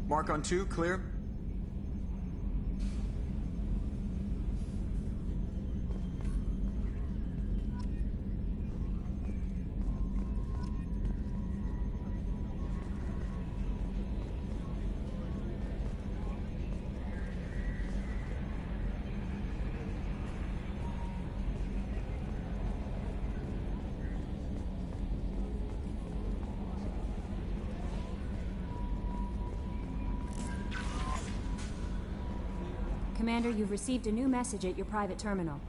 Mark on 2, clear. Commander, you've received a new message at your private terminal.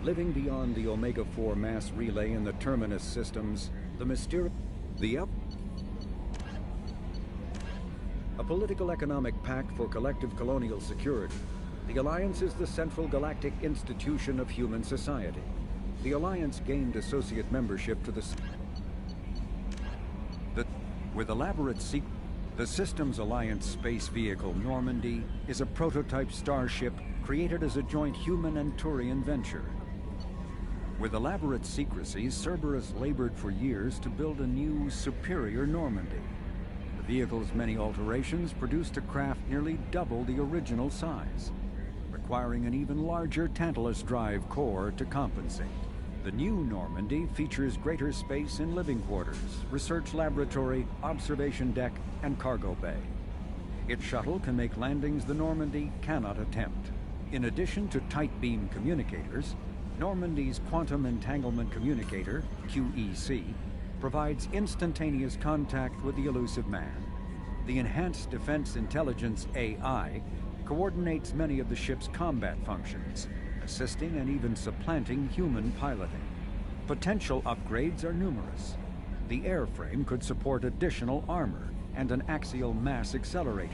Living beyond the Omega-4 mass relay in the Terminus systems, a political economic pact for collective colonial security. The Alliance is the central galactic institution of human society. The Alliance gained associate membership to with elaborate the Systems Alliance space vehicle Normandy is a prototype starship created as a joint human and Turian venture. With elaborate secrecy, Cerberus labored for years to build a new, superior Normandy. The vehicle's many alterations produced a craft nearly double the original size, requiring an even larger Tantalus drive core to compensate. The new Normandy features greater space in living quarters, research laboratory, observation deck, and cargo bay. Its shuttle can make landings the Normandy cannot attempt. In addition to tight beam communicators, Normandy's Quantum Entanglement Communicator, QEC, provides instantaneous contact with the elusive man. The Enhanced Defense Intelligence AI coordinates many of the ship's combat functions, assisting and even supplanting human piloting. Potential upgrades are numerous. The airframe could support additional armor and an axial mass accelerator.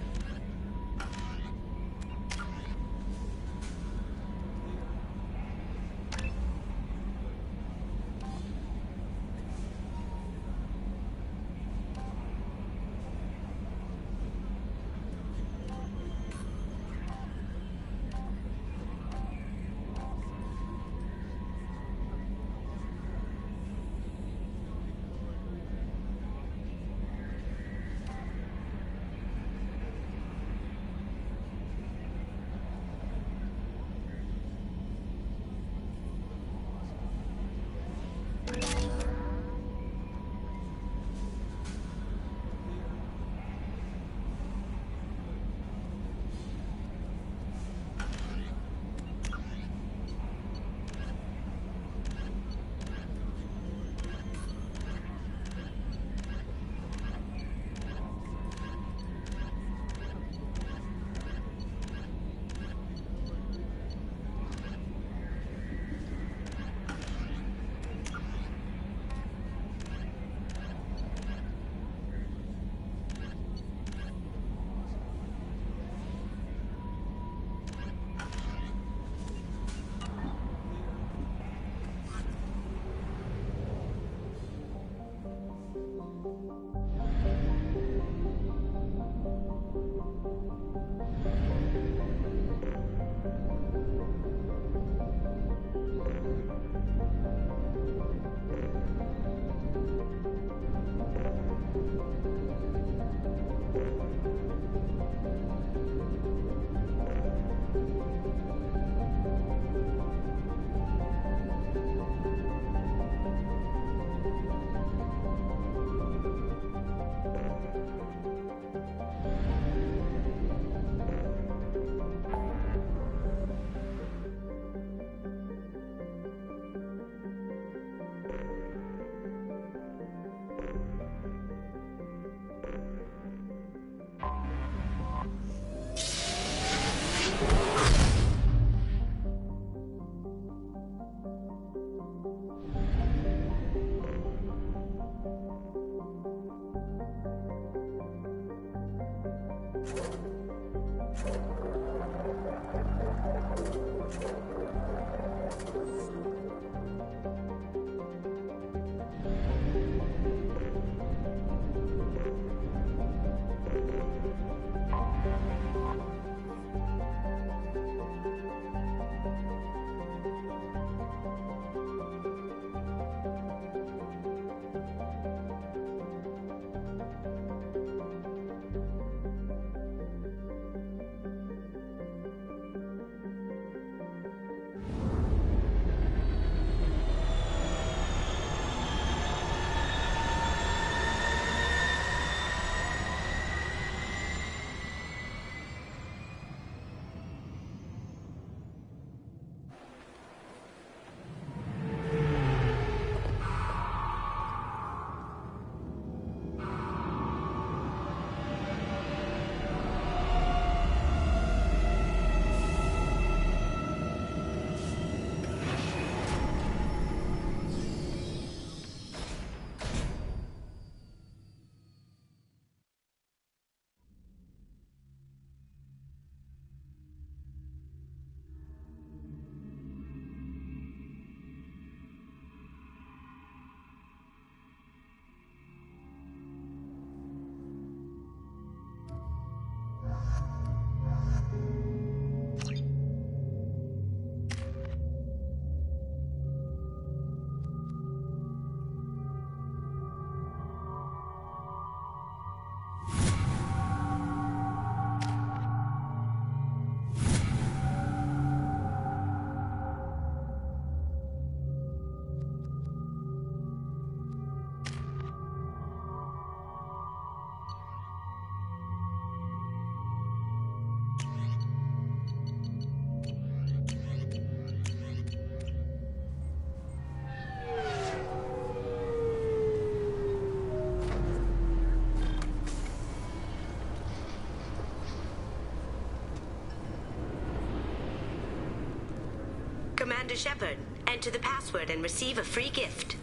Commander Shepard. Enter the password and receive a free gift.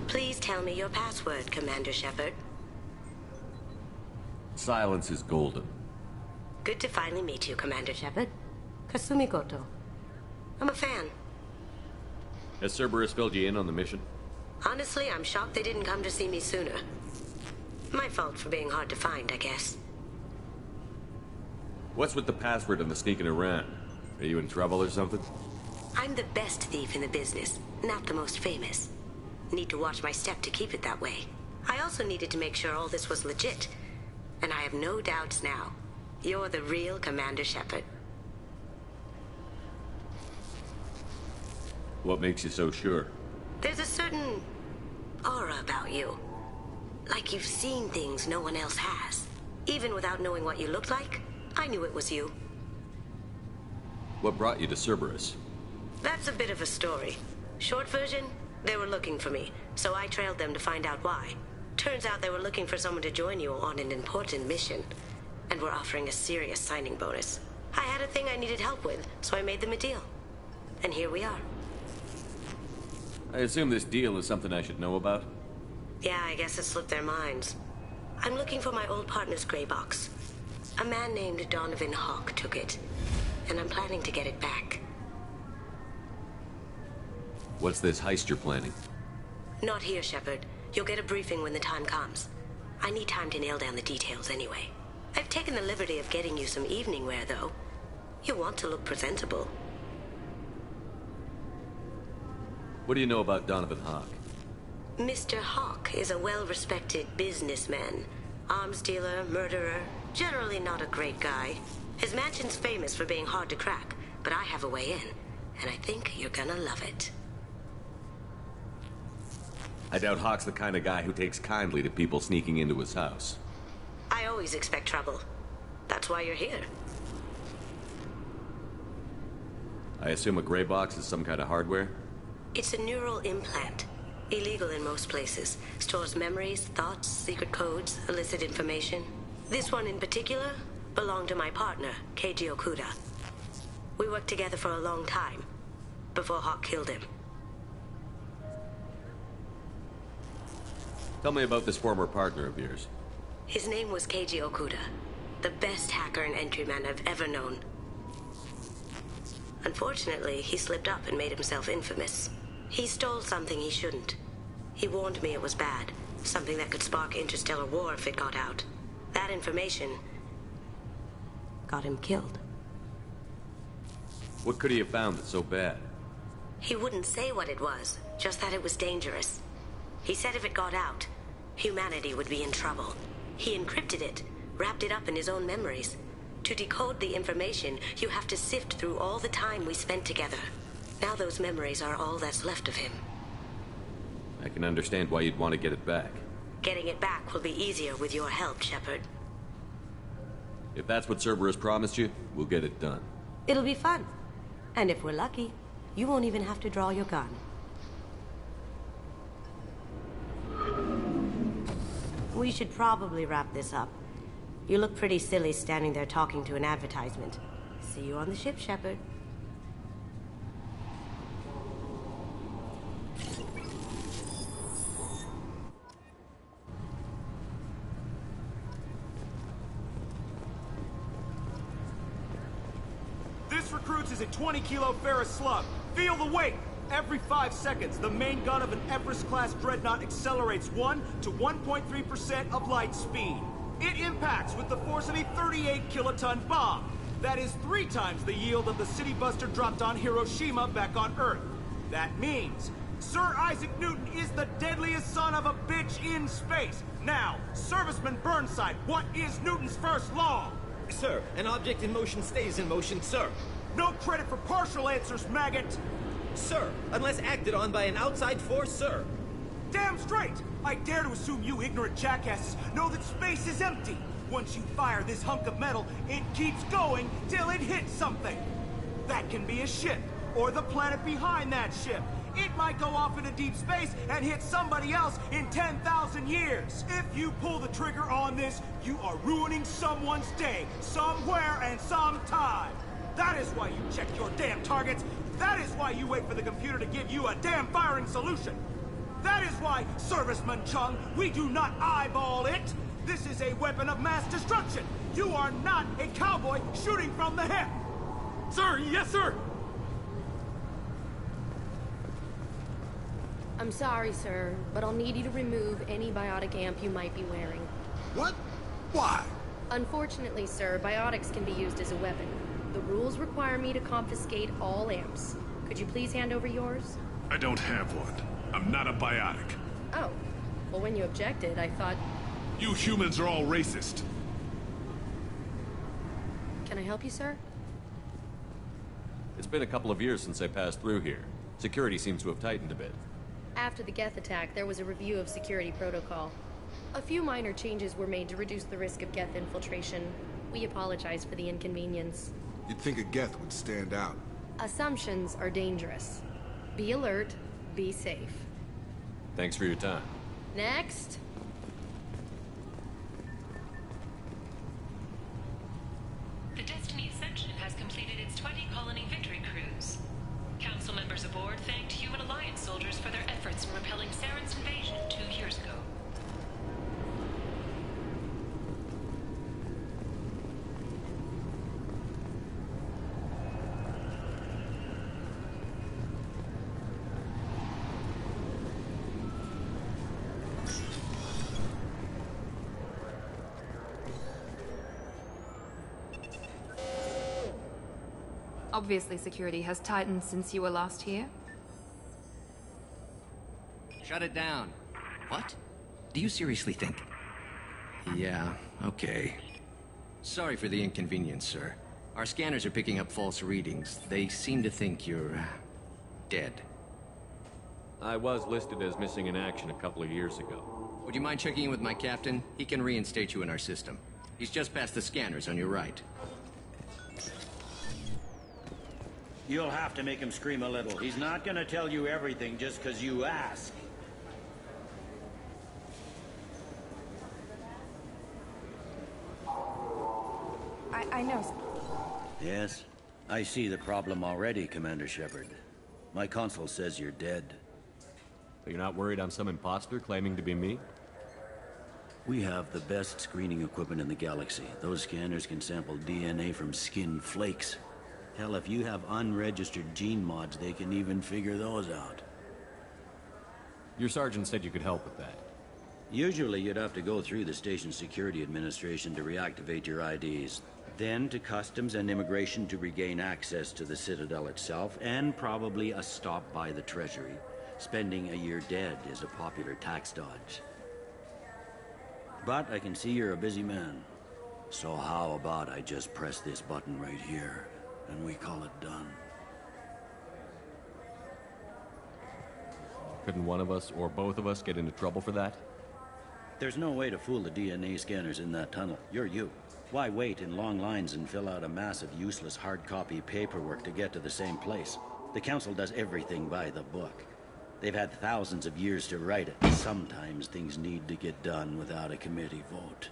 Please tell me your password, Commander Shepard. Silence is golden. Good to finally meet you, Commander Shepard. Kasumi Goto. I'm a fan. Has Cerberus filled you in on the mission? Honestly, I'm shocked they didn't come to see me sooner. My fault for being hard to find, I guess. What's with the password and the sneaking around? Are you in trouble or something? I'm the best thief in the business, not the most famous. Need to watch my step to keep it that way. I also needed to make sure all this was legit. And I have no doubts now. You're the real Commander Shepard. What makes you so sure? There's a certain aura about you. Like you've seen things no one else has. Even without knowing what you looked like, I knew it was you. What brought you to Cerberus? That's a bit of a story. Short version, they were looking for me, so I trailed them to find out why. Turns out they were looking for someone to join you on an important mission, and were offering a serious signing bonus. I had a thing I needed help with, so I made them a deal. And here we are. I assume this deal is something I should know about? Yeah, I guess it slipped their minds. I'm looking for my old partner's gray box. A man named Donovan Hawk took it, and I'm planning to get it back. What's this heist you're planning? Not here, Shepard. You'll get a briefing when the time comes. I need time to nail down the details anyway. I've taken the liberty of getting you some evening wear, though. You want to look presentable. What do you know about Donovan Hawk? Mr. Hawk is a well-respected businessman. Arms dealer, murderer, generally not a great guy. His mansion's famous for being hard to crack, but I have a way in, and I think you're gonna love it. I doubt Hawk's the kind of guy who takes kindly to people sneaking into his house. I always expect trouble. That's why you're here. I assume a gray box is some kind of hardware? It's a neural implant. Illegal in most places. Stores memories, thoughts, secret codes, illicit information. This one in particular belonged to my partner, Keiji Okuda. We worked together for a long time, before Hawk killed him. Tell me about this former partner of yours. His name was Keiji Okuda, the best hacker and entryman I've ever known. Unfortunately, he slipped up and made himself infamous. He stole something he shouldn't. He warned me it was bad, something that could spark interstellar war if it got out. That information got him killed. What could he have found that's so bad? He wouldn't say what it was, just that it was dangerous. He said if it got out, humanity would be in trouble. He encrypted it, wrapped it up in his own memories. To decode the information, you have to sift through all the time we spent together. Now those memories are all that's left of him. I can understand why you'd want to get it back. Getting it back will be easier with your help, Shepard. If that's what Cerberus promised you, we'll get it done. It'll be fun. And if we're lucky, you won't even have to draw your gun. We should probably wrap this up. You look pretty silly standing there talking to an advertisement. See you on the ship, Shepard. This recruits is a 20-kilo ferrous slug. Feel the weight! Every 5 seconds, the main gun of an Everest-class dreadnought accelerates 1 to 1.3% of light speed. It impacts with the force of a 38-kiloton bomb. That is 3 times the yield of the city buster dropped on Hiroshima back on Earth. That means Sir Isaac Newton is the deadliest son of a bitch in space. Now, Serviceman Burnside, what is Newton's first law? Sir, an object in motion stays in motion, sir. No credit for partial answers, maggot! Sir, unless acted on by an outside force, sir. Damn straight! I dare to assume you ignorant jackasses know that space is empty. Once you fire this hunk of metal, it keeps going till it hits something. That can be a ship, or the planet behind that ship. It might go off into deep space and hit somebody else in 10,000 years. If you pull the trigger on this, you are ruining someone's day, somewhere and sometime. That is why you check your damn targets. That is why you wait for the computer to give you a damn firing solution. That is why, Serviceman Chung, we do not eyeball it. This is a weapon of mass destruction. You are not a cowboy shooting from the hip. Sir, yes, sir! I'm sorry, sir, but I'll need you to remove any biotic amp you might be wearing. What? Why? Unfortunately, sir, biotics can be used as a weapon. The rules require me to confiscate all amps. Could you please hand over yours? I don't have one. I'm not a biotic. Oh. Well, when you objected, I thought... You humans are all racist. Can I help you, sir? It's been a couple of years since I passed through here. Security seems to have tightened a bit. After the Geth attack, there was a review of security protocol. A few minor changes were made to reduce the risk of Geth infiltration. We apologize for the inconvenience. You'd think a Geth would stand out. Assumptions are dangerous. Be alert, be safe. Thanks for your time. Next. The Destiny Ascension has completed its 20-colony victory cruise. Council members aboard thanked Human Alliance soldiers for their efforts in repelling Saren's invasion 2 years ago. Obviously, security has tightened since you were last here. Shut it down. What? Do you seriously think? Yeah, okay. Sorry for the inconvenience, sir. Our scanners are picking up false readings. They seem to think you're... dead. I was listed as missing in action a couple of years ago. Would you mind checking in with my captain? He can reinstate you in our system. He's just past the scanners on your right. You'll have to make him scream a little. He's not gonna tell you everything just because you ask. I know. Yes? I see the problem already, Commander Shepard. My console says you're dead. But you're not worried I'm some imposter claiming to be me? We have the best screening equipment in the galaxy. Those scanners can sample DNA from skin flakes. Hell, if you have unregistered gene mods, they can even figure those out. Your sergeant said you could help with that. Usually you'd have to go through the station security administration to reactivate your IDs. Then to customs and immigration to regain access to the Citadel itself, and probably a stop by the Treasury. Spending a year dead is a popular tax dodge. But I can see you're a busy man. So how about I just press this button right here, and we call it done? Couldn't one of us, or both of us, get into trouble for that? There's no way to fool the DNA scanners in that tunnel. You're you. Why wait in long lines and fill out a massive useless hard copy paperwork to get to the same place? The Council does everything by the book. They've had thousands of years to write it. Sometimes things need to get done without a committee vote.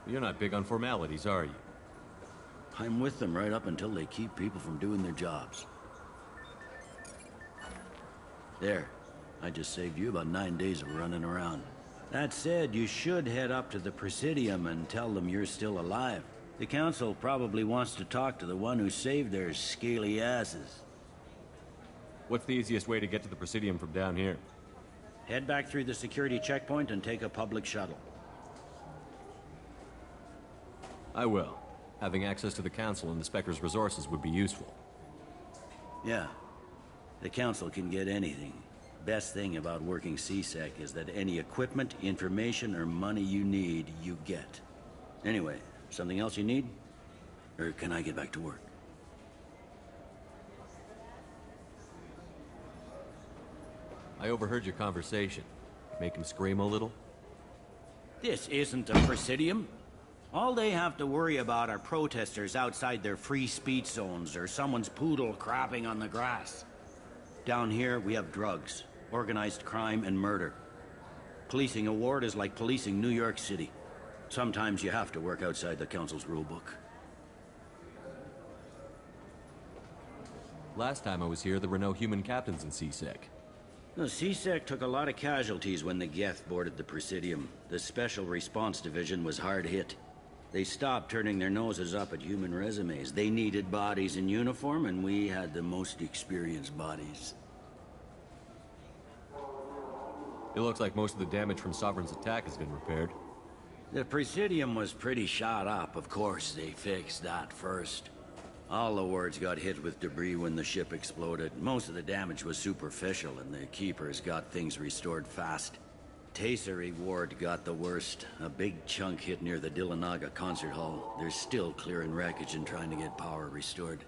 You're not big on formalities, are you? I'm with them right up until they keep people from doing their jobs. There. I just saved you about 9 days of running around. That said, you should head up to the Presidium and tell them you're still alive. The Council probably wants to talk to the one who saved their scaly asses. What's the easiest way to get to the Presidium from down here? Head back through the security checkpoint and take a public shuttle. I will. Having access to the Council and the Spectre's resources would be useful. Yeah. The Council can get anything. Best thing about working C-Sec is that any equipment, information, or money you need, you get. Anyway, something else you need? Or can I get back to work? I overheard your conversation. Make him scream a little? This isn't a Presidium. All they have to worry about are protesters outside their free speech zones or someone's poodle crapping on the grass. Down here, we have drugs, organized crime, and murder. Policing a ward is like policing New York City. Sometimes you have to work outside the Council's rulebook. Last time I was here, there were no human captains in CSEC. The CSEC took a lot of casualties when the Geth boarded the Presidium. The Special Response Division was hard hit. They stopped turning their noses up at human resumes. They needed bodies in uniform, and we had the most experienced bodies. It looks like most of the damage from Sovereign's attack has been repaired. The Presidium was pretty shot up. Of course, they fixed that first. All the wards got hit with debris when the ship exploded. Most of the damage was superficial, and the Keepers got things restored fast. Tasery Ward got the worst. A big chunk hit near the Dillanaga concert hall. They're still clearing wreckage and trying to get power restored.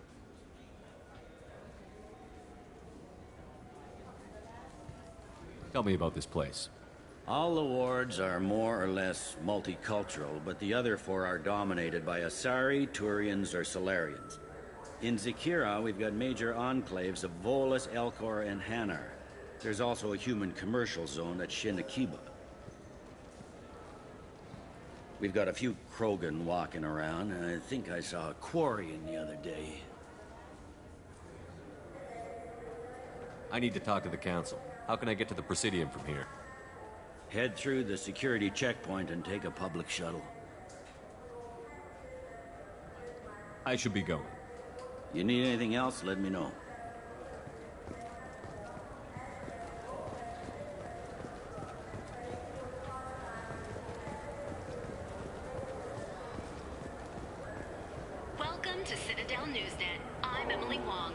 Tell me about this place. All the wards are more or less multicultural, but the other four are dominated by Asari, Turians, or Solarians. In Zakira, we've got major enclaves of Volus, Elcor, and Hanar. There's also a human commercial zone at Shinakiba. We've got a few Krogan walking around, and I think I saw a Quarian the other day. I need to talk to the Council. How can I get to the Presidium from here? Head through the security checkpoint and take a public shuttle. I should be going. You need anything else, let me know. Welcome to Citadel Newsnet. I'm Emily Wong.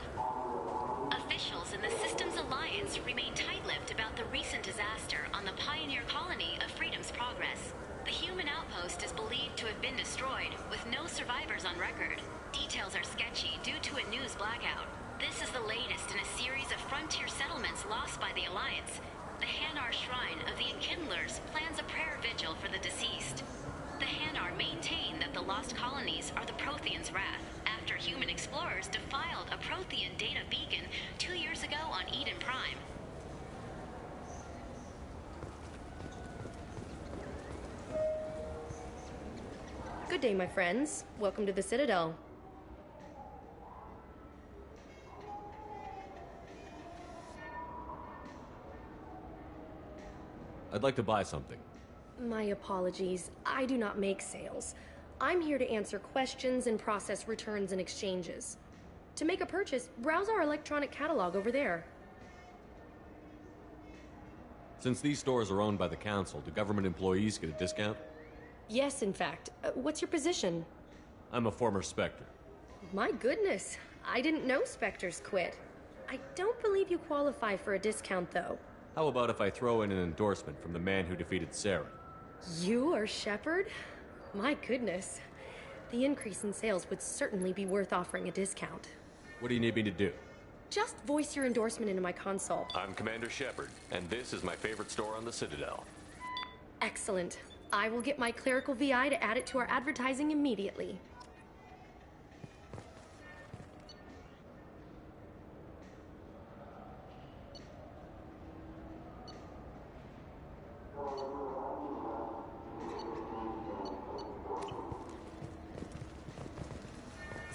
Officials in the Systems Alliance remain tight-lipped about the recent disaster on the pioneer colony of Freedom's Progress. The human outpost is believed to have been destroyed, with no survivors on record. Details are sketchy due to a news blackout. This is the latest in a series of frontier settlements lost by the Alliance. The Hanar Shrine of the Enkindlers plans a prayer vigil for the deceased. The Hanar maintain that the lost colonies are the Protheans' wrath, after human explorers defiled a Prothean data beacon 2 years ago on Eden Prime. Good day, my friends. Welcome to the Citadel. I'd like to buy something. My apologies. I do not make sales. I'm here to answer questions and process returns and exchanges. To make a purchase, browse our electronic catalog over there. Since these stores are owned by the Council, do government employees get a discount? Yes, in fact. What's your position? I'm a former Spectre. My goodness. I didn't know Spectres quit. I don't believe you qualify for a discount, though. How about if I throw in an endorsement from the man who defeated Saren? You are Shepard? My goodness. The increase in sales would certainly be worth offering a discount. What do you need me to do? Just voice your endorsement into my console. I'm Commander Shepard, and this is my favorite store on the Citadel. Excellent. I will get my clerical VI to add it to our advertising immediately.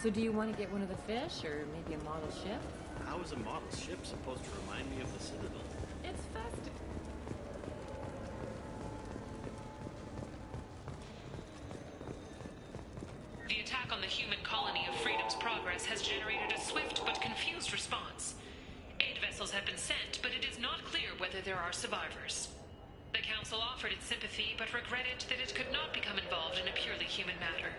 So do you want to get one of the fish, or maybe a model ship? How is a model ship supposed to remind me of the Citadel? It's festive. The attack on the human colony of Freedom's Progress has generated a swift but confused response. Aid vessels have been sent, but it is not clear whether there are survivors. The Council offered its sympathy, but regretted that it could not become involved in a purely human matter.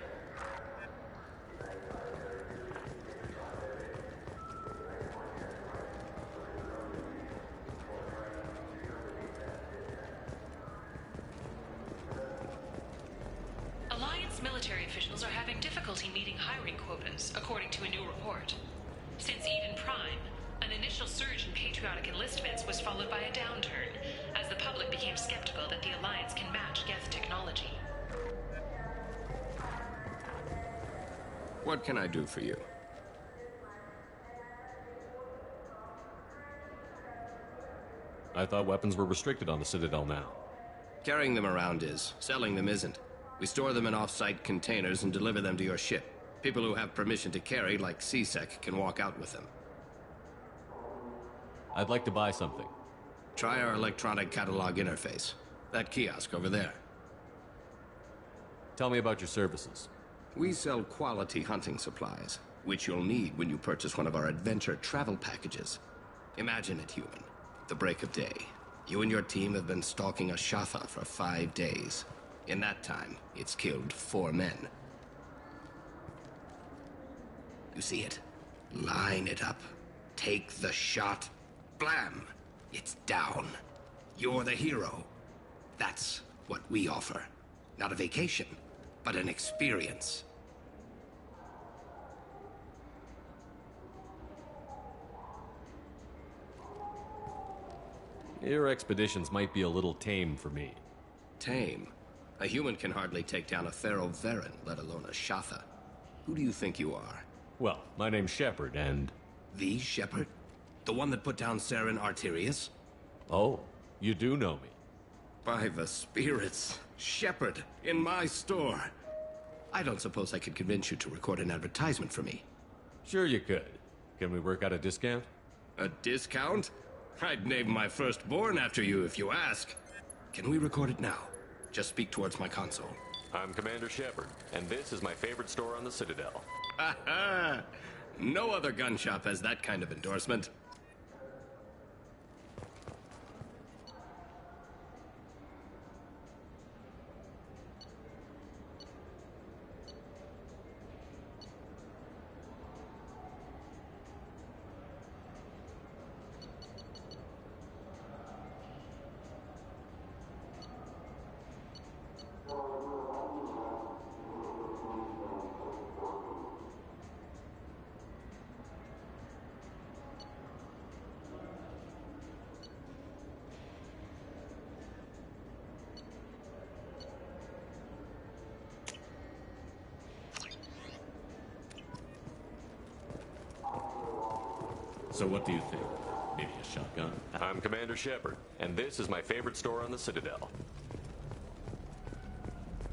Alliance military officials are having difficulty meeting hiring quotas, according to a new report. Since Eden Prime, an initial surge in patriotic enlistments was followed by a downturn, as the public became skeptical that the Alliance can match Geth technology. What can I do for you? I thought weapons were restricted on the Citadel now. Carrying them around is. Selling them isn't. We store them in off-site containers and deliver them to your ship. People who have permission to carry, like C-Sec, can walk out with them. I'd like to buy something. Try our electronic catalog interface. That kiosk over there. Tell me about your services. We sell quality hunting supplies, which you'll need when you purchase one of our adventure travel packages. Imagine it, human. The break of day. You and your team have been stalking a Shatha for 5 days. In that time, it's killed 4 men. You see it? Line it up. Take the shot. Blam! It's down. You're the hero. That's what we offer. Not a vacation, but an experience. Your expeditions might be a little tame for me. Tame? A human can hardly take down a Pharaoh Varen, let alone a Shatha. Who do you think you are? Well, my name's Shepard, and... The Shepard? The one that put down Saren Arterius? Oh, you do know me. By the spirits. Shepard, in my store. I don't suppose I could convince you to record an advertisement for me. Sure you could. Can we work out a discount? A discount? I'd name my firstborn after you if you ask. Can we record it now? Just speak towards my console. I'm Commander Shepard, and this is my favorite store on the Citadel. Ha ha! No other gun shop has that kind of endorsement. So what do you think? Maybe a shotgun? I'm Commander Shepard, and this is my favorite store on the Citadel.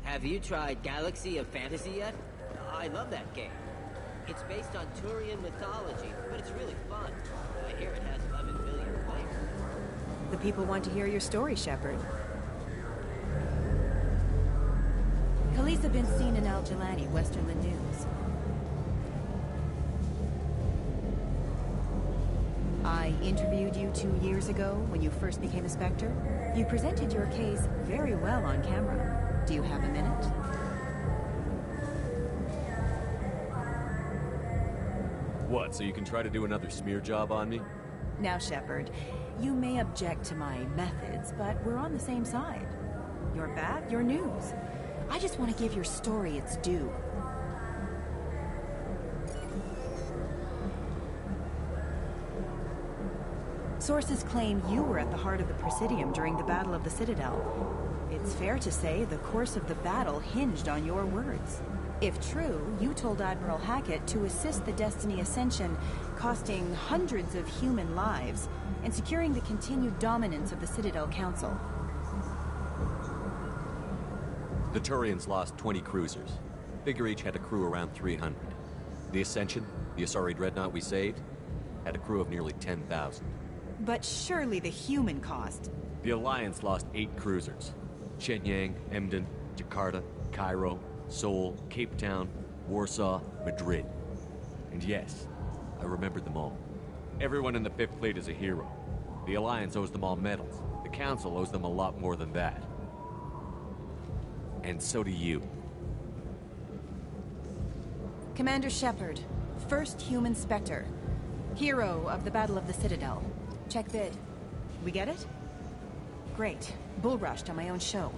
Have you tried Galaxy of Fantasy yet? I love that game. It's based on Turian mythology, but it's really fun. I hear it has 11 million players. The people want to hear your story, Shepard. Khaleesa bin seen in Al Jelani, Westerland News. I interviewed you 2 years ago when you first became a Spectre. You presented your case very well on camera. Do you have a minute? What, so you can try to do another smear job on me? Now, Shepard, you may object to my methods, but we're on the same side. You're bad, you're news. I just want to give your story its due. Sources claim you were at the heart of the Presidium during the Battle of the Citadel. It's fair to say the course of the battle hinged on your words. If true, you told Admiral Hackett to assist the Destiny Ascension, costing hundreds of human lives, and securing the continued dominance of the Citadel Council. The Turians lost 20 cruisers. Figure each had a crew around 300. The Ascension, the Asari dreadnought we saved, had a crew of nearly 10,000. But surely the human cost. The Alliance lost 8 cruisers. Shenyang, Emden, Jakarta, Cairo, Seoul, Cape Town, Warsaw, Madrid. And yes, I remembered them all. Everyone in the 5th Fleet is a hero. The Alliance owes them all medals. The Council owes them a lot more than that. And so do you. Commander Shepard, first human Spectre. Hero of the Battle of the Citadel. Check bid. We get it? Great. Bull rushed on my own show.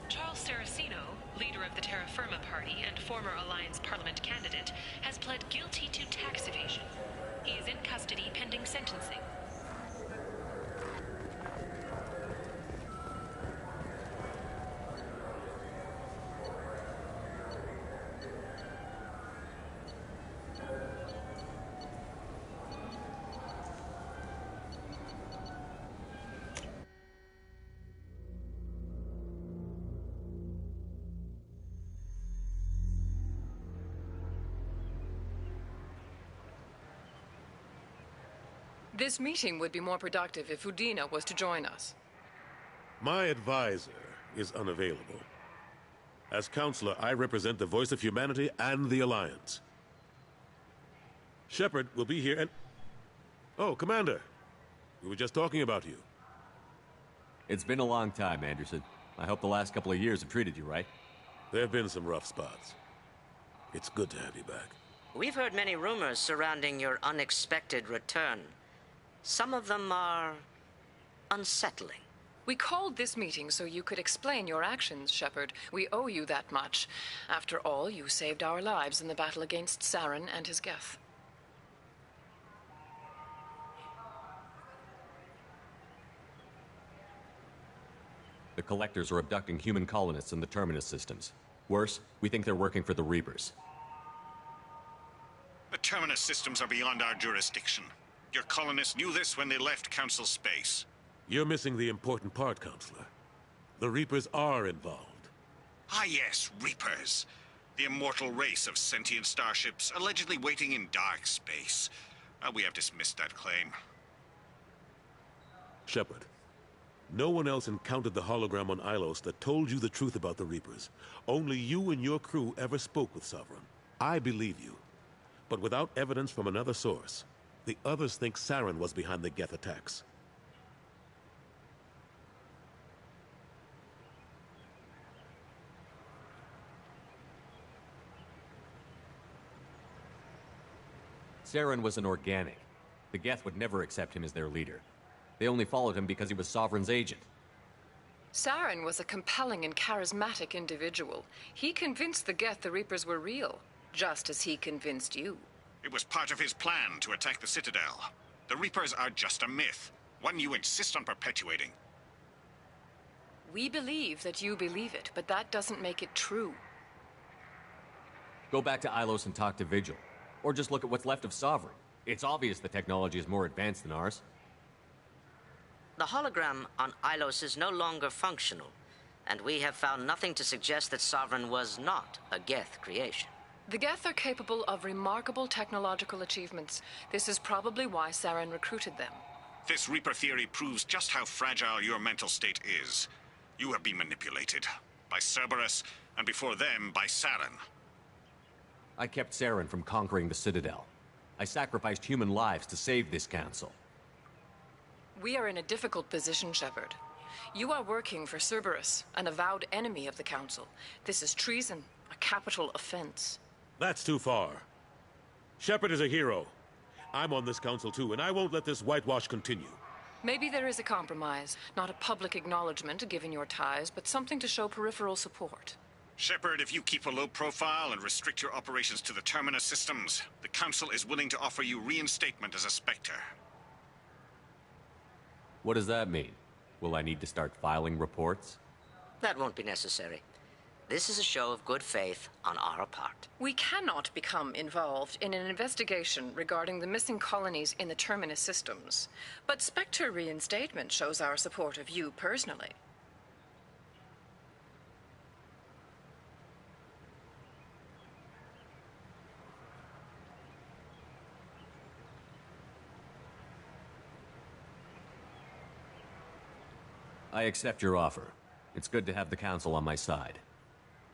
Charles Saraceno, leader of the Terra Firma Party and former Alliance Parliament candidate, has pled guilty to tax evasion. He is in custody pending sentencing. This meeting would be more productive if Udina was to join us. My advisor is unavailable. As counselor, I represent the voice of humanity and the Alliance. Shepard will be here and... Oh, Commander. We were just talking about you. It's been a long time, Anderson. I hope the last couple of years have treated you right. There have been some rough spots. It's good to have you back. We've heard many rumors surrounding your unexpected return. Some of them are unsettling. We called this meeting so you could explain your actions, Shepard. We owe you that much. After all, you saved our lives in the battle against Saren and his Geth. The Collectors are abducting human colonists in the Terminus systems. Worse, we think they're working for the Reapers. The Terminus systems are beyond our jurisdiction. Your colonists knew this when they left Council space. You're missing the important part, Counselor. The Reapers are involved. Ah yes, Reapers. The immortal race of sentient starships allegedly waiting in dark space. We have dismissed that claim. Shepard, no one else encountered the hologram on Ilos that told you the truth about the Reapers. Only you and your crew ever spoke with Sovereign. I believe you. But without evidence from another source, the others think Saren was behind the Geth attacks. Saren was an organic. The Geth would never accept him as their leader. They only followed him because he was Sovereign's agent. Saren was a compelling and charismatic individual. He convinced the Geth the Reapers were real, just as he convinced you. It was part of his plan to attack the Citadel. The Reapers are just a myth, one you insist on perpetuating. We believe that you believe it, but that doesn't make it true. Go back to Ilos and talk to Vigil. Or just look at what's left of Sovereign. It's obvious the technology is more advanced than ours. The hologram on Ilos is no longer functional, and we have found nothing to suggest that Sovereign was not a Geth creation. The Geth are capable of remarkable technological achievements. This is probably why Saren recruited them. This Reaper theory proves just how fragile your mental state is. You have been manipulated. By Cerberus, and before them, by Saren. I kept Saren from conquering the Citadel. I sacrificed human lives to save this council. We are in a difficult position, Shepard. You are working for Cerberus, an avowed enemy of the Council. This is treason, a capital offense. That's too far. Shepard is a hero. I'm on this council too, and I won't let this whitewash continue. Maybe there is a compromise. Not a public acknowledgement given your ties, but something to show peripheral support. Shepard, if you keep a low profile and restrict your operations to the Terminus systems, the Council is willing to offer you reinstatement as a Spectre. What does that mean? Will I need to start filing reports? That won't be necessary. This is a show of good faith on our part. We cannot become involved in an investigation regarding the missing colonies in the Terminus systems. But Spectre reinstatement shows our support of you personally. I accept your offer. It's good to have the Council on my side.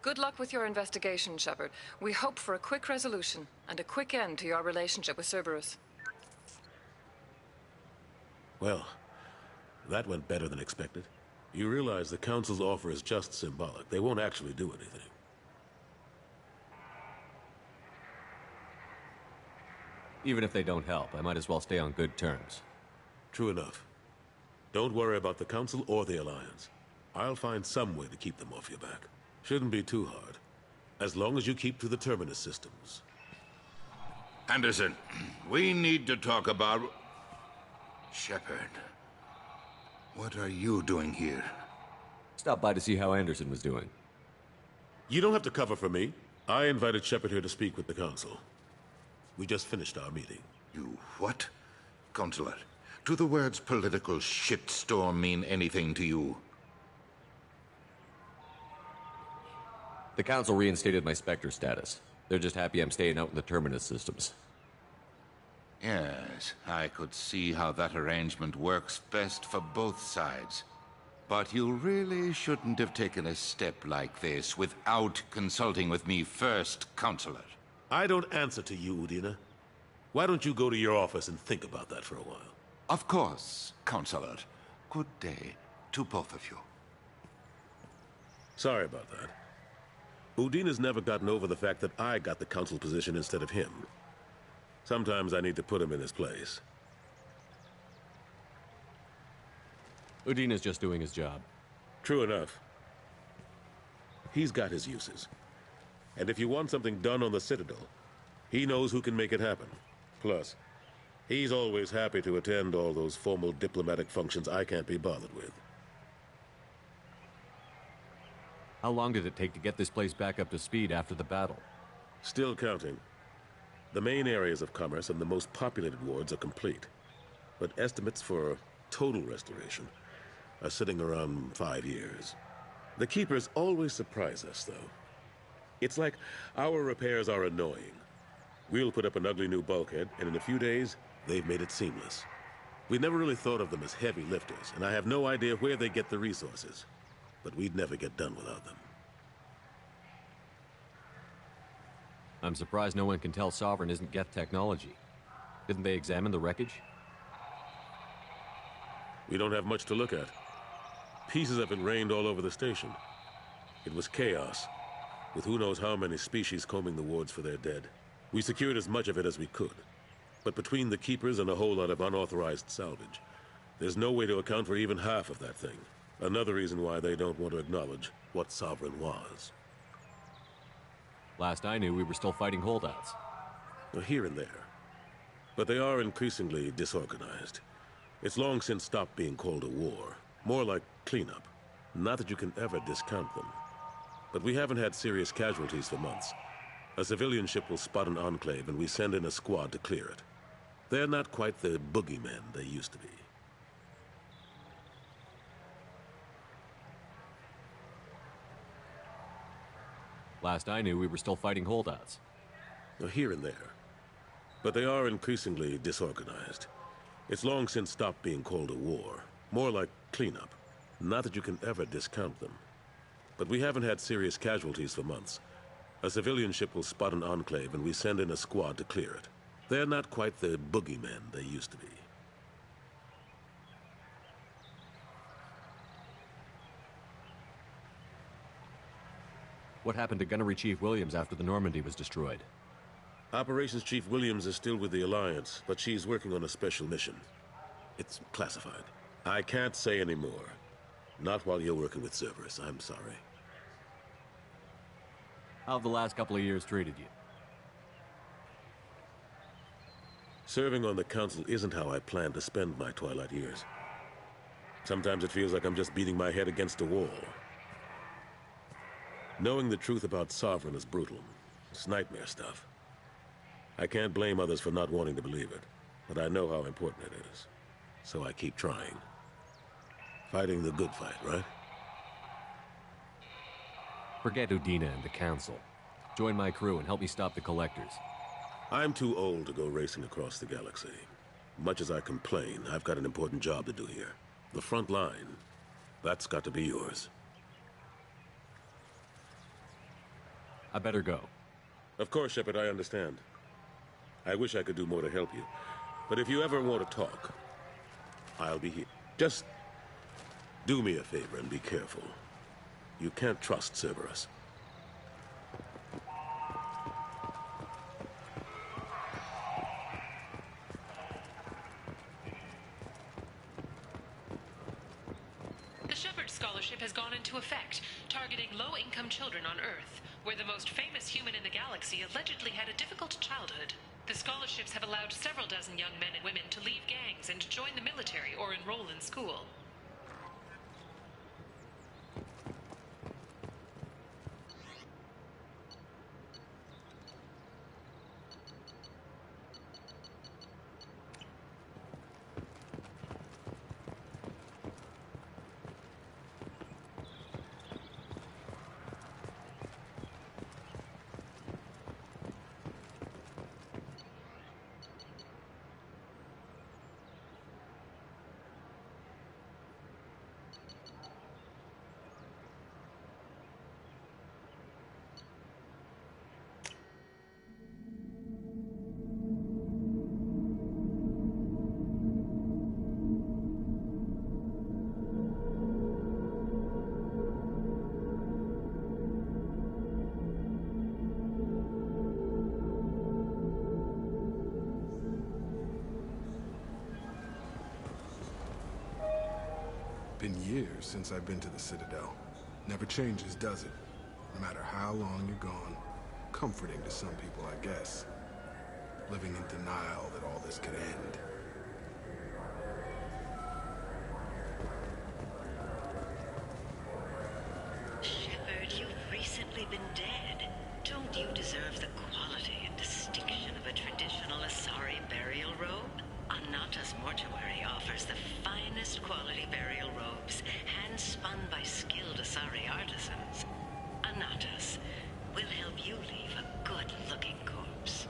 Good luck with your investigation, Shepard. We hope for a quick resolution and a quick end to your relationship with Cerberus. Well, that went better than expected. You realize the Council's offer is just symbolic. They won't actually do anything. Even if they don't help, I might as well stay on good terms. True enough. Don't worry about the Council or the Alliance. I'll find some way to keep them off your back. Shouldn't be too hard. As long as you keep to the Terminus systems. Anderson, we need to talk about... Shepard. What are you doing here? Stop by to see how Anderson was doing. You don't have to cover for me. I invited Shepard here to speak with the Council. We just finished our meeting. You what? Counselor, do the words political shitstorm mean anything to you? The Council reinstated my Spectre status. They're just happy I'm staying out in the Terminus systems. Yes, I could see how that arrangement works best for both sides. But you really shouldn't have taken a step like this without consulting with me first, Consulate. I don't answer to you, Udina. Why don't you go to your office and think about that for a while? Of course, Consulate. Good day to both of you. Sorry about that. Udina's never gotten over the fact that I got the council position instead of him. Sometimes I need to put him in his place. Udina's just doing his job. True enough. He's got his uses. And if you want something done on the Citadel, he knows who can make it happen. Plus, he's always happy to attend all those formal diplomatic functions I can't be bothered with. How long did it take to get this place back up to speed after the battle? Still counting. The main areas of commerce and the most populated wards are complete. But estimates for total restoration are sitting around 5 years. The Keepers always surprise us, though. It's like our repairs are annoying. We'll put up an ugly new bulkhead, and in a few days, they've made it seamless. We never really thought of them as heavy lifters, and I have no idea where they get the resources. But we'd never get done without them. I'm surprised no one can tell Sovereign isn't Geth technology. Didn't they examine the wreckage? We don't have much to look at. Pieces of it rained all over the station. It was chaos, with who knows how many species combing the wards for their dead. We secured as much of it as we could. But between the Keepers and a whole lot of unauthorized salvage, there's no way to account for even half of that thing. Another reason why they don't want to acknowledge what Sovereign was. Last I knew, we were still fighting holdouts. Well, here and there. But they are increasingly disorganized. It's long since stopped being called a war. More like cleanup. Not that you can ever discount them. But we haven't had serious casualties for months. A civilian ship will spot an enclave and we send in a squad to clear it. They're not quite the boogeymen they used to be. Last I knew, we were still fighting holdouts. Here and there. But they are increasingly disorganized. It's long since stopped being called a war. More like cleanup. Not that you can ever discount them. But we haven't had serious casualties for months. A civilian ship will spot an enclave and we send in a squad to clear it. They're not quite the boogeymen they used to be. What happened to Gunnery Chief Williams after the Normandy was destroyed? Operations Chief Williams is still with the Alliance, but she's working on a special mission. It's classified. I can't say any more. Not while you're working with Cerberus, I'm sorry. How have the last couple of years treated you? Serving on the Council isn't how I plan to spend my twilight years. Sometimes it feels like I'm just beating my head against a wall. Knowing the truth about Sovereign is brutal. It's nightmare stuff. I can't blame others for not wanting to believe it, but I know how important it is. So I keep trying. Fighting the good fight, right? Forget Udina and the Council. Join my crew and help me stop the Collectors. I'm too old to go racing across the galaxy. Much as I complain, I've got an important job to do here. The front line. That's got to be yours. I better go. Of course, Shepard, I understand. I wish I could do more to help you. But if you ever want to talk, I'll be here. Just do me a favor and be careful. You can't trust Cerberus. The Shepard Scholarship has gone into effect, targeting low-income children on Earth, where the most famous human in the galaxy allegedly had a difficult childhood. The scholarships have allowed several dozen young men and women to leave gangs and join the military or enroll in school. been years since I've been to the Citadel. Never changes, does it? No matter how long you're gone. Comforting to some people, I guess. Living in denial that all this could end. Shepard, you've recently been dead. Don't you deserve the quality and distinction of a traditional Asari burial robe? Anata's mortuary offers the finest quality burial robes, hand-spun by skilled Asari artisans. Anata's will help you leave a good-looking corpse.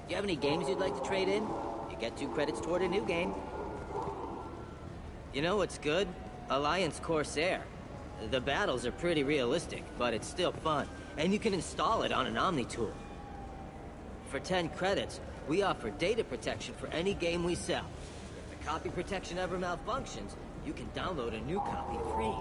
Do you have any games you'd like to trade in? You get 2 credits toward a new game. You know what's good? Alliance Corsair. The battles are pretty realistic, but it's still fun. And you can install it on an Omni tool. For 10 credits, we offer data protection for any game we sell. If the copy protection ever malfunctions, you can download a new copy free.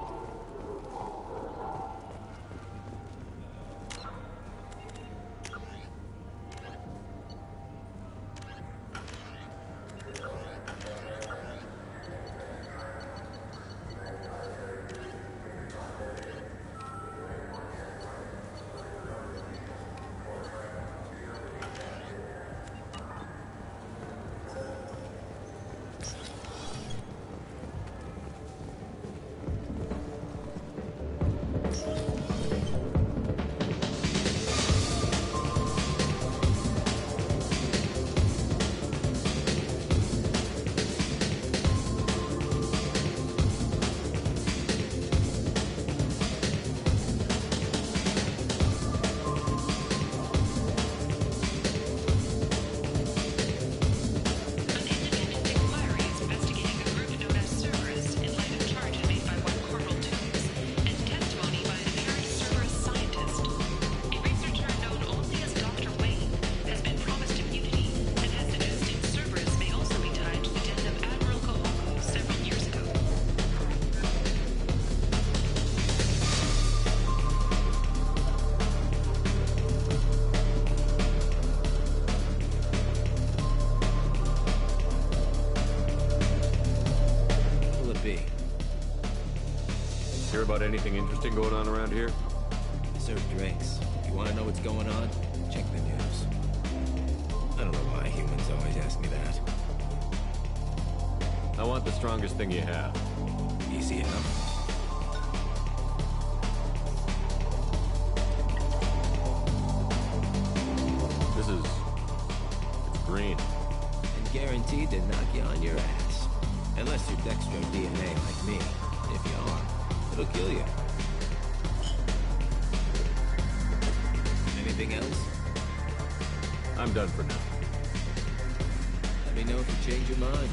About anything interesting going on around here? I serve drinks. If you want to know what's going on, check the news. I don't know why humans always ask me that. I want the strongest thing you have. Easy enough. It's green. And guaranteed to knock you on your ass. Unless you're Dextro DNA like me. If you are, it'll kill you. Anything else? I'm done for now. Let me know if you change your mind.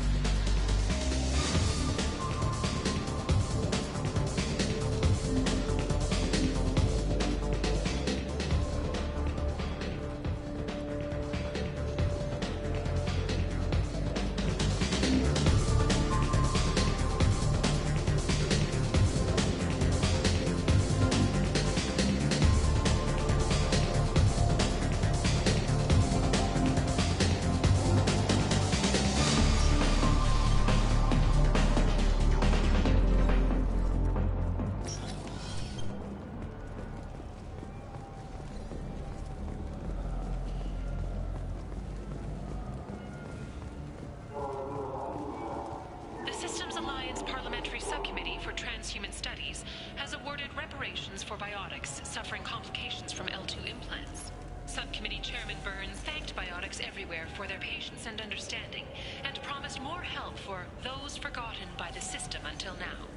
For Biotics suffering complications from L2 implants. Subcommittee Chairman Burns thanked Biotics everywhere for their patience and understanding, and promised more help for those forgotten by the system until now.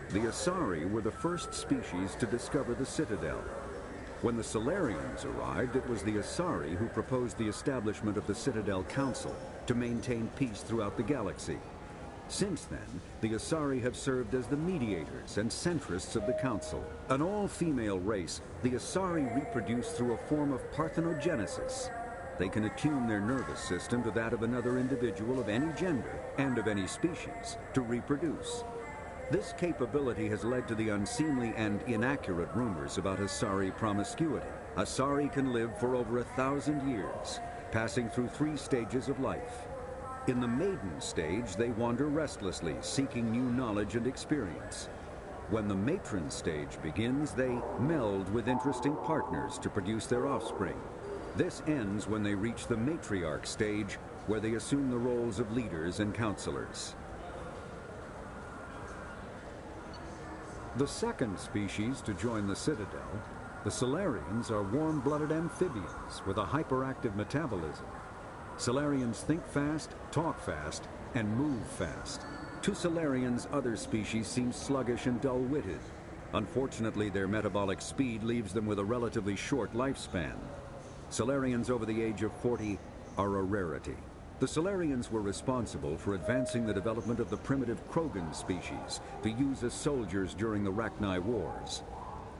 The Asari were the first species to discover the Citadel. When the Salarians arrived, it was the Asari who proposed the establishment of the Citadel Council to maintain peace throughout the galaxy. Since then, the Asari have served as the mediators and centrists of the Council. An all-female race, the Asari reproduce through a form of parthenogenesis. they can attune their nervous system to that of another individual of any gender and of any species to reproduce. This capability has led to the unseemly and inaccurate rumors about Asari promiscuity. Asari can live for over 1,000 years, passing through 3 stages of life. In the maiden stage, they wander restlessly, seeking new knowledge and experience. When the matron stage begins, they meld with interesting partners to produce their offspring. This ends when they reach the matriarch stage, where they assume the roles of leaders and counselors. The second species to join the Citadel, the Salarians, are warm-blooded amphibians with a hyperactive metabolism. Salarians think fast, talk fast, and move fast. To Salarians, other species seem sluggish and dull-witted. Unfortunately, their metabolic speed leaves them with a relatively short lifespan. Salarians over the age of 40 are a rarity. The Salarians were responsible for advancing the development of the primitive Krogan species to use as soldiers during the Rachni Wars.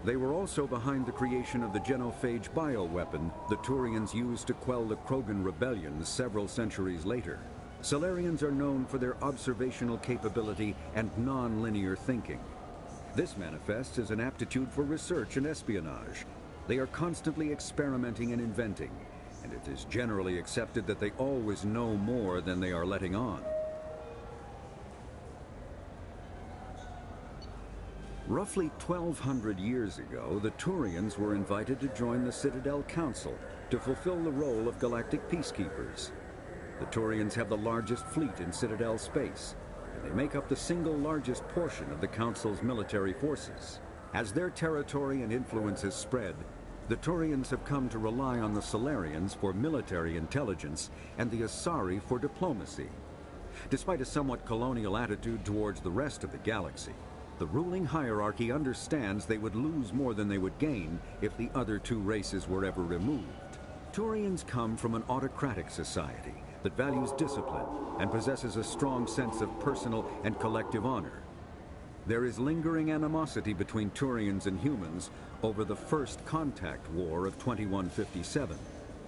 They were also behind the creation of the genophage bioweapon the Turians used to quell the Krogan rebellions several centuries later. Salarians are known for their observational capability and non-linear thinking. This manifests as an aptitude for research and espionage. They are constantly experimenting and inventing, and it is generally accepted that they always know more than they are letting on. Roughly 1,200 years ago, the Turians were invited to join the Citadel Council to fulfill the role of galactic peacekeepers. The Turians have the largest fleet in Citadel space, and they make up the single largest portion of the Council's military forces. As their territory and influence has spread, the Turians have come to rely on the Salarians for military intelligence and the Asari for diplomacy. Despite a somewhat colonial attitude towards the rest of the galaxy, the ruling hierarchy understands they would lose more than they would gain if the other 2 races were ever removed. Turians come from an autocratic society that values discipline and possesses a strong sense of personal and collective honor. There is lingering animosity between Turians and humans over the First Contact War of 2157,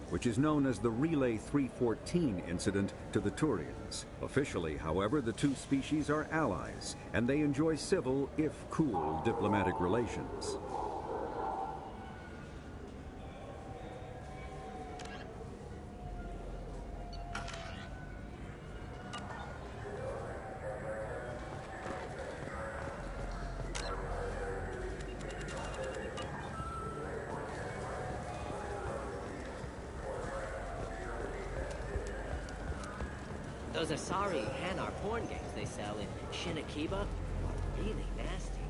which is known as the Relay 314 incident to the Turians. Officially, however, the 2 species are allies, and they enjoy civil, if cool, diplomatic relations. Those Asari Hanar porn games they sell in Shinakiba are really nasty.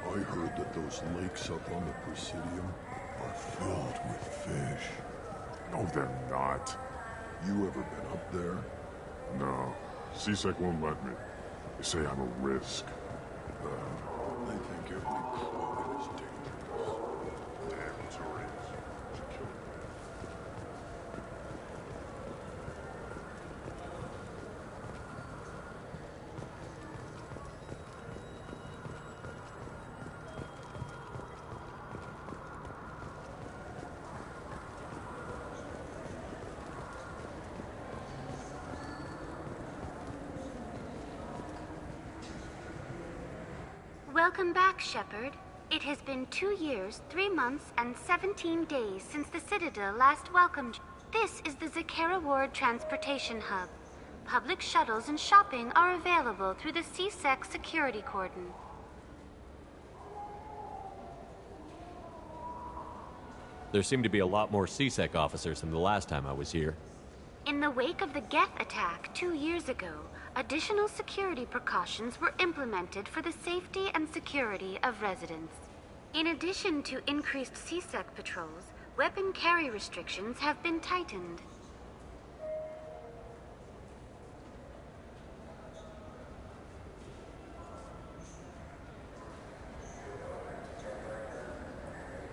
I heard that those lakes up on the Presidium are filled with fish. No, they're not. You ever been up there? No. CSEC won't let me. They say I'm a risk. They think every Krogan is dangerous. Damn Turians. Should kill them. Welcome back, Shepard. It has been 2 years, 3 months, and 17 days since the Citadel last welcomed you. This is the Zakera Ward Transportation Hub. Public shuttles and shopping are available through the CSEC security cordon. There seem to be a lot more CSEC officers than the last time I was here. In the wake of the Geth attack 2 years ago, additional security precautions were implemented for the safety and security of residents. In addition to increased CSEC patrols, weapon carry restrictions have been tightened.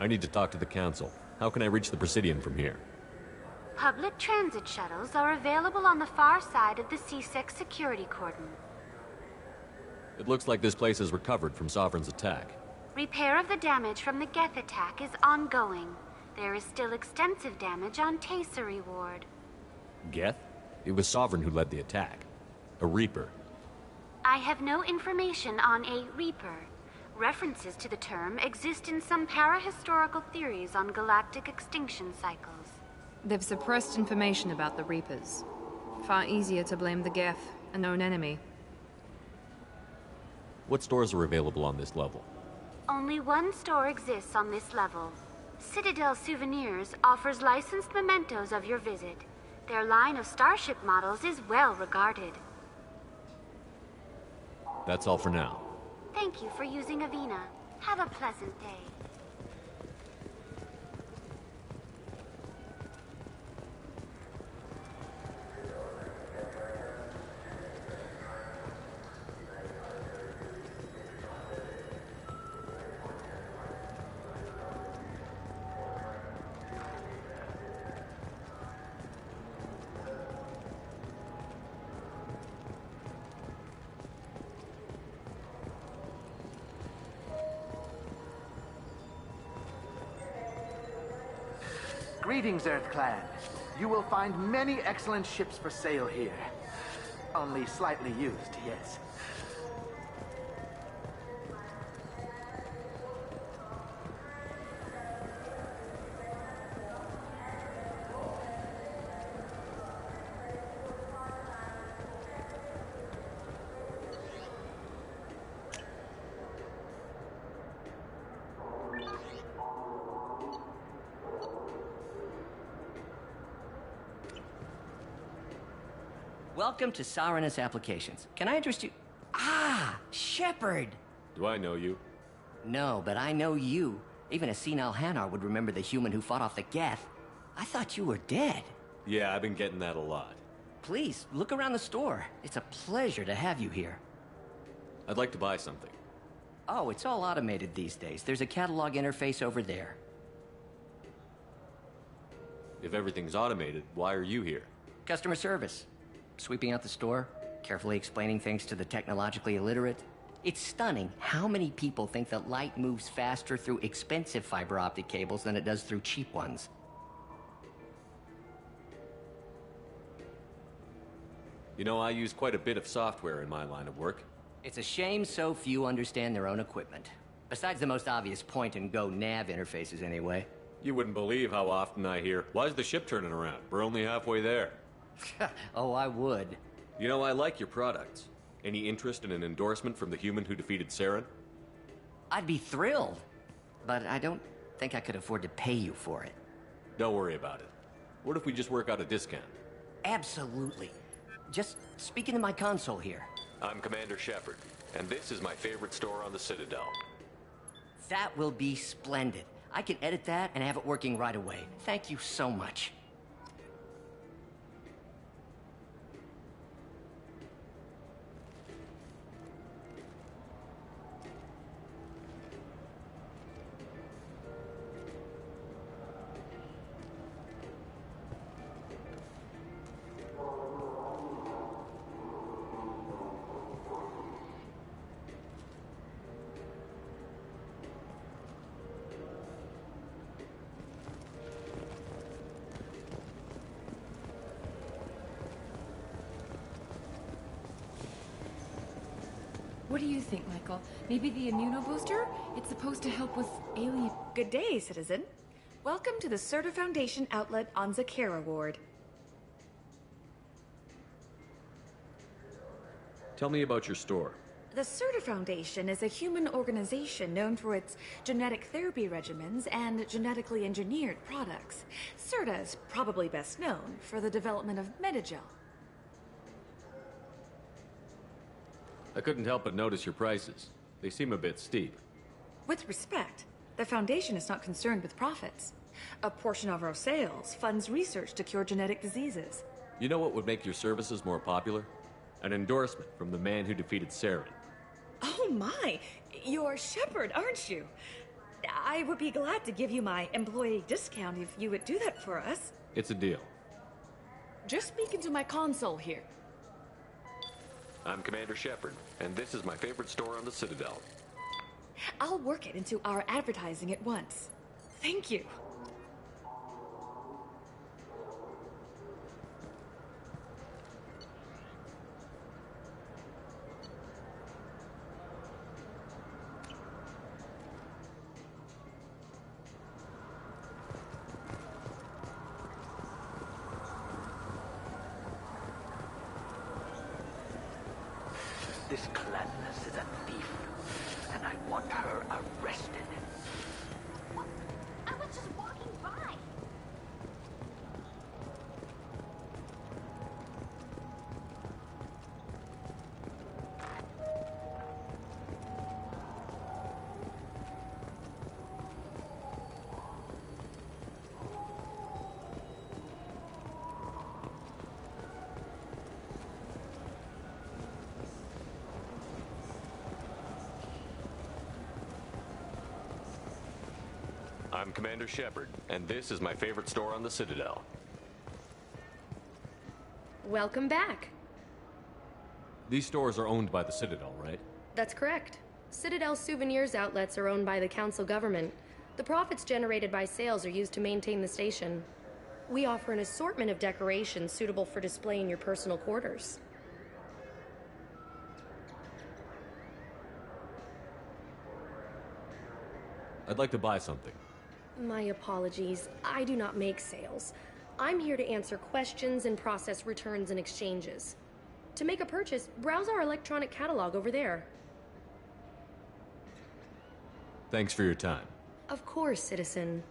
I need to talk to the Council. How can I reach the Presidium from here? Public transit shuttles are available on the far side of the C-Sec security cordon. It looks like this place is recovered from Sovereign's attack. Repair of the damage from the Geth attack is ongoing. There is still extensive damage on Tasery Ward. Geth? It was Sovereign who led the attack. A Reaper. I have no information on a Reaper. References to the term exist in some parahistorical theories on galactic extinction cycles. They've suppressed information about the Reapers. Far easier to blame the Geth, a known enemy. What stores are available on this level? Only one store exists on this level. Citadel Souvenirs offers licensed mementos of your visit. Their line of starship models is well regarded. That's all for now. Thank you for using Avina. Have a pleasant day. Greetings, EarthClan. You will find many excellent ships for sale here. Only slightly used, yes. Welcome to Sarenus Applications. Can I interest you? Ah, Shepard! Do I know you? No, but I know you. Even a senile Hanar would remember the human who fought off the Geth. I thought you were dead. Yeah, I've been getting that a lot. Please, look around the store. It's a pleasure to have you here. I'd like to buy something. Oh, it's all automated these days. There's a catalog interface over there. If everything's automated, why are you here? Customer service. Sweeping out the store, carefully explaining things to the technologically illiterate. It's stunning how many people think that light moves faster through expensive fiber optic cables than it does through cheap ones. You know, I use quite a bit of software in my line of work. It's a shame so few understand their own equipment. Besides the most obvious point-and-go nav interfaces, anyway. You wouldn't believe how often I hear, "Why's the ship turning around? We're only halfway there." Oh, I would. You know, I like your products. Any interest in an endorsement from the human who defeated Saren? I'd be thrilled. But I don't think I could afford to pay you for it. Don't worry about it. What if we just work out a discount? Absolutely. Just speak into my console here. I'm Commander Shepard, and this is my favorite store on the Citadel. That will be splendid. I can edit that and have it working right away. Thank you so much. What do you think, Michael? Maybe the immunobooster? It's supposed to help with alien... Good day, citizen. Welcome to the Serta Foundation outlet on Zakera Ward. Tell me about your store. The Serta Foundation is a human organization known for its genetic therapy regimens and genetically engineered products. Serta is probably best known for the development of Metagel. I couldn't help but notice your prices. They seem a bit steep. With respect, the Foundation is not concerned with profits. A portion of our sales funds research to cure genetic diseases. You know what would make your services more popular? An endorsement from the man who defeated Saren. Oh my! You're Shepard, aren't you? I would be glad to give you my employee discount if you would do that for us. It's a deal. Just speaking to my console here. I'm Commander Shepard, and this is my favorite store on the Citadel. I'll work it into our advertising at once. Thank you. This Gladness is a thief, and I want her arrested. I was just walking by. I'm Commander Shepard, and this is my favorite store on the Citadel. Welcome back. These stores are owned by the Citadel, right? That's correct. Citadel Souvenirs outlets are owned by the Council government. The profits generated by sales are used to maintain the station. We offer an assortment of decorations suitable for display in your personal quarters. I'd like to buy something. My apologies. I do not make sales. I'm here to answer questions and process returns and exchanges. To make a purchase, browse our electronic catalog over there. Thanks for your time. Of course, citizen.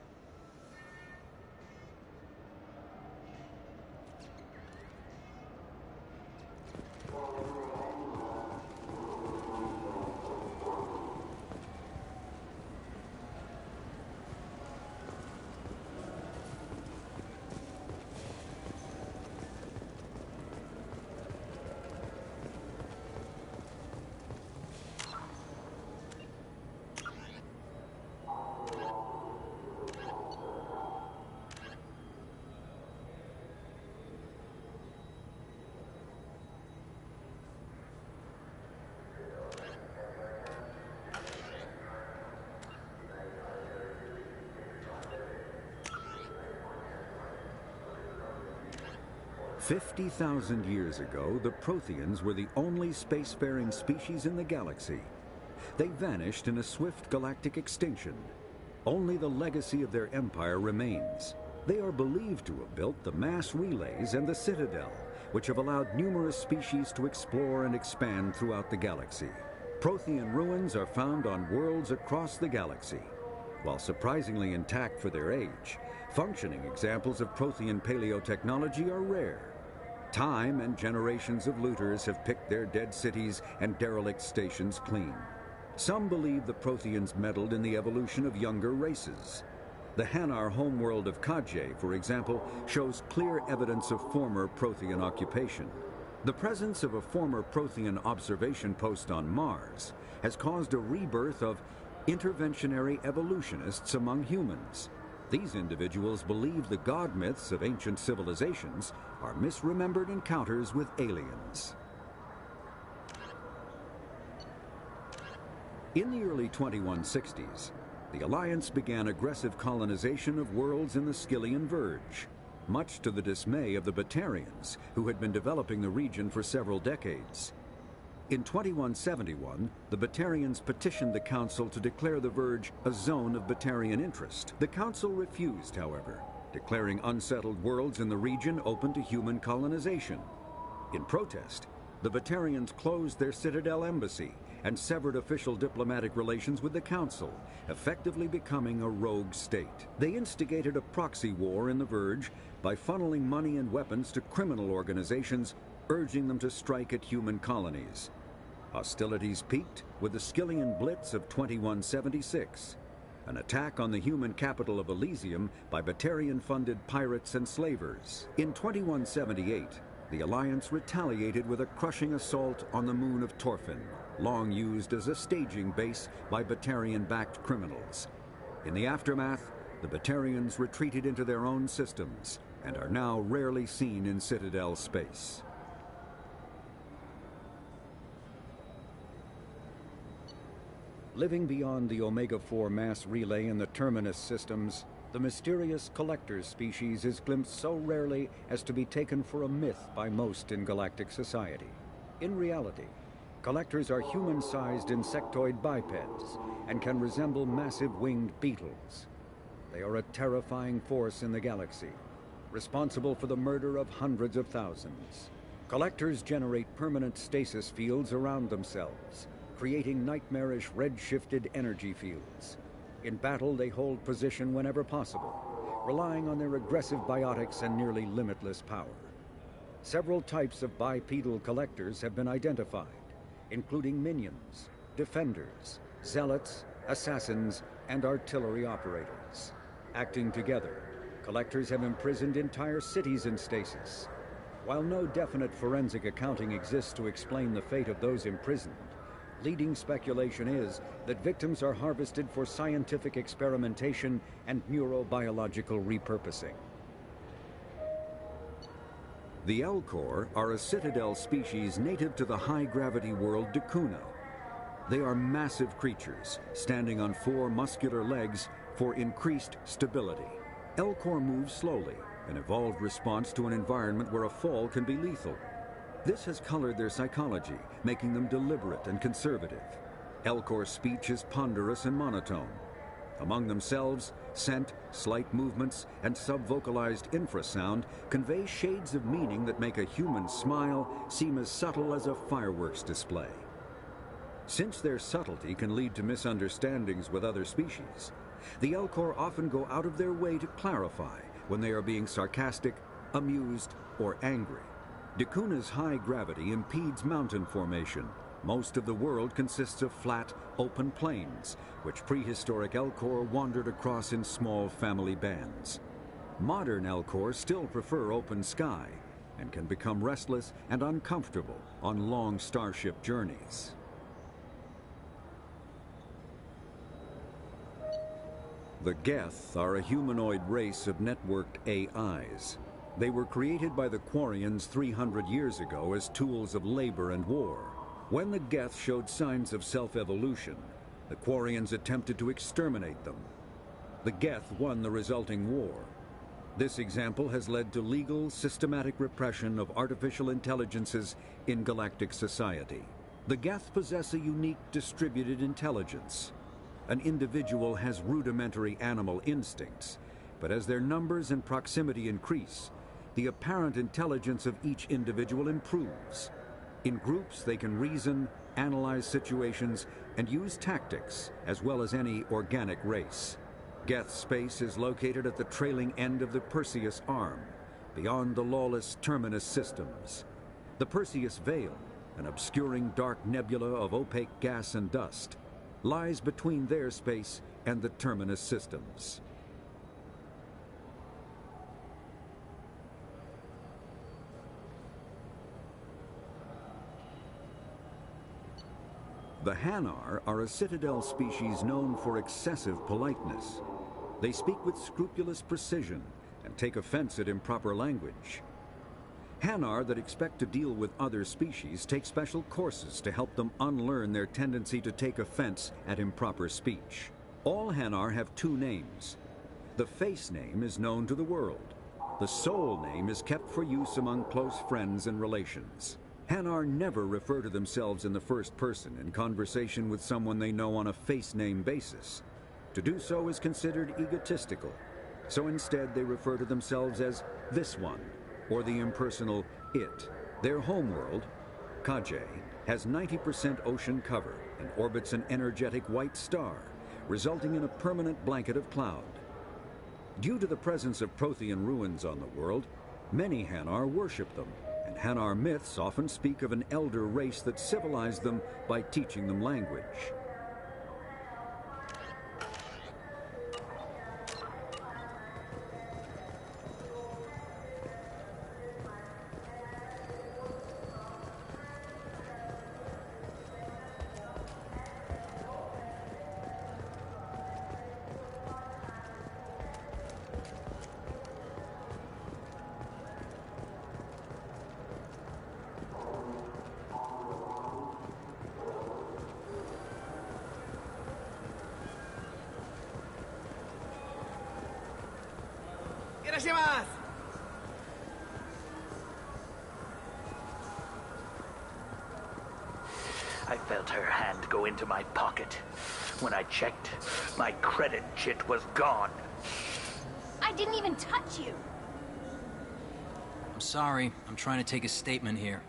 "50,000 years ago, the Protheans were the only spacefaring species in the galaxy. They vanished in a swift galactic extinction. Only the legacy of their empire remains. They are believed to have built the mass relays and the Citadel, which have allowed numerous species to explore and expand throughout the galaxy. Prothean ruins are found on worlds across the galaxy. While surprisingly intact for their age, functioning examples of Prothean paleotechnology are rare. Time and generations of looters have picked their dead cities and derelict stations clean. Some believe the Protheans meddled in the evolution of younger races. The Hanar homeworld of Kaj'eh, for example, shows clear evidence of former Prothean occupation. The presence of a former Prothean observation post on Mars has caused a rebirth of interventionary evolutionists among humans. These individuals believe the god myths of ancient civilizations are misremembered encounters with aliens. In the early 2160s, the Alliance began aggressive colonization of worlds in the Skyllian Verge, much to the dismay of the Batarians, who had been developing the region for several decades. In 2171, the Batarians petitioned the Council to declare the Verge a zone of Batarian interest. The Council refused, however, declaring unsettled worlds in the region open to human colonization. In protest, the Batarians closed their Citadel embassy and severed official diplomatic relations with the Council, effectively becoming a rogue state. They instigated a proxy war in the Verge by funneling money and weapons to criminal organizations, urging them to strike at human colonies. Hostilities peaked with the Skyllian Blitz of 2176, an attack on the human capital of Elysium by Batarian-funded pirates and slavers. In 2178, the Alliance retaliated with a crushing assault on the moon of Torfin, long used as a staging base by Batarian-backed criminals. In the aftermath, the Batarians retreated into their own systems and are now rarely seen in Citadel space. Living beyond the Omega-4 mass relay in the Terminus systems, the mysterious Collectors species is glimpsed so rarely as to be taken for a myth by most in galactic society. In reality, Collectors are human-sized insectoid bipeds and can resemble massive winged beetles. They are a terrifying force in the galaxy, responsible for the murder of hundreds of thousands. Collectors generate permanent stasis fields around themselves, creating nightmarish red-shifted energy fields. In battle, they hold position whenever possible, relying on their aggressive biotics and nearly limitless power. Several types of bipedal Collectors have been identified, including minions, defenders, zealots, assassins, and artillery operators. Acting together, Collectors have imprisoned entire cities in stasis. While no definite forensic accounting exists to explain the fate of those imprisoned, leading speculation is that victims are harvested for scientific experimentation and neurobiological repurposing. The Elcor are a Citadel species native to the high-gravity world Dakuna. They are massive creatures, standing on 4 muscular legs for increased stability. Elcor move slowly, an evolved response to an environment where a fall can be lethal. This has colored their psychology, making them deliberate and conservative. Elcor speech is ponderous and monotone. Among themselves, scent, slight movements, and sub-vocalized infrasound convey shades of meaning that make a human smile seem as subtle as a fireworks display. Since their subtlety can lead to misunderstandings with other species, the Elcor often go out of their way to clarify when they are being sarcastic, amused, or angry. Dakuna's high gravity impedes mountain formation. Most of the world consists of flat, open plains, which prehistoric Elcor wandered across in small family bands. Modern Elcor still prefer open sky and can become restless and uncomfortable on long starship journeys. The Geth are a humanoid race of networked AIs. They were created by the Quarians 300 years ago as tools of labor and war. When the Geth showed signs of self-evolution, the Quarians attempted to exterminate them. The Geth won the resulting war. This example has led to legal, systematic repression of artificial intelligences in galactic society. The Geth possess a unique distributed intelligence. An individual has rudimentary animal instincts, but as their numbers and proximity increase, the apparent intelligence of each individual improves. In groups, they can reason, analyze situations, and use tactics, as well as any organic race. Geth space is located at the trailing end of the Perseus Arm, beyond the lawless Terminus systems. The Perseus Veil, an obscuring dark nebula of opaque gas and dust, lies between their space and the Terminus systems. The Hanar are a Citadel species known for excessive politeness. They speak with scrupulous precision and take offense at improper language. Hanar that expect to deal with other species take special courses to help them unlearn their tendency to take offense at improper speech. All Hanar have 2 names. The face name is known to the world. The soul name is kept for use among close friends and relations. Hanar never refer to themselves in the first person in conversation with someone they know on a face name basis. To do so is considered egotistical, so instead they refer to themselves as this one, or the impersonal it. Their homeworld, Kaje, has 90% ocean cover and orbits an energetic white star, resulting in a permanent blanket of cloud. Due to the presence of Prothean ruins on the world, many Hanar worship them, and Hanar myths often speak of an elder race that civilized them by teaching them language. Irashimasu! I felt her hand go into my pocket. When I checked, my credit chit was gone. I didn't even touch you. I'm sorry. I'm trying to take a statement here.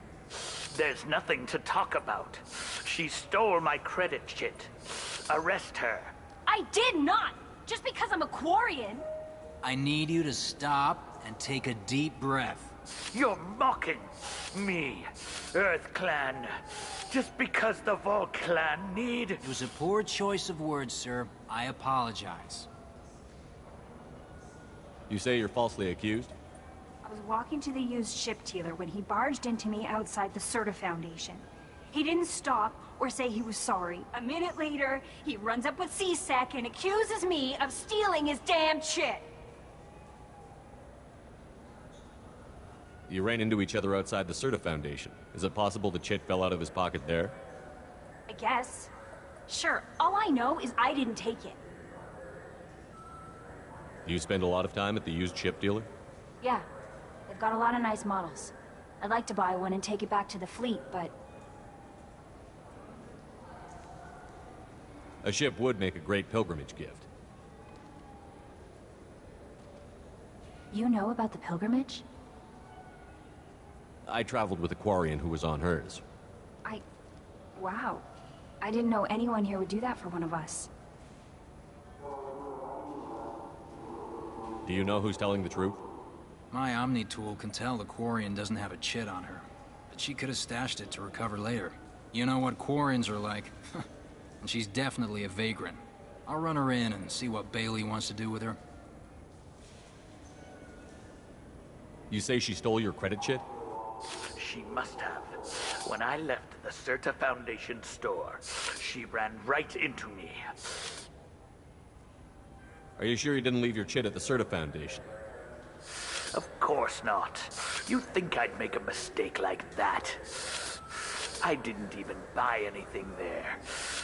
There's nothing to talk about. She stole my credit chit. Arrest her. I did not! Just because I'm a Quarian. I need you to stop and take a deep breath. You're mocking me, Earth Clan. Just because the Vol Clan need... It was a poor choice of words, sir. I apologize. You say you're falsely accused? I was walking to the used ship dealer when he barged into me outside the Serta Foundation. He didn't stop or say he was sorry. A minute later, he runs up with C-Sec and accuses me of stealing his damn chit. You ran into each other outside the Serta Foundation. Is it possible the chit fell out of his pocket there? I guess. Sure, all I know is I didn't take it. Do you spend a lot of time at the used ship dealer? Yeah, they've got a lot of nice models. I'd like to buy one and take it back to the fleet, but... A ship would make a great pilgrimage gift. You know about the pilgrimage? I traveled with a Quarian who was on hers. Wow. I didn't know anyone here would do that for one of us. Do you know who's telling the truth? My Omni tool can tell the Quarian doesn't have a chit on her, but she could have stashed it to recover later. You know what Quarians are like. And she's definitely a vagrant. I'll run her in and see what Bailey wants to do with her. You say she stole your credit chit? She must have. When I left the Serta Foundation store, she ran right into me. Are you sure you didn't leave your chit at the Serta Foundation? Of course not. You think I'd make a mistake like that? I didn't even buy anything there.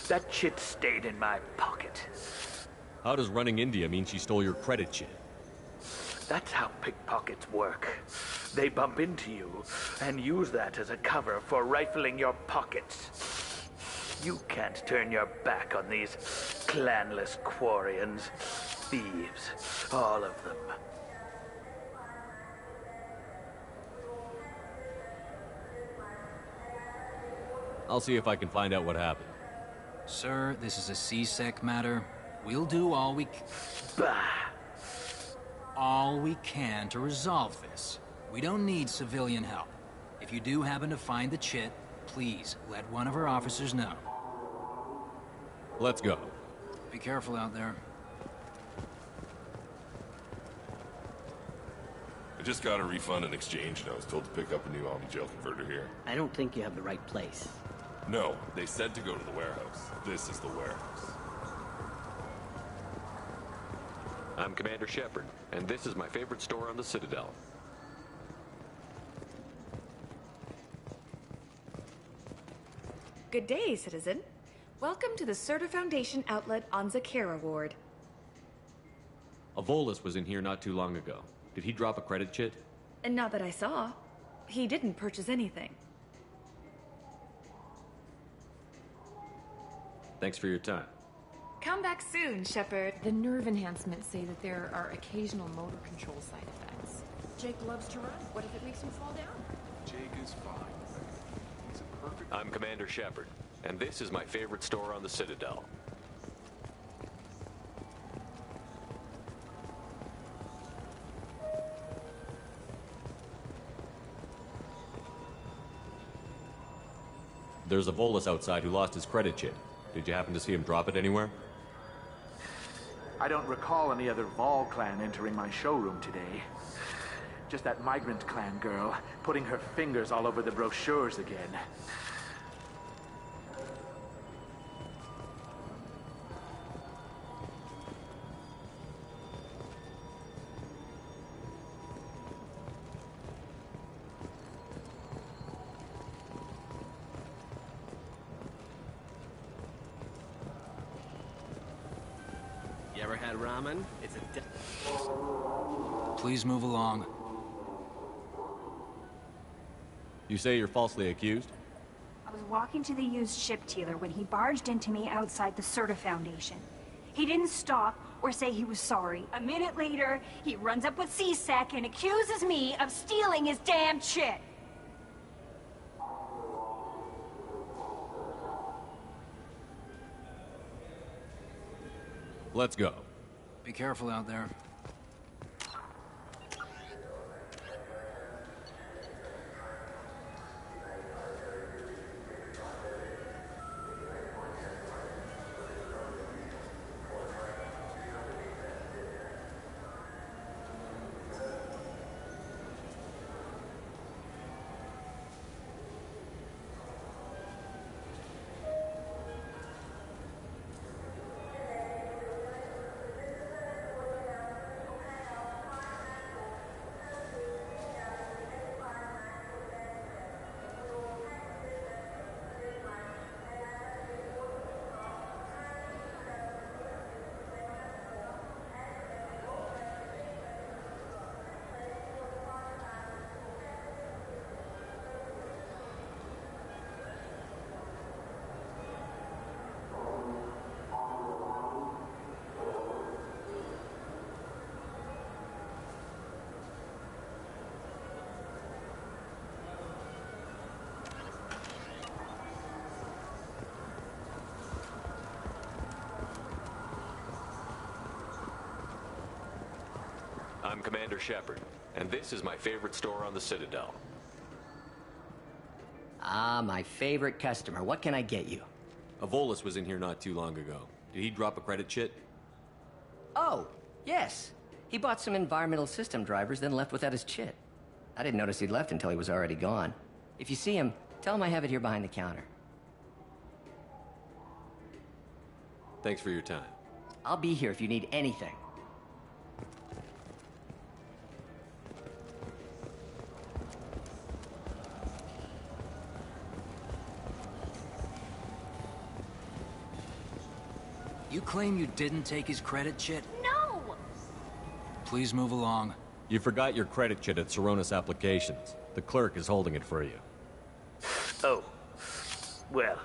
That chit stayed in my pocket. How does running India mean she stole your credit chit? That's how pickpockets work. They bump into you and use that as a cover for rifling your pockets. You can't turn your back on these clanless Quarians. Thieves, all of them. I'll see if I can find out what happened. Sir, this is a C-Sec matter. We'll do all we can to resolve this. We don't need civilian help. If you do happen to find the chit, please let one of our officers know. Let's go. Be careful out there. I just got a refund and exchange, and I was told to pick up a new Omni-Gel converter here. I don't think you have the right place. No, they said to go to the warehouse. This is the warehouse. I'm Commander Shepard, and this is my favorite store on the Citadel. Good day, citizen. Welcome to the Serta Foundation outlet on Zakera Ward. A Volus was in here not too long ago. Did he drop a credit chit? And not that I saw. He didn't purchase anything. Thanks for your time. Come back soon, Shepard. The nerve enhancements say that there are occasional motor control side effects. Jake loves to run. What if it makes him fall down? Jake is fine. He's a perfect... I'm Commander Shepard, and this is my favorite store on the Citadel. There's a Volus outside who lost his credit chit. Did you happen to see him drop it anywhere? I don't recall any other Vol clan entering my showroom today. Just that migrant clan girl putting her fingers all over the brochures again. You ever had ramen? It's a Please move along. You say you're falsely accused? I was walking to the used ship dealer when he barged into me outside the Serta Foundation. He didn't stop or say he was sorry. A minute later, he runs up with C-Sec and accuses me of stealing his damn shit. Let's go. Be careful out there. I'm Commander Shepard, and this is my favorite store on the Citadel. Ah, my favorite customer. What can I get you? Avolis was in here not too long ago. Did he drop a credit chit? Oh, yes. He bought some environmental system drivers, then left without his chit. I didn't notice he'd left until he was already gone. If you see him, tell him I have it here behind the counter. Thanks for your time. I'll be here if you need anything. You claim you didn't take his credit chit? No! Please move along. You forgot your credit chit at Saronis Applications. The clerk is holding it for you. Oh. Well,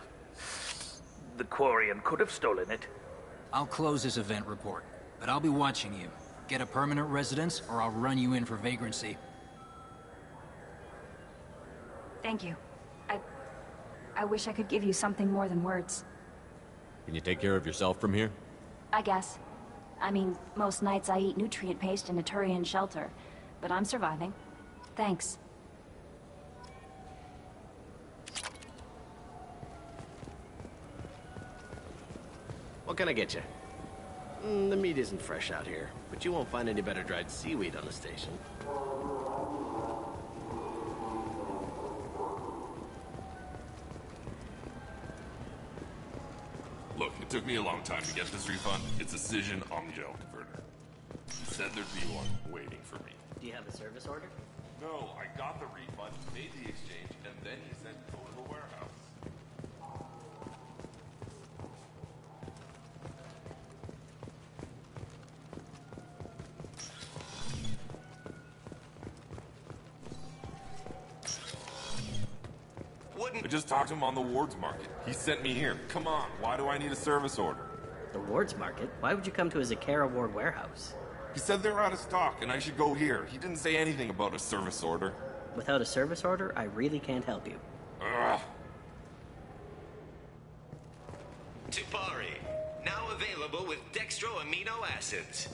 the Quarian could have stolen it. I'll close this event report, but I'll be watching you. Get a permanent residence, or I'll run you in for vagrancy. Thank you. I wish I could give you something more than words. Can you take care of yourself from here? I guess. I mean, most nights I eat nutrient paste in a Turian shelter, but I'm surviving. Thanks. What can I get you? The meat isn't fresh out here, but you won't find any better dried seaweed on the station. Look, it took me a long time to get this refund. It's a Cision Omnigel converter. He said there'd be one waiting for me. Do you have a service order? No, I got the refund, made the exchange, and then he said go to the warehouse. I just talked to him on the Wards Market. He sent me here. Come on, why do I need a service order? The Wards Market? Why would you come to a Zakera Ward warehouse? He said they're out of stock and I should go here. He didn't say anything about a service order. Without a service order, I really can't help you. Ugh. Tupari, now available with dextro amino acids.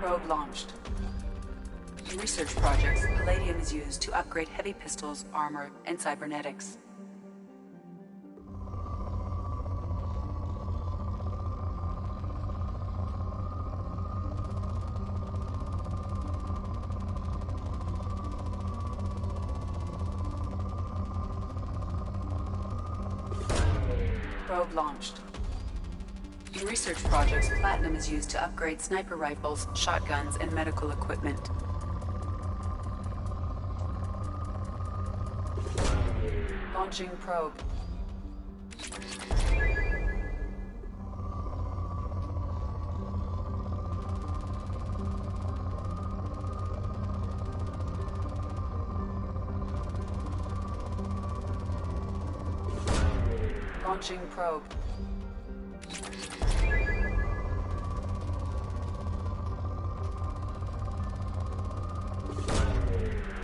Probe launched. In research projects, palladium is used to upgrade heavy pistols, armor, and cybernetics. Probe launched. In research projects, platinum is used to upgrade sniper rifles, shotguns, and medical equipment. Launching probe. Launching probe.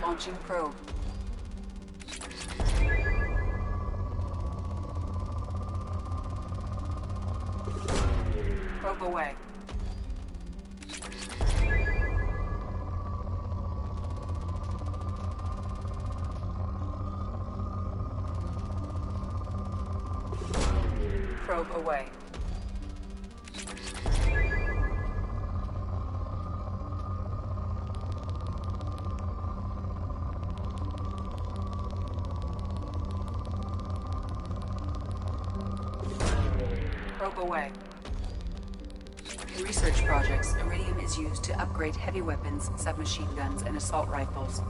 Launching probe. Probe away. Probe away. Probe away. In research projects, iridium is used to upgrade heavy weapons, submachine guns, and assault rifles.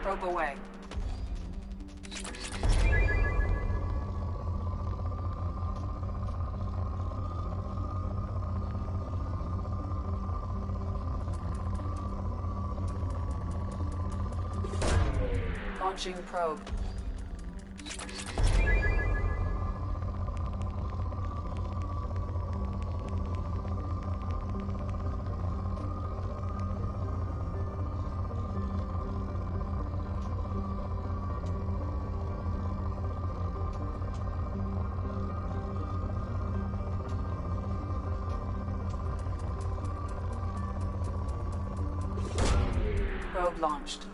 Probe away. Launching probe. Probe launched.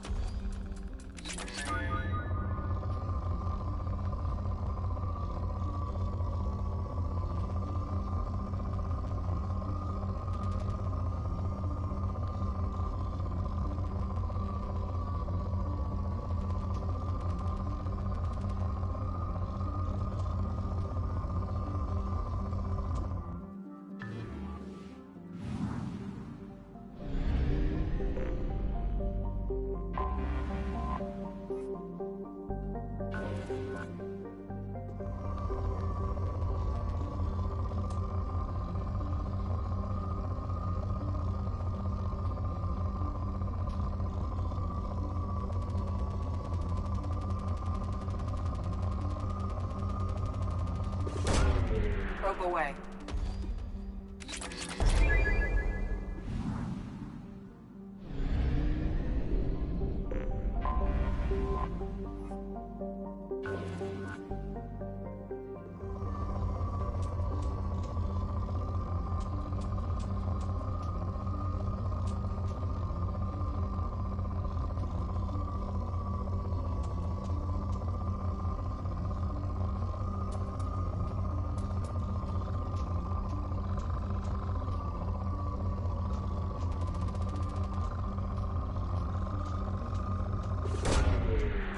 Probe away.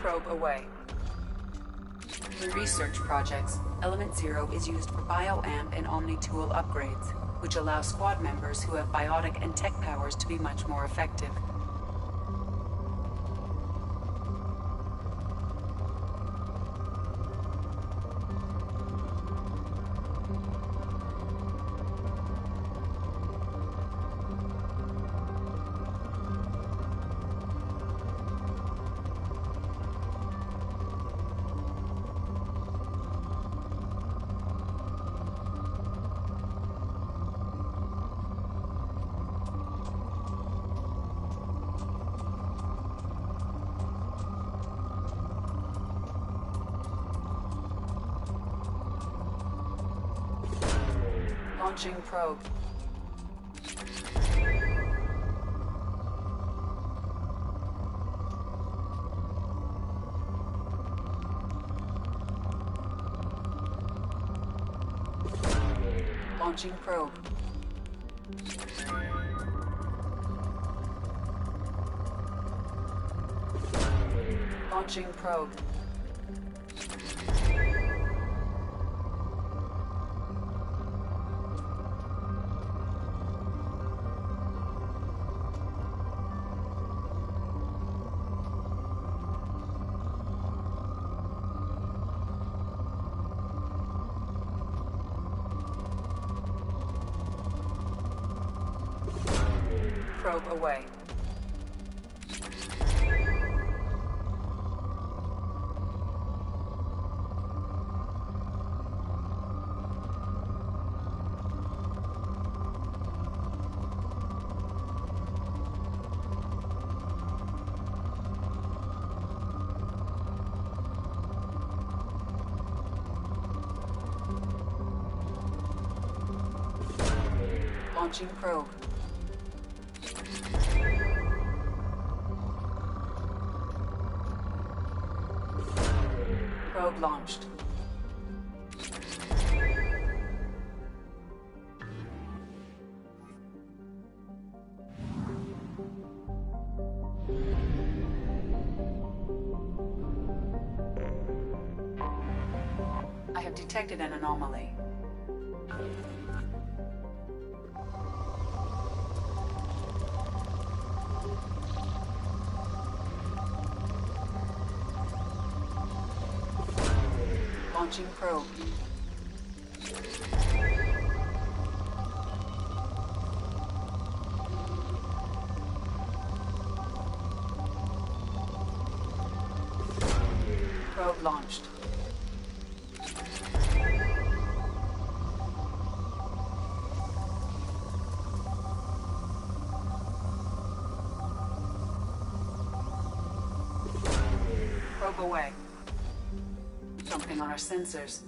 Probe away. In research projects, Element Zero is used for bioamp and Omni-tool upgrades, which allow squad members who have biotic and tech powers to be much more effective. Launching probe. Launching probe. Launching probe. Probe away. Launching probe. Probe launched. I have detected an anomaly. Launching probe. Probe launched. Probe away. Something on our sensors.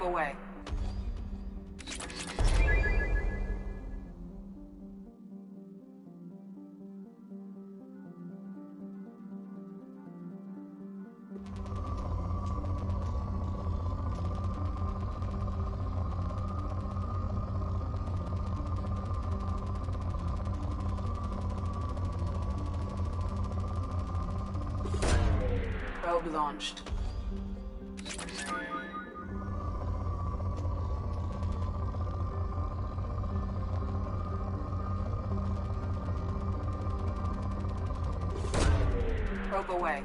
Probe away. Probe launched. Probe away.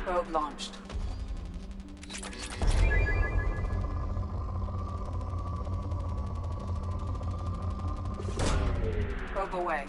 Probe launched. Probe away.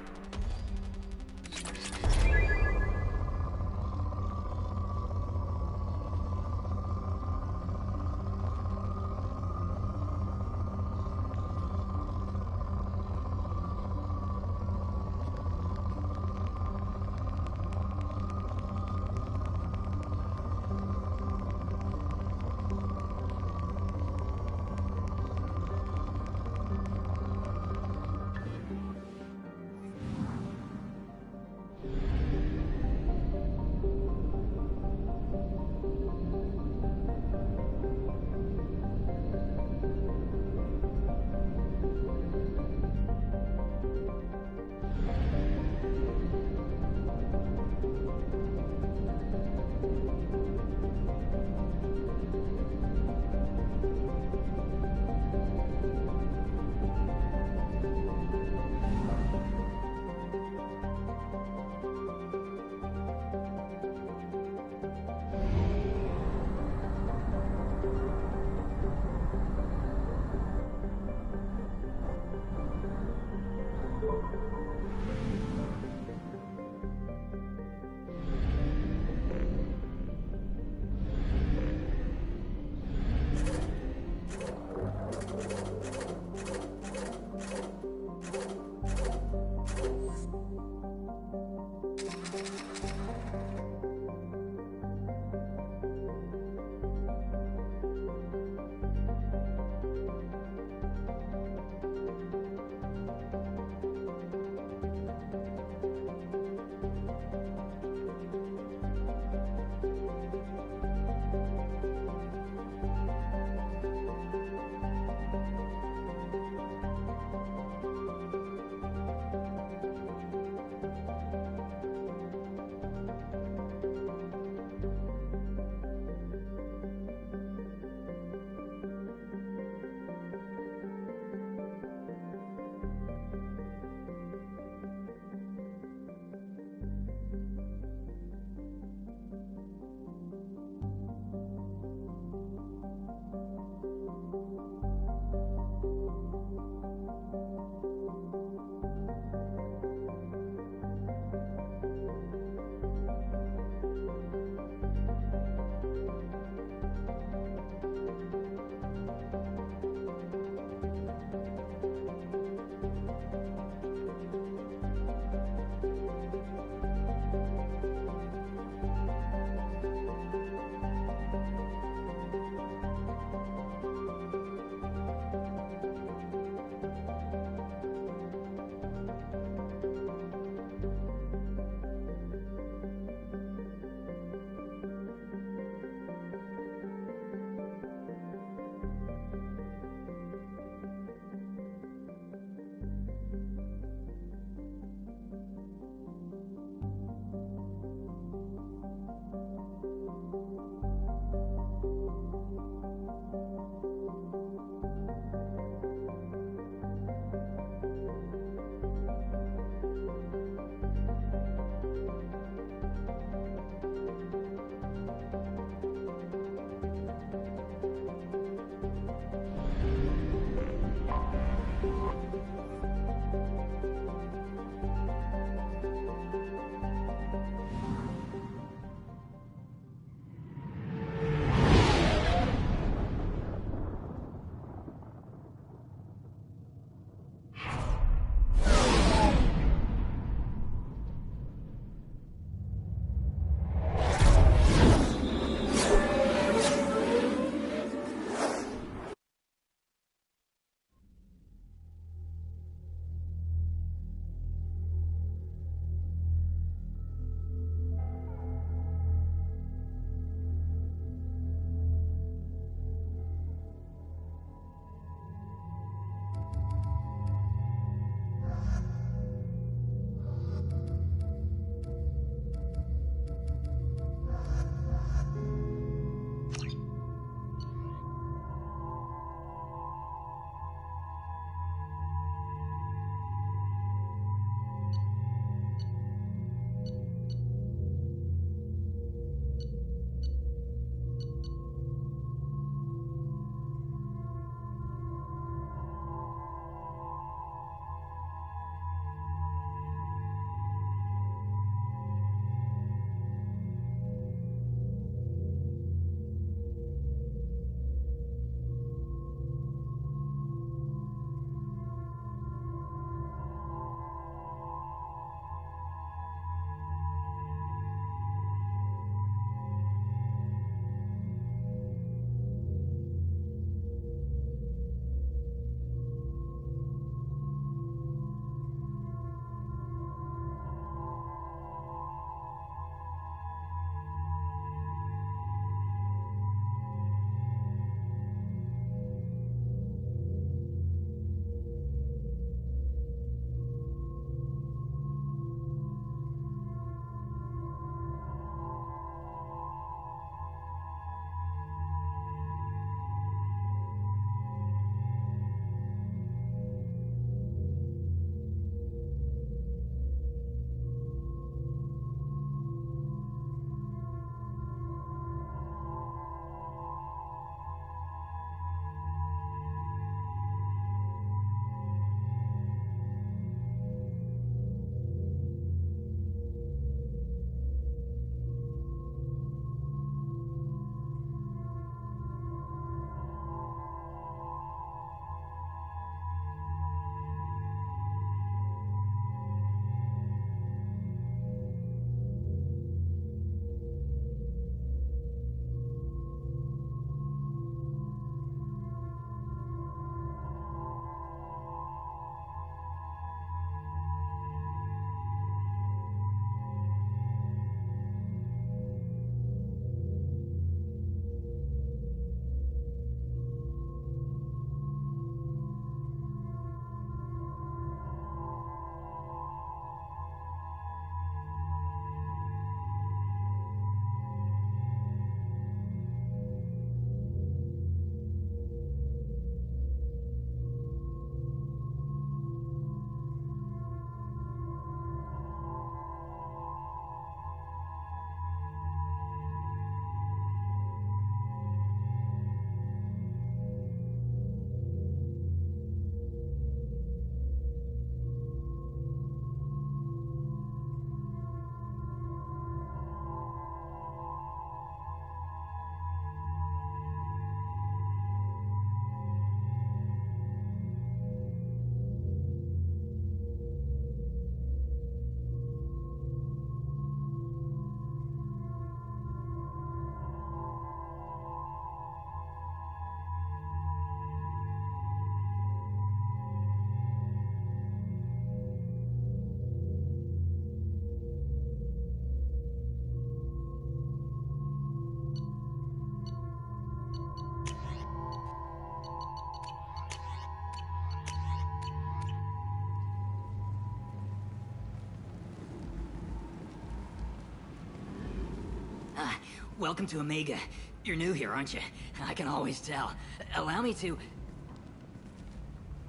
Welcome to Omega. You're new here, aren't you? I can always tell. Allow me to...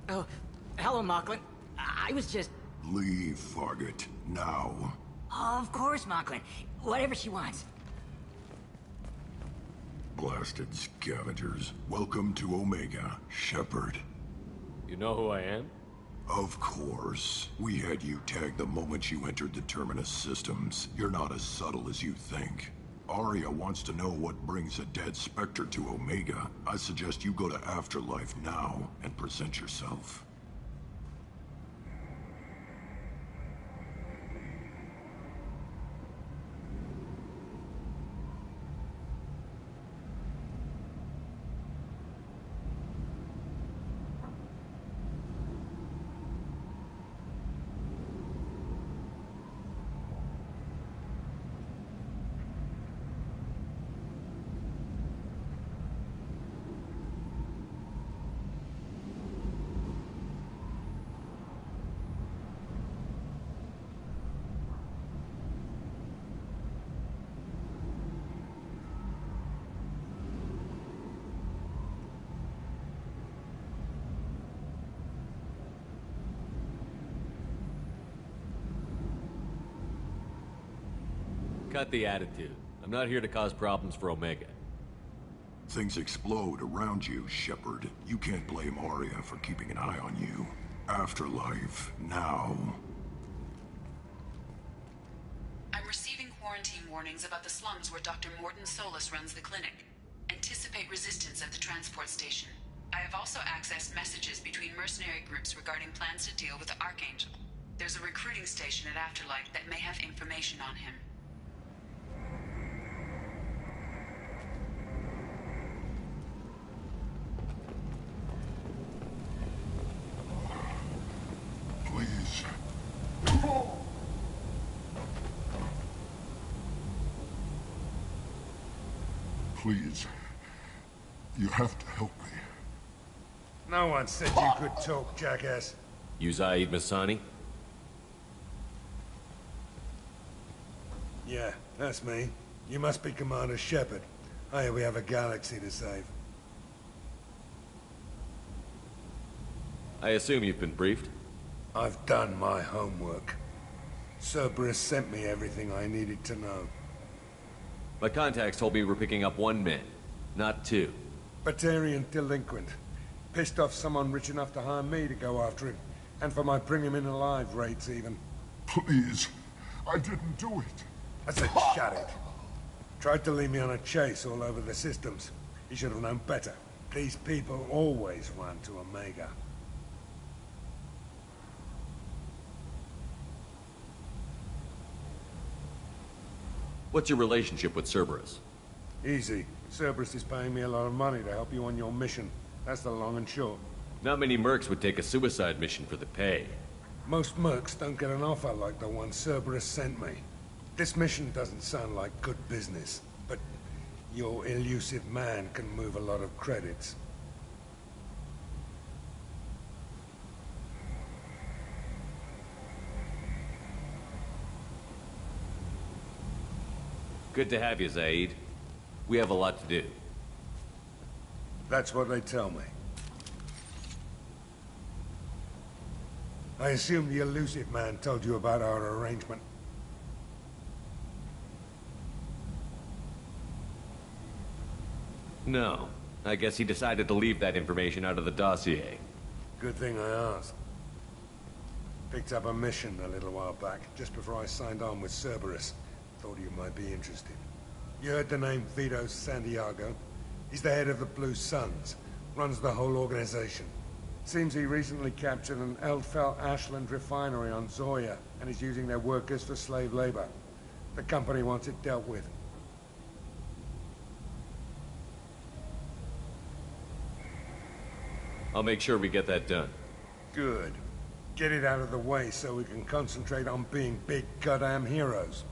Oh, hello, Mocklin. I was just... Leave, Fargate. Now. Of course, Mocklin. Whatever she wants. Blasted scavengers. Welcome to Omega, Shepard. You know who I am? Of course. We had you tagged the moment you entered the Terminus systems. You're not as subtle as you think. Aria wants to know what brings a dead Spectre to Omega. I suggest you go to Afterlife now and present yourself. Cut the attitude. I'm not here to cause problems for Omega. Things explode around you, Shepard. You can't blame Aria for keeping an eye on you. Afterlife, now. I'm receiving quarantine warnings about the slums where Dr. Mordin Solus runs the clinic. Anticipate resistance at the transport station. I have also accessed messages between mercenary groups regarding plans to deal with the Archangel. There's a recruiting station at Afterlife that may have information on him. Please. Please. You have to help me. No one said you could talk, jackass. You Zaid Masani? Yeah, that's me. You must be Commander Shepard. I hear we have a galaxy to save. I assume you've been briefed? I've done my homework. Cerberus sent me everything I needed to know. My contacts told me we're picking up one man, not two. Batarian delinquent. Pissed off someone rich enough to hire me to go after him. And for my bring him in alive rates, even. Please. I didn't do it. I said shut it. Tried to lead me on a chase all over the systems. He should have known better. These people always run to Omega. What's your relationship with Cerberus? Easy. Cerberus is paying me a lot of money to help you on your mission. That's the long and short. Not many mercs would take a suicide mission for the pay. Most mercs don't get an offer like the one Cerberus sent me. This mission doesn't sound like good business, but your elusive man can move a lot of credits. Good to have you, Zaid. We have a lot to do. That's what they tell me. I assume the elusive man told you about our arrangement. No. I guess he decided to leave that information out of the dossier. Good thing I asked. Picked up a mission a little while back, just before I signed on with Cerberus. Thought you might be interested. You heard the name Vito Santiago? He's the head of the Blue Suns. Runs the whole organization. Seems he recently captured an Eldfell Ashland refinery on Zoya, and is using their workers for slave labor. The company wants it dealt with. I'll make sure we get that done. Good. Get it out of the way so we can concentrate on being big goddamn heroes.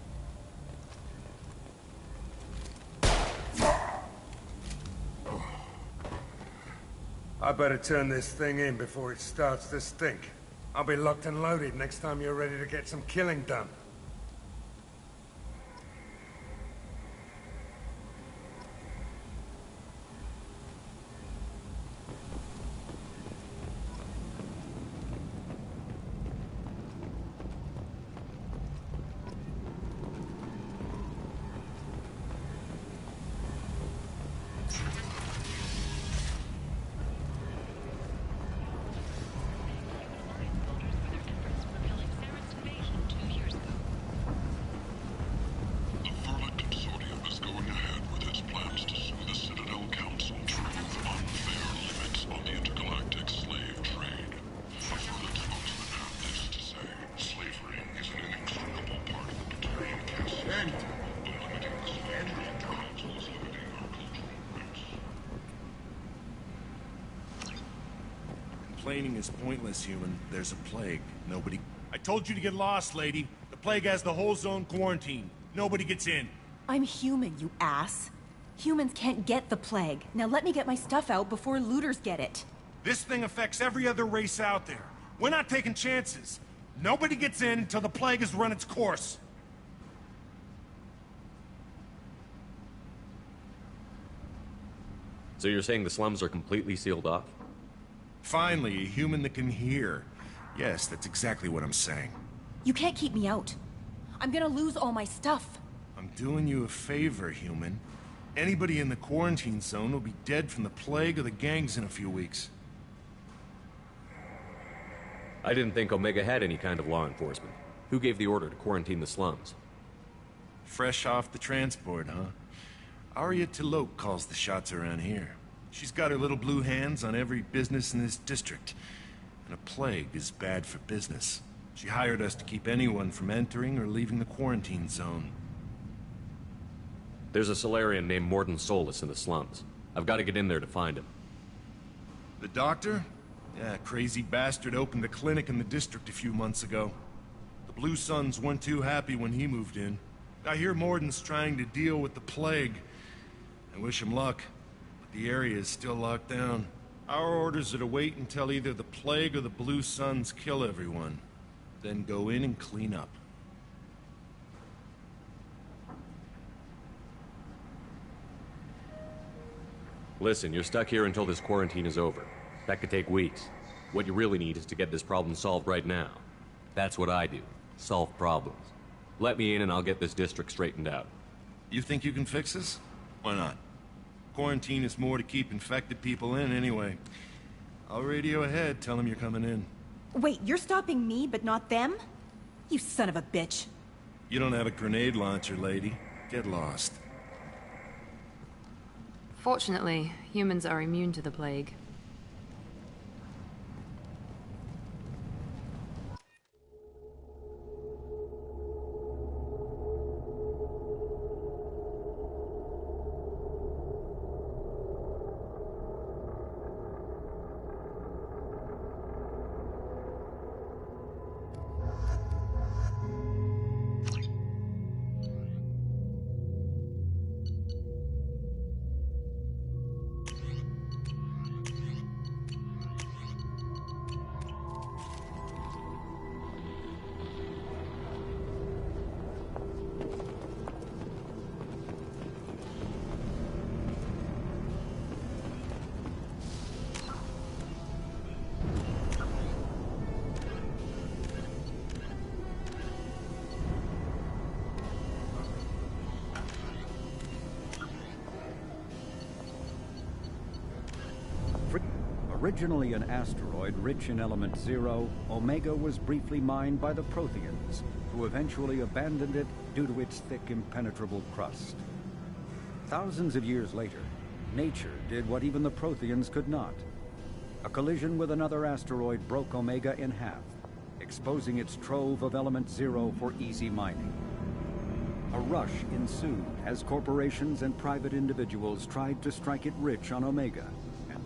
I better turn this thing in before it starts to stink. I'll be locked and loaded next time you're ready to get some killing done. explaining is pointless, human. There's a plague. Nobody... I told you to get lost, lady. The plague has the whole zone quarantined. Nobody gets in. I'm human, you ass. Humans can't get the plague. Now let me get my stuff out before looters get it. This thing affects every other race out there. We're not taking chances. Nobody gets in until the plague has run its course. So you're saying the slums are completely sealed off? Finally, a human that can hear. Yes, that's exactly what I'm saying. You can't keep me out. I'm gonna lose all my stuff. I'm doing you a favor, human. Anybody in the quarantine zone will be dead from the plague or the gangs in a few weeks. I didn't think Omega had any kind of law enforcement. Who gave the order to quarantine the slums? Fresh off the transport, huh? Arya T'Loak calls the shots around here. She's got her little blue hands on every business in this district. And a plague is bad for business. She hired us to keep anyone from entering or leaving the quarantine zone. There's a Solarian named Mordin Solus in the slums. I've got to get in there to find him. The doctor? Yeah, crazy bastard opened a clinic in the district a few months ago. The Blue Suns weren't too happy when he moved in. I hear Mordin's trying to deal with the plague. I wish him luck, but the area is still locked down. Our orders are to wait until either the plague or the Blue Suns kill everyone. Then go in and clean up. Listen, you're stuck here until this quarantine is over. That could take weeks. What you really need is to get this problem solved right now. That's what I do. Solve problems. Let me in and I'll get this district straightened out. You think you can fix this? Why not? Quarantine is more to keep infected people in anyway. I'll radio ahead, tell them you're coming in. Wait, you're stopping me, but not them? You son of a bitch. You don't have a grenade launcher, lady. Get lost. Fortunately, humans are immune to the plague. Originally an asteroid rich in element zero, Omega was briefly mined by the Protheans, who eventually abandoned it due to its thick, impenetrable crust. Thousands of years later, nature did what even the Protheans could not. A collision with another asteroid broke Omega in half, exposing its trove of element zero for easy mining. A rush ensued as corporations and private individuals tried to strike it rich on Omega.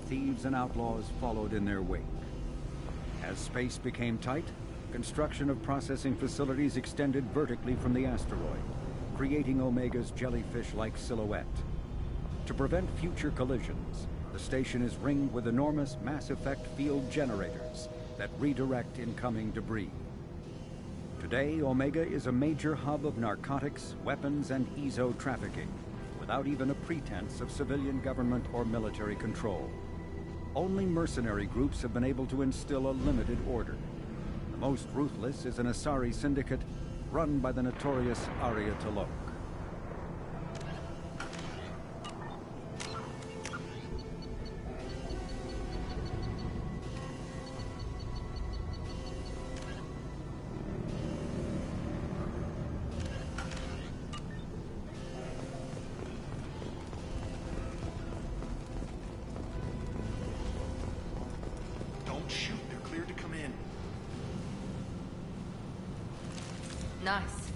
Thieves and outlaws followed in their wake. As space became tight, construction of processing facilities extended vertically from the asteroid, creating Omega's jellyfish-like silhouette. To prevent future collisions, the station is ringed with enormous mass-effect field generators that redirect incoming debris. Today, Omega is a major hub of narcotics, weapons, and EZO trafficking, without even a pretense of civilian government or military control. Only mercenary groups have been able to instill a limited order. The most ruthless is an Asari syndicate run by the notorious Arya T'Loak. Nice.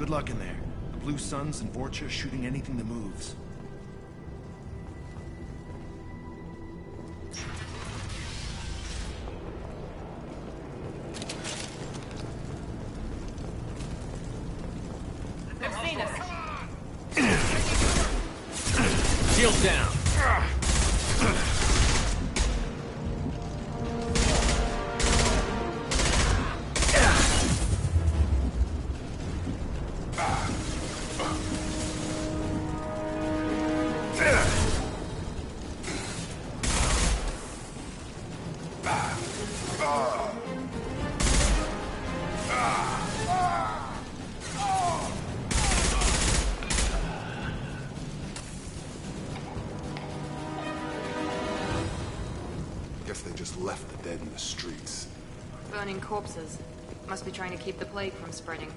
Good luck in there. The Blue Suns and Vorcha shooting anything that moves. They've seen us. Shield down. Guess they just left the dead in the streets. Burning corpses. Must be trying to keep the plague from spreading.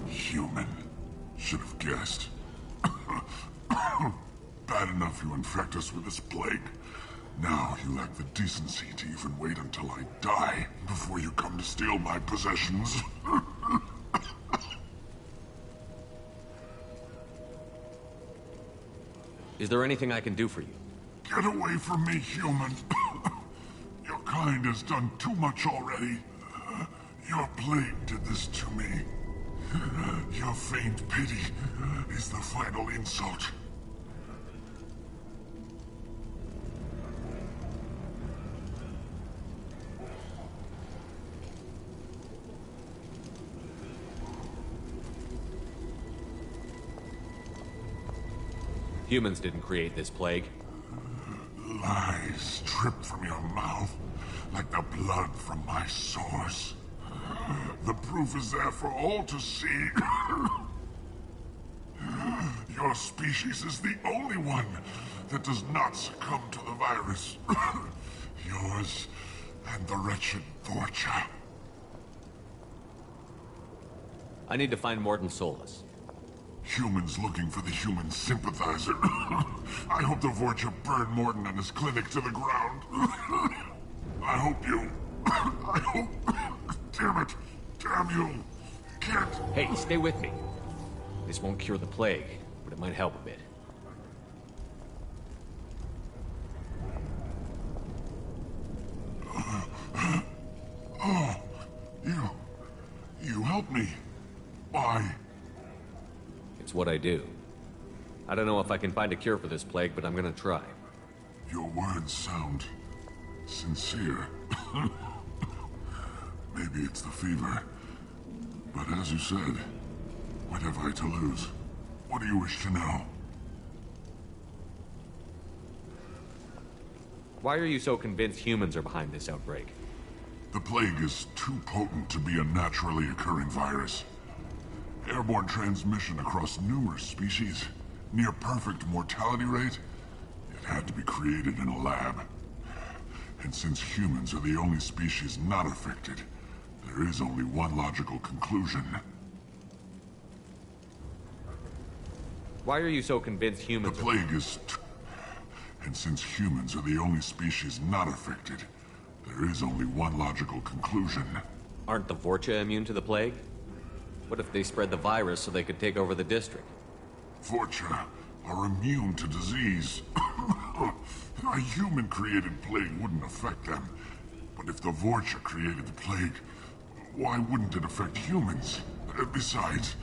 Human. Should have guessed. Bad enough you infect us with this plague. Now you lack the decency to even wait until I die before you come to steal my possessions. Is there anything I can do for you? Get away from me, human. Your kind has done too much already. Your plague did this to me. Your faint pity is the final insult. Humans didn't create this plague. Lies drip from your mouth like the blood from my sores. The proof is there for all to see. Your species is the only one that does not succumb to the virus. Yours and the wretched Vorcha. I need to find Mordin Solus. Humans looking for the human sympathizer. I hope the Vorcha burn Mordin and his clinic to the ground. I hope you... I hope... Damn it! Damn you! Can't... Hey, stay with me. This won't cure the plague, but it might help a bit. Oh, you helped me. Why? It's what I do. I don't know if I can find a cure for this plague, but I'm gonna try. Your words sound sincere. Maybe it's the fever. But as you said, what have I to lose? What do you wish to know? Why are you so convinced humans are behind this outbreak? The plague is too potent to be a naturally occurring virus. Airborne transmission across numerous species, near perfect mortality rate. It had to be created in a lab. And since humans are the only species not affected, there is only one logical conclusion. Why are you so convinced humans The plague is... And since humans are the only species not affected, there is only one logical conclusion. Aren't the Vorcha immune to the plague? What if they spread the virus so they could take over the district? Vorcha are immune to disease. A human-created plague wouldn't affect them. But if the Vorcha created the plague, why wouldn't it affect humans? Besides,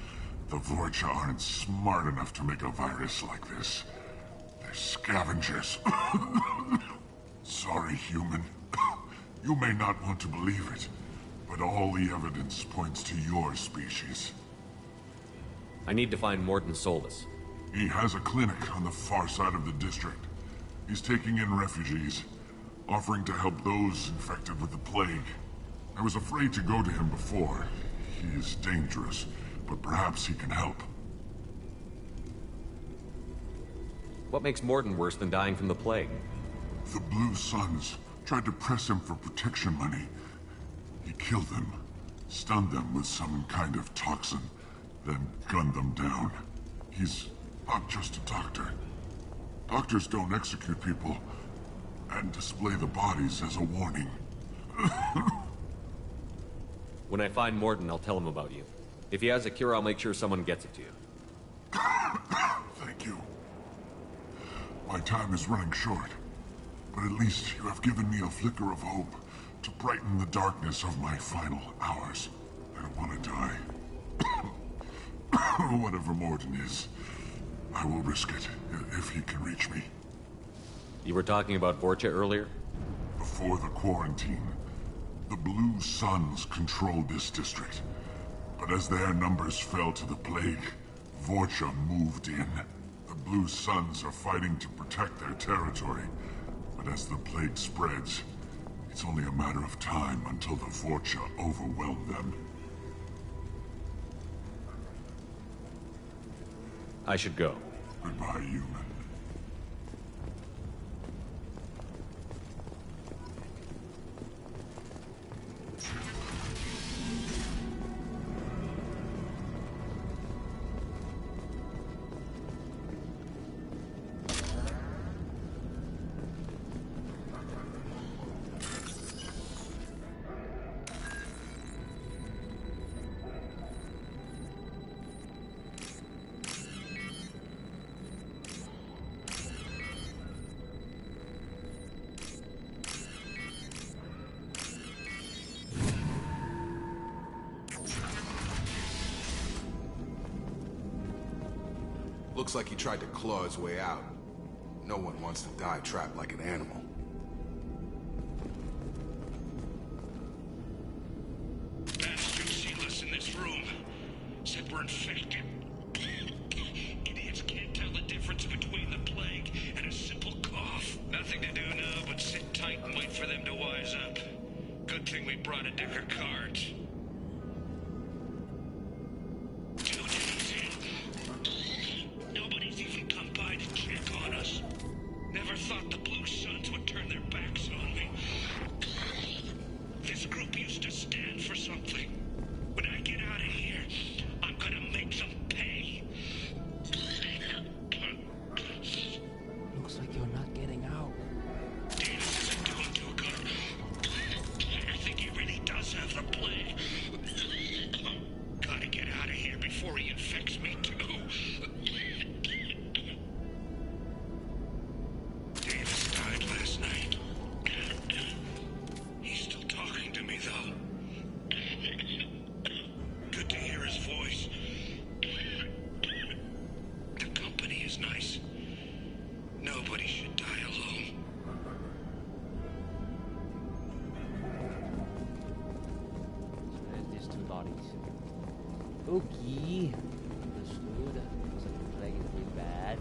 the Vorcha aren't smart enough to make a virus like this. They're scavengers. Sorry, human. You may not want to believe it, but all the evidence points to your species. I need to find Mordin Solus. He has a clinic on the far side of the district. He's taking in refugees, offering to help those infected with the plague. I was afraid to go to him before. He is dangerous, but perhaps he can help. What makes Mordin worse than dying from the plague? The Blue Suns tried to press him for protection money. He killed them, stunned them with some kind of toxin, then gunned them down. He's not just a doctor. Doctors don't execute people and display the bodies as a warning. When I find Mordin, I'll tell him about you. If he has a cure, I'll make sure someone gets it to you. Thank you. My time is running short, but at least you have given me a flicker of hope to brighten the darkness of my final hours. I don't want to die. Whatever Mordin is, I will risk it if he can reach me. You were talking about Vorcha earlier? Before the quarantine, the Blue Suns controlled this district. But as their numbers fell to the plague, Vorcha moved in. The Blue Suns are fighting to protect their territory. But as the plague spreads, it's only a matter of time until the Vorcha overwhelm them. I should go. Goodbye, human. Looks like he tried to claw his way out. No one wants to die trapped like an animal. Bastards seal us in this room. Said we're infected. Idiots can't tell the difference between the plague and a simple cough. Nothing to do now but sit tight and wait for them to wise up. Good thing we brought a deck of cards. Never thought the Blue Suns would turn their backs on me. This group used to stand for something. When I get out of here, I'm gonna make them pay. Looks like you're not getting out. Davis isn't doing too good. I think he really does have the plague. Gotta get out of here before he infects me too. Okay. Understood. Looks like the plague is really bad.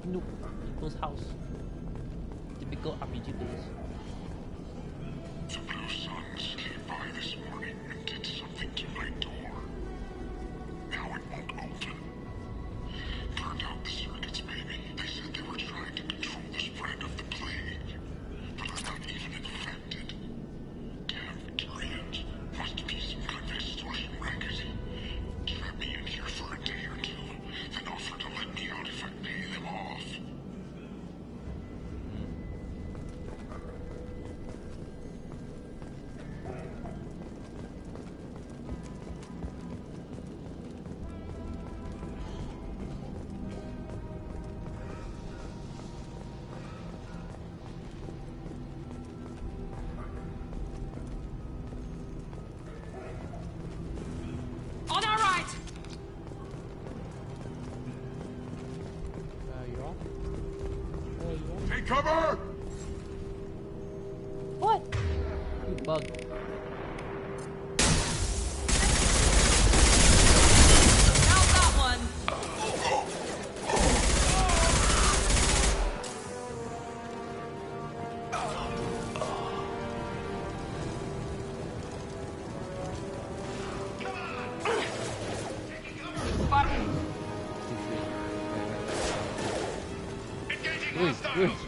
Snoop people's house. Typical RPG base. The Blue Suns came by this morning and did something to my door. Now it won't open. Turned out the circuits, baby. They said they were trying to control the spread of the plague. But I'm not Cover! What? You bug. Now got one.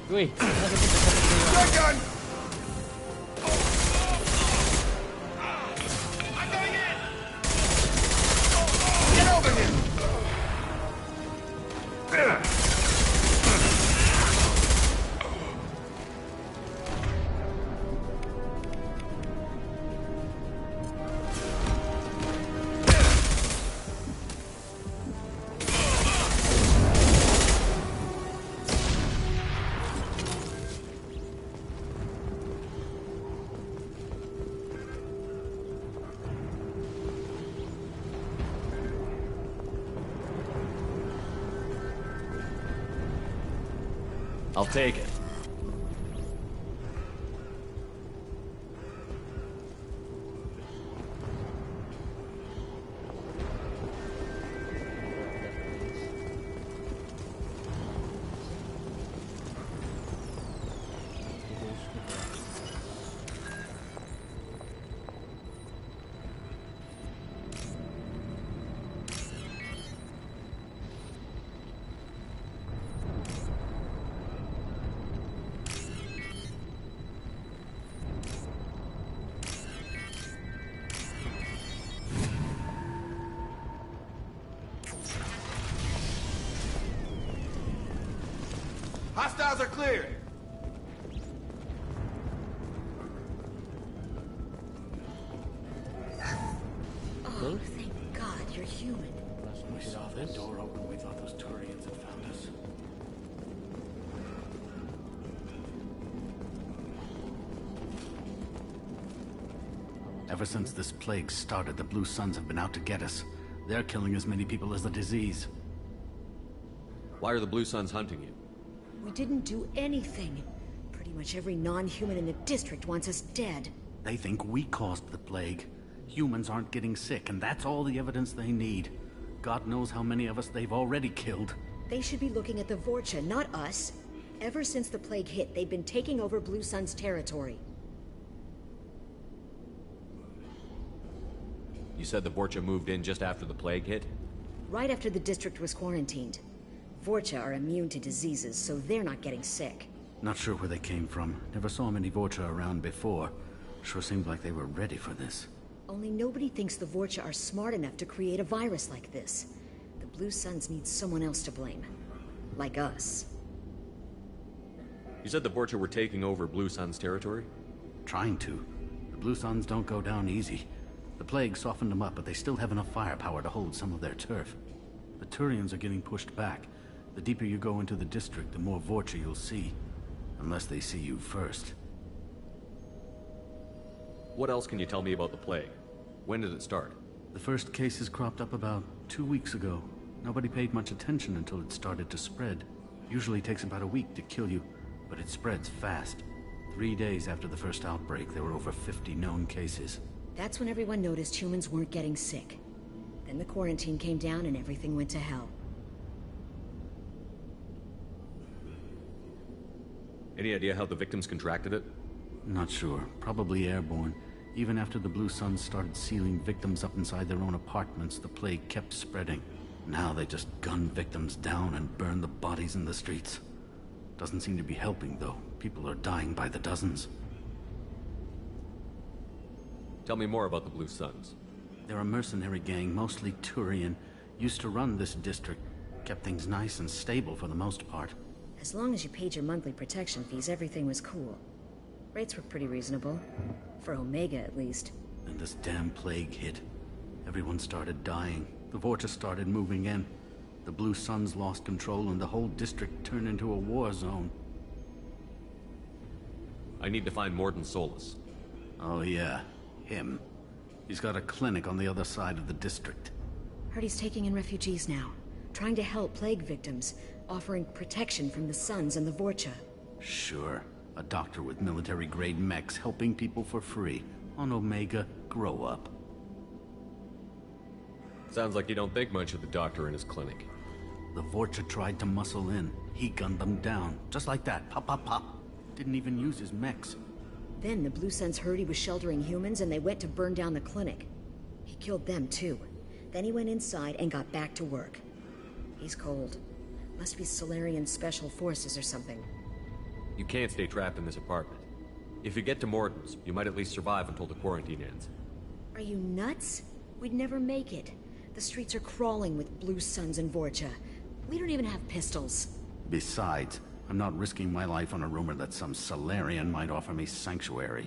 Wait. Shotgun! I'm going in. Get over here! I'll take it. Hostiles are cleared. Oh, thank God you're human. We saw that door open. We thought those Turians had found us. Ever since this plague started, the Blue Suns have been out to get us. They're killing as many people as the disease. Why are the Blue Suns hunting you? We didn't do anything. Pretty much every non-human in the district wants us dead. They think we caused the plague. Humans aren't getting sick, and that's all the evidence they need. God knows how many of us they've already killed. They should be looking at the Vorcha, not us. Ever since the plague hit, they've been taking over Blue Sun's territory. You said the Vorcha moved in just after the plague hit? Right after the district was quarantined. Vorcha are immune to diseases, so they're not getting sick. Not sure where they came from. Never saw many Vorcha around before. Sure seemed like they were ready for this. Only nobody thinks the Vorcha are smart enough to create a virus like this. The Blue Suns need someone else to blame. Like us. You said the Vorcha were taking over Blue Sun's territory? Trying to. The Blue Suns don't go down easy. The plague softened them up, but they still have enough firepower to hold some of their turf. The Turians are getting pushed back. The deeper you go into the district, the more Vorcha you'll see. Unless they see you first. What else can you tell me about the plague? When did it start? The first cases cropped up about 2 weeks ago. Nobody paid much attention until it started to spread. Usually takes about a week to kill you, but it spreads fast. 3 days after the first outbreak, there were over 50 known cases. That's when everyone noticed humans weren't getting sick. Then the quarantine came down and everything went to hell. Any idea how the victims contracted it? Not sure. Probably airborne. Even after the Blue Suns started sealing victims up inside their own apartments, the plague kept spreading. Now they just gun victims down and burn the bodies in the streets. Doesn't seem to be helping, though. People are dying by the dozens. Tell me more about the Blue Suns. They're a mercenary gang, mostly Turian. Used to run this district. Kept things nice and stable for the most part. As long as you paid your monthly protection fees, everything was cool. Rates were pretty reasonable. For Omega, at least. Then this damn plague hit. Everyone started dying. The Vorcha started moving in. The Blue Suns lost control and the whole district turned into a war zone. I need to find Mordin Solus. Oh yeah, him. He's got a clinic on the other side of the district. Heard he's taking in refugees now. Trying to help plague victims. Offering protection from the Suns and the Vorcha. Sure. A doctor with military-grade mechs helping people for free. On Omega, grow up. Sounds like you don't think much of the doctor in his clinic. The Vorcha tried to muscle in. He gunned them down. Just like that. Pop, pop, pop. Didn't even use his mechs. Then the Blue Suns heard he was sheltering humans and they went to burn down the clinic. He killed them too. Then he went inside and got back to work. He's cold. Must be Solarian Special Forces or something. You can't stay trapped in this apartment. If you get to Morton's, you might at least survive until the quarantine ends. Are you nuts? We'd never make it. The streets are crawling with Blue Suns and Vorcha. We don't even have pistols. Besides, I'm not risking my life on a rumor that some Solarian might offer me sanctuary.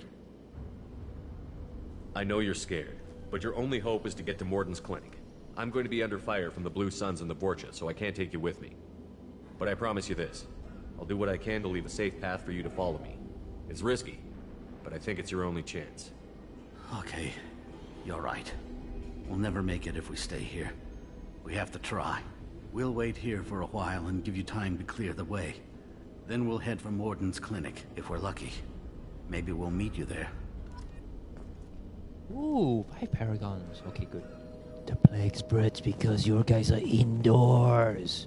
I know you're scared, but your only hope is to get to Morton's clinic. I'm going to be under fire from the Blue Suns and the Vorcha, so I can't take you with me. But I promise you this. I'll do what I can to leave a safe path for you to follow me. It's risky, but I think it's your only chance. Okay, you're right. We'll never make it if we stay here. We have to try. We'll wait here for a while and give you time to clear the way. Then we'll head for Morton's clinic, if we're lucky. Maybe we'll meet you there. Ooh, 5 paragons. Okay, good. The plague spreads because your guys are indoors.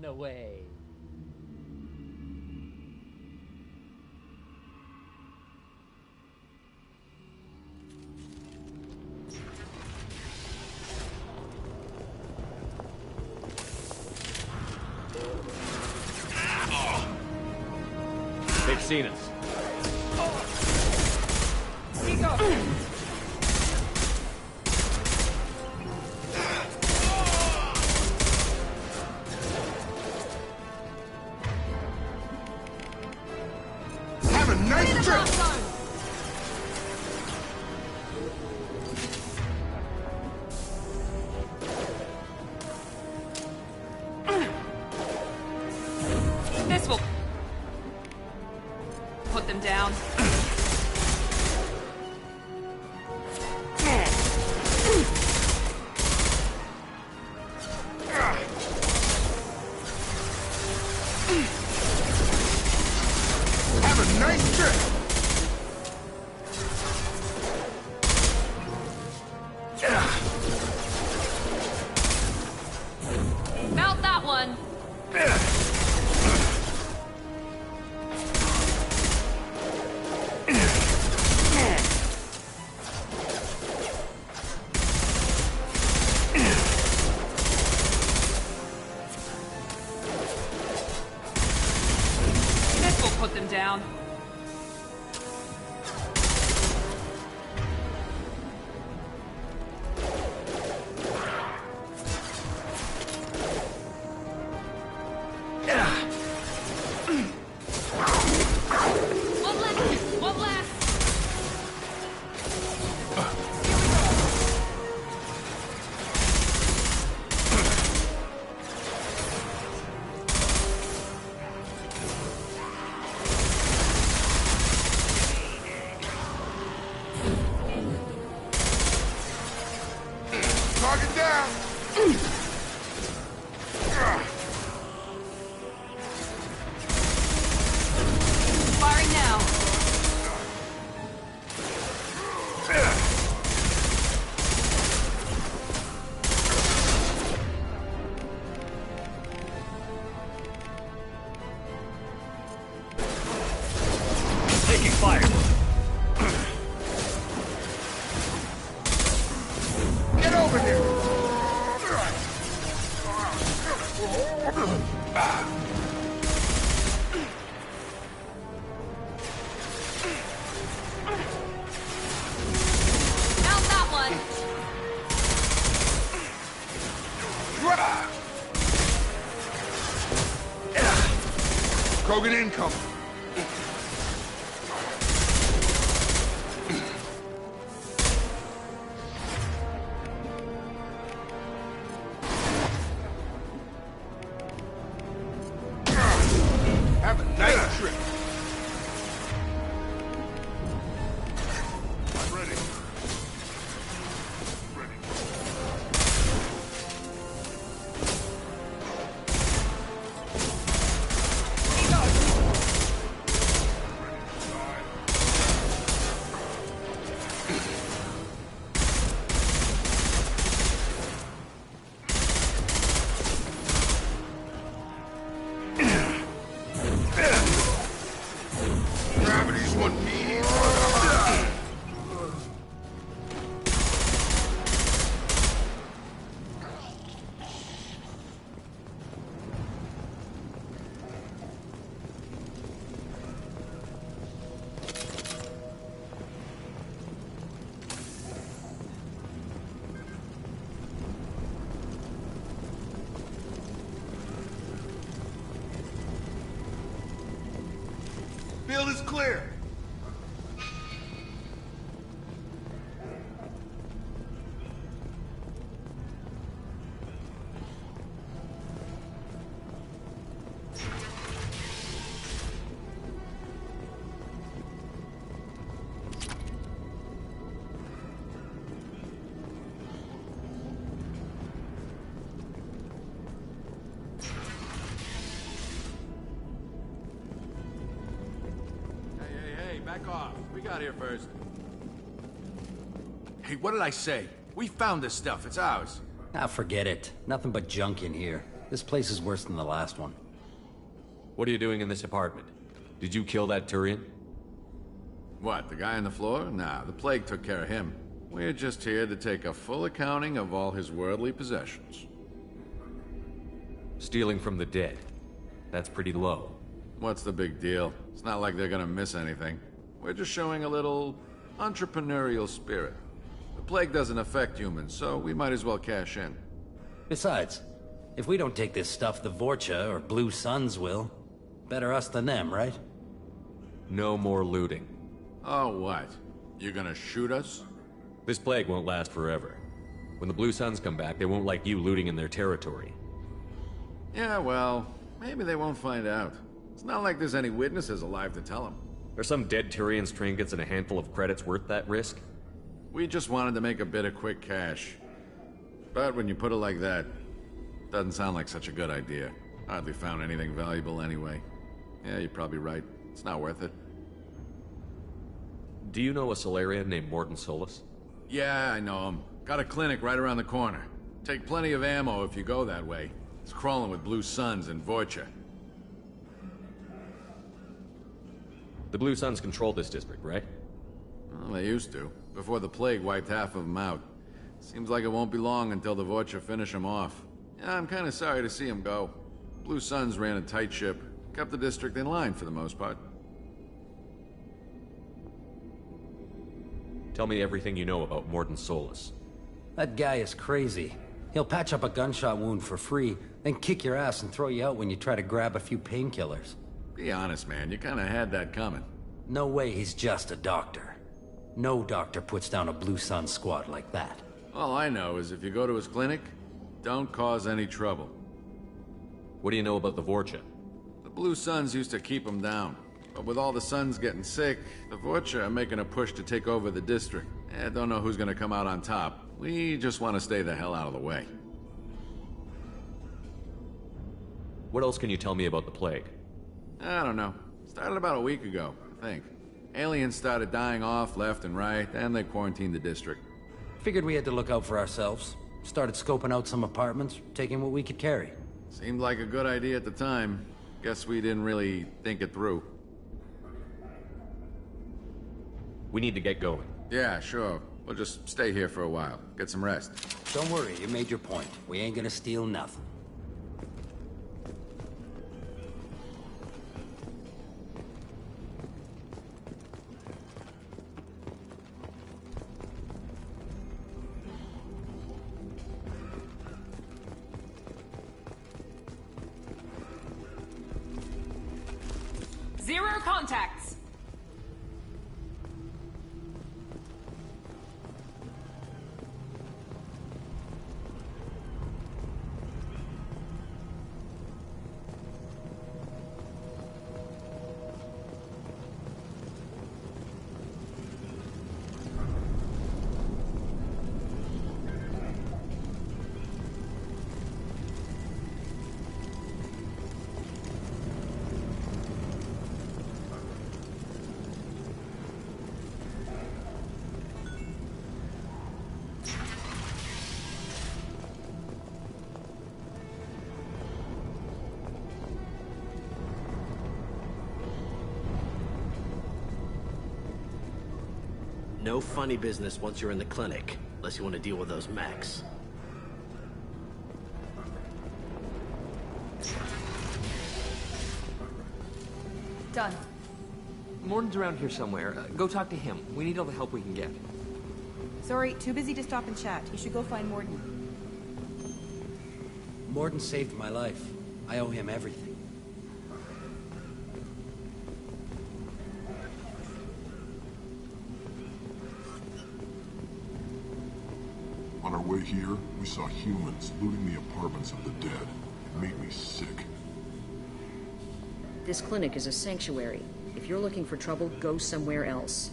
No way. They've seen us. This will put them down. Target down! Firing now. Taking fire. Get over here! Found that one. Krogan incoming. Have a nice trip. I'm ready. Gravity's one mean. Field is clear. Hey, back off. We got here first. Hey, what did I say? We found this stuff. It's ours. Ah, forget it. Nothing but junk in here. This place is worse than the last one. What are you doing in this apartment? Did you kill that Turian? What, the guy on the floor? Nah, the plague took care of him. We're just here to take a full accounting of all his worldly possessions. Stealing from the dead. That's pretty low. What's the big deal? It's not like they're gonna miss anything. We're just showing a little entrepreneurial spirit. The plague doesn't affect humans, so we might as well cash in. Besides, if we don't take this stuff, the Vorcha or Blue Suns will. Better us than them, right? No more looting. Oh, what? You gonna shoot us? This plague won't last forever. When the Blue Suns come back, they won't like you looting in their territory. Yeah, well, maybe they won't find out. It's not like there's any witnesses alive to tell them. Are some dead Turian's trinkets and a handful of credits worth that risk? We just wanted to make a bit of quick cash. But when you put it like that, doesn't sound like such a good idea. Hardly found anything valuable anyway. Yeah, you're probably right. It's not worth it. Do you know a Solarian named Mordin Solus? Yeah, I know him. Got a clinic right around the corner. Take plenty of ammo if you go that way. It's crawling with Blue Suns and Vorcha. The Blue Suns control this district, right? Well, they used to, before the plague wiped half of them out. Seems like it won't be long until the Vorcha finish them off. Yeah, I'm kind of sorry to see them go. Blue Suns ran a tight ship, kept the district in line for the most part. Tell me everything you know about Mordin Solus. That guy is crazy. He'll patch up a gunshot wound for free, then kick your ass and throw you out when you try to grab a few painkillers. Be honest, man. You kind of had that coming. No way he's just a doctor. No doctor puts down a Blue Sun squad like that. All I know is if you go to his clinic, don't cause any trouble. What do you know about the Vorcha? The Blue Suns used to keep them down. But with all the Suns getting sick, the Vorcha are making a push to take over the district. I don't know who's gonna come out on top. We just want to stay the hell out of the way. What else can you tell me about the plague? I don't know. Started about a week ago, I think. Aliens started dying off left and right, and they quarantined the district. Figured we had to look out for ourselves. Started scoping out some apartments, taking what we could carry. Seemed like a good idea at the time. Guess we didn't really think it through. We need to get going. Yeah, sure. We'll just stay here for a while. Get some rest. Don't worry, you made your point. We ain't gonna steal nothing. Zero contacts. No funny business once you're in the clinic, unless you want to deal with those mechs. Done. Morton's around here somewhere. Go talk to him. We need all the help we can get. Sorry, too busy to stop and chat. You should go find Morton. Morton saved my life. I owe him everything. On our way here, we saw humans looting the apartments of the dead. It made me sick. This clinic is a sanctuary. If you're looking for trouble, go somewhere else.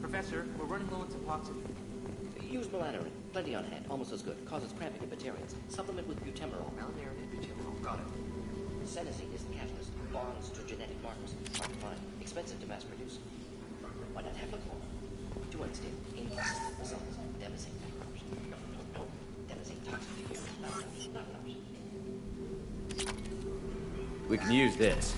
Professor, we're running low on Suboxone. Use Malanarin. Plenty on hand. Almost as good. Causes cramping in Batarians. Supplement with butemerol. Malanarin and butemerol. Got it. Senescine is the catalyst. Bonds to genetic markers. Hard to find. Expensive to mass produce. Why not have a clone? To unstable. Inconsistent results. Devastating corruption. No. Devastating toxic to humans. Not an option. We can use this.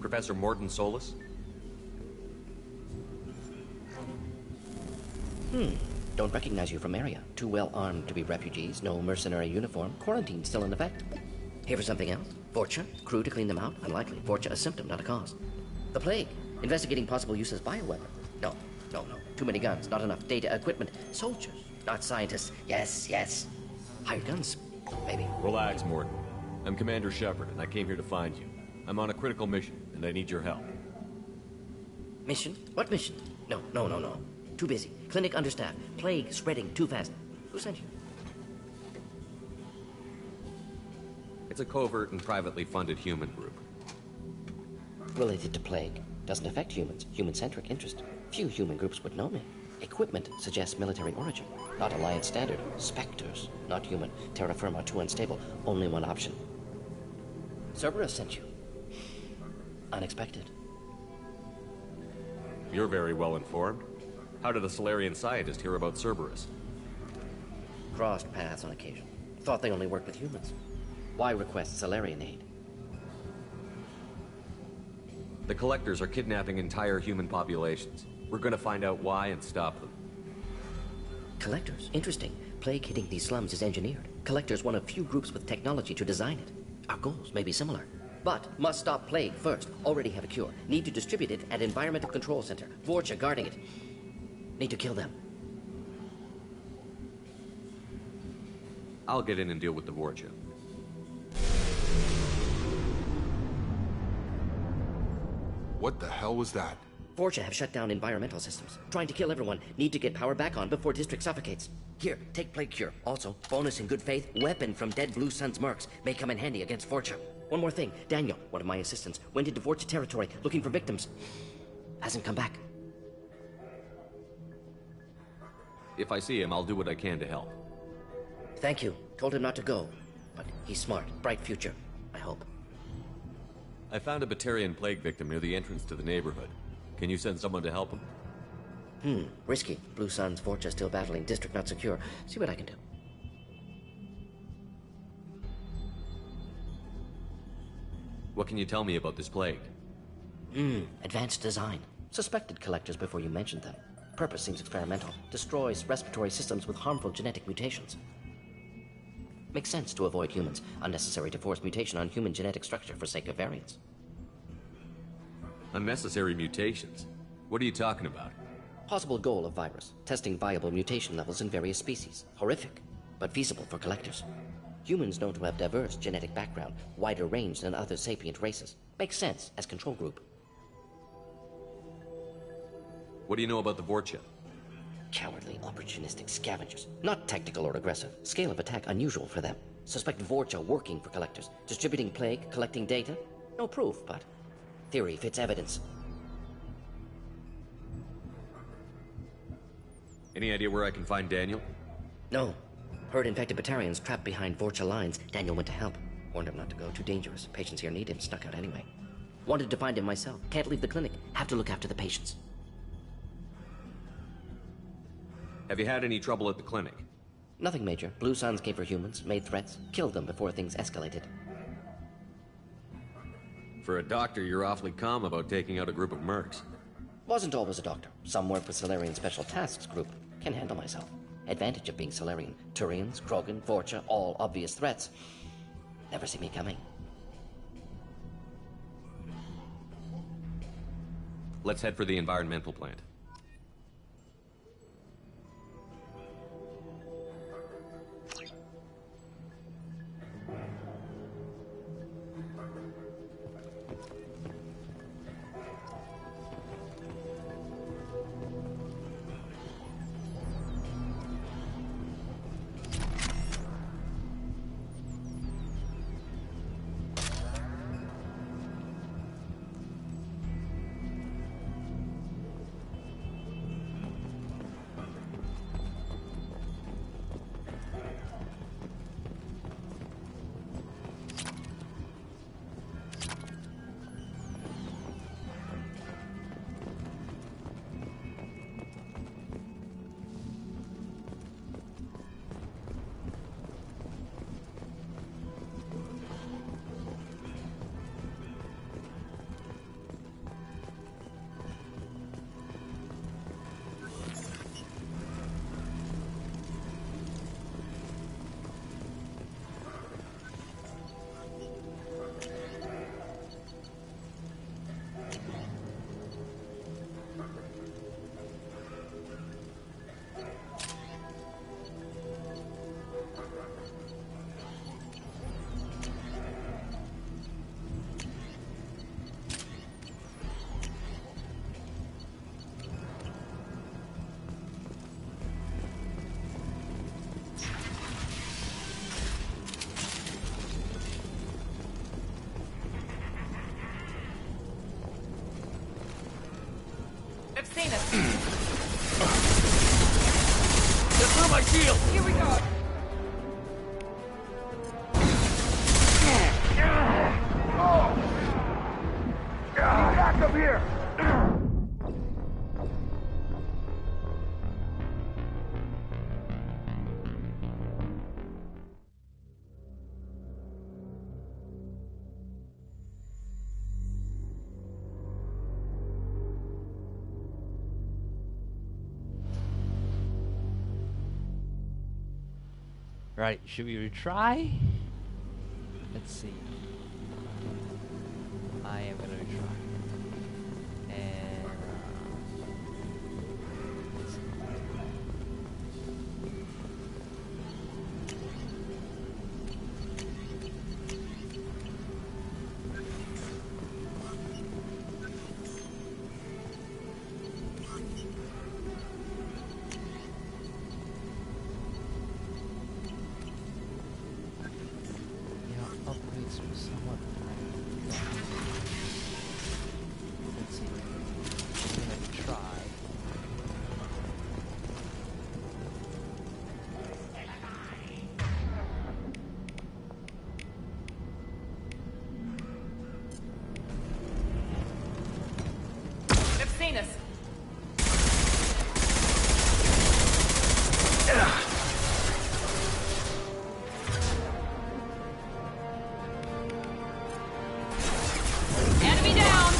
Professor Morton Solus? Don't recognize you from area. Too well armed to be refugees, no mercenary uniform, quarantine still in effect. Here for something else? Vorcha? Crew to clean them out? Unlikely. Vorcha a symptom, not a cause. The plague? Investigating possible use as bioweapon? No. Too many guns, not enough data, equipment. Soldiers, not scientists. Yes. Hired guns, maybe. Relax, Morton. I'm Commander Shepard, and I came here to find you. I'm on a critical mission, and I need your help. Mission? What mission? No. Too busy. Clinic understaffed. Plague spreading too fast. Who sent you? It's a covert and privately funded human group. Related to plague. Doesn't affect humans. Human-centric interest. Few human groups would know me. Equipment suggests military origin. Not Alliance standard. Spectres. Not human. Terra firma too unstable. Only one option. Cerberus sent you. Unexpected. You're very well informed. How did a Solarian scientist hear about Cerberus? Crossed paths on occasion. Thought they only worked with humans. Why request Solarian aid? The Collectors are kidnapping entire human populations. We're gonna find out why and stop them. Collectors? Interesting. Plague hitting these slums is engineered. Collectors one of few groups with technology to design it. Our goals may be similar. But must stop plague first. Already have a cure. Need to distribute it at Environmental Control Center. Vorcha guarding it. Need to kill them. I'll get in and deal with the Vorcha. What the hell was that? Vorcha have shut down environmental systems. Trying to kill everyone. Need to get power back on before District suffocates. Here, take Plague Cure. Also, bonus in good faith, weapon from dead Blue Sun's mercs. May come in handy against Vorcha. One more thing. Daniel, one of my assistants, went into Vorcha territory looking for victims. Hasn't come back. If I see him, I'll do what I can to help. Thank you. Told him not to go. But he's smart. Bright future. I hope. I found a Batarian plague victim near the entrance to the neighborhood. Can you send someone to help him? Risky. Blue Sun's Vorcha still battling. District not secure. See what I can do. What can you tell me about this plague? Advanced design. Suspected collectors before you mentioned them. Purpose seems experimental. Destroys respiratory systems with harmful genetic mutations. Makes sense to avoid humans. Unnecessary to force mutation on human genetic structure for sake of variance. Unnecessary mutations? What are you talking about? Possible goal of virus. Testing viable mutation levels in various species. Horrific, but feasible for collectors. Humans known to have diverse genetic background, wider range than other sapient races. Makes sense as control group. What do you know about the Vorcha? Cowardly, opportunistic scavengers. Not tactical or aggressive. Scale of attack unusual for them. Suspect Vorcha working for collectors. Distributing plague, collecting data. No proof, but theory fits evidence. Any idea where I can find Daniel? No. Heard infected Batarians trapped behind Vorcha lines. Daniel went to help. Warned him not to go. Too dangerous. Patients here need him. Snuck out anyway. Wanted to find him myself. Can't leave the clinic. Have to look after the patients. Have you had any trouble at the clinic? Nothing major. Blue Suns came for humans, made threats, killed them before things escalated. For a doctor, you're awfully calm about taking out a group of mercs. Wasn't always a doctor. Some work with Salarian Special Tasks Group. Can handle myself. Advantage of being Salarian. Turians, Krogan, Vorcha, all obvious threats. Never see me coming. Let's head for the environmental plant. I've seen it. Get through my shield! Here we go. Back up here! Right, should we retry? Let's see. I am gonna retry. And let's see. contain us. Enemy down.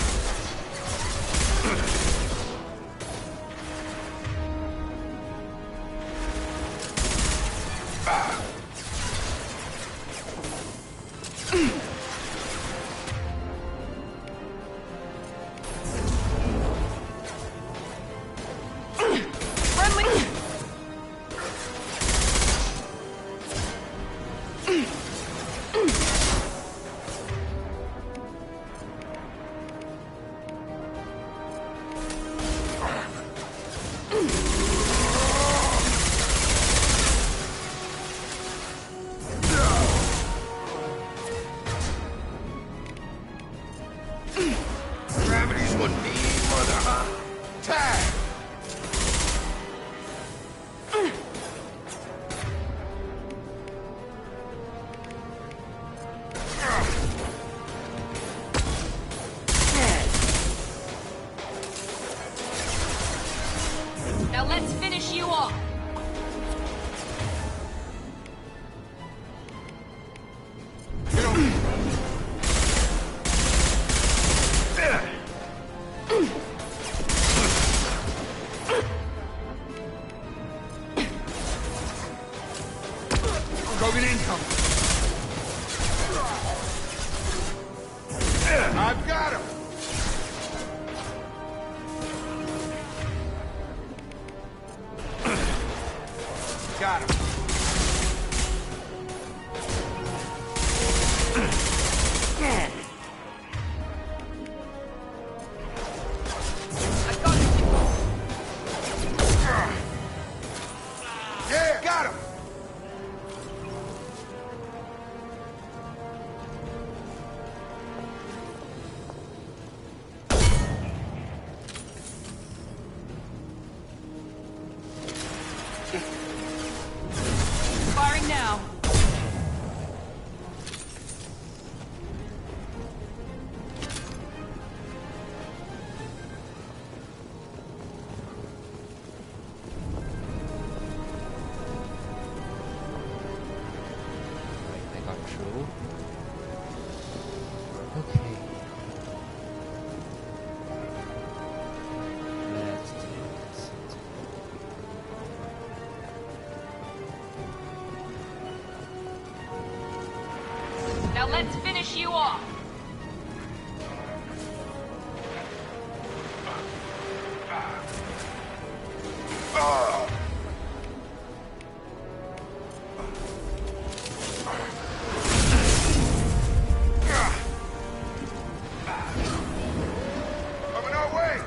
Gravity's what me, mother, huh? Tag! Now let's finish you off. Krogan incoming. I've got him. Got him. Yeah, got him. Firing now. I got through. Okay. Let's do this. Now let's finish you off. Coming our way.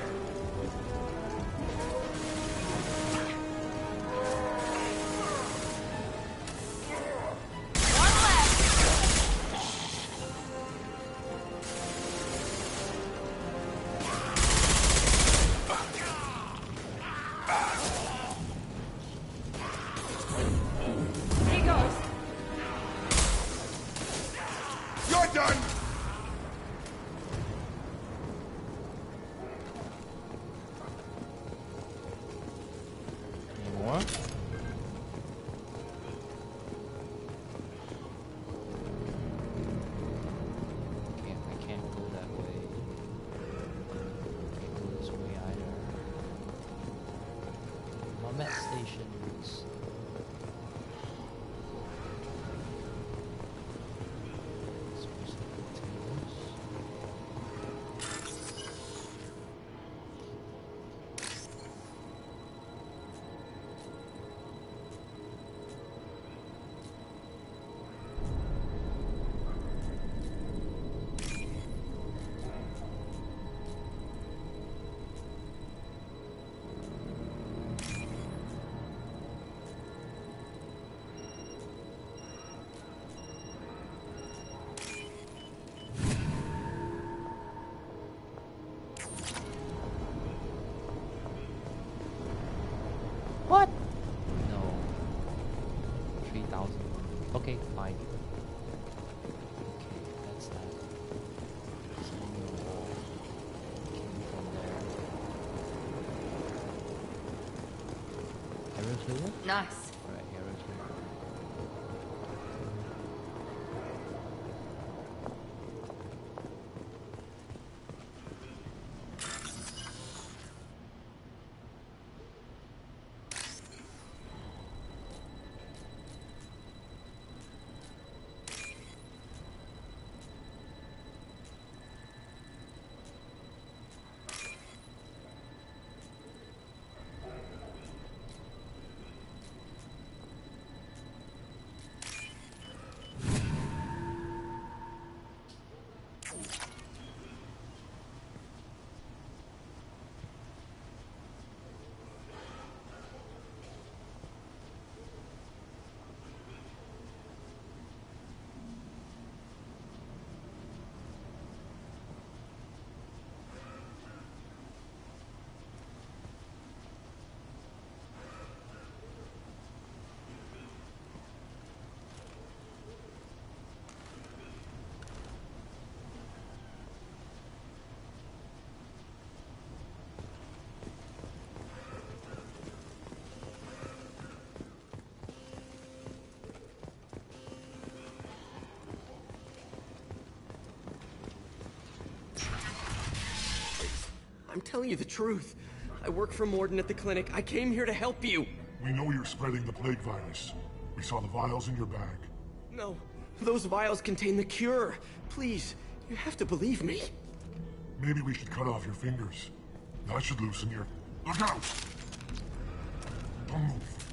One left. He goes. You're done. Any more? I can't go that way. Can't go this way either. My met stations. What? No. 3,000. Okay, fine. Okay, that's that. There's a new wall. Came from there. clear? Nice. Right, here is clear. I'm telling you the truth. I work for Morden at the clinic. I came here to help you. We know you're spreading the plague virus. We saw the vials in your bag. No, those vials contain the cure. Please, you have to believe me. Maybe we should cut off your fingers. That should loosen your... Look out! Don't move.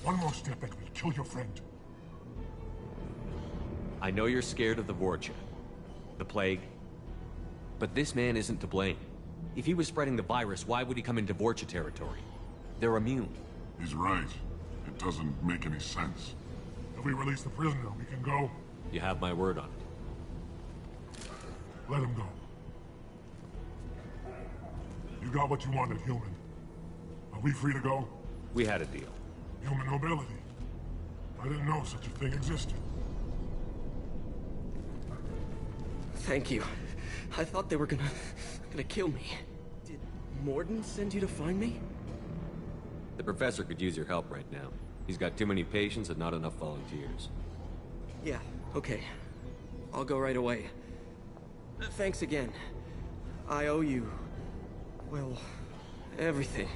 One more step and we'll kill your friend. I know you're scared of the Vorcha, the plague, but this man isn't to blame. If he was spreading the virus, why would he come into Vorcha territory? They're immune. He's right. It doesn't make any sense. If we release the prisoner, we can go. You have my word on it. Let him go. You got what you wanted, human. Are we free to go? We had a deal. Human nobility. I didn't know such a thing existed. Thank you. I thought they were gonna kill me. Did Morden send you to find me? The professor could use your help right now. He's got too many patients and not enough volunteers. Yeah, okay. I'll go right away. Thanks again. I owe you... well, everything.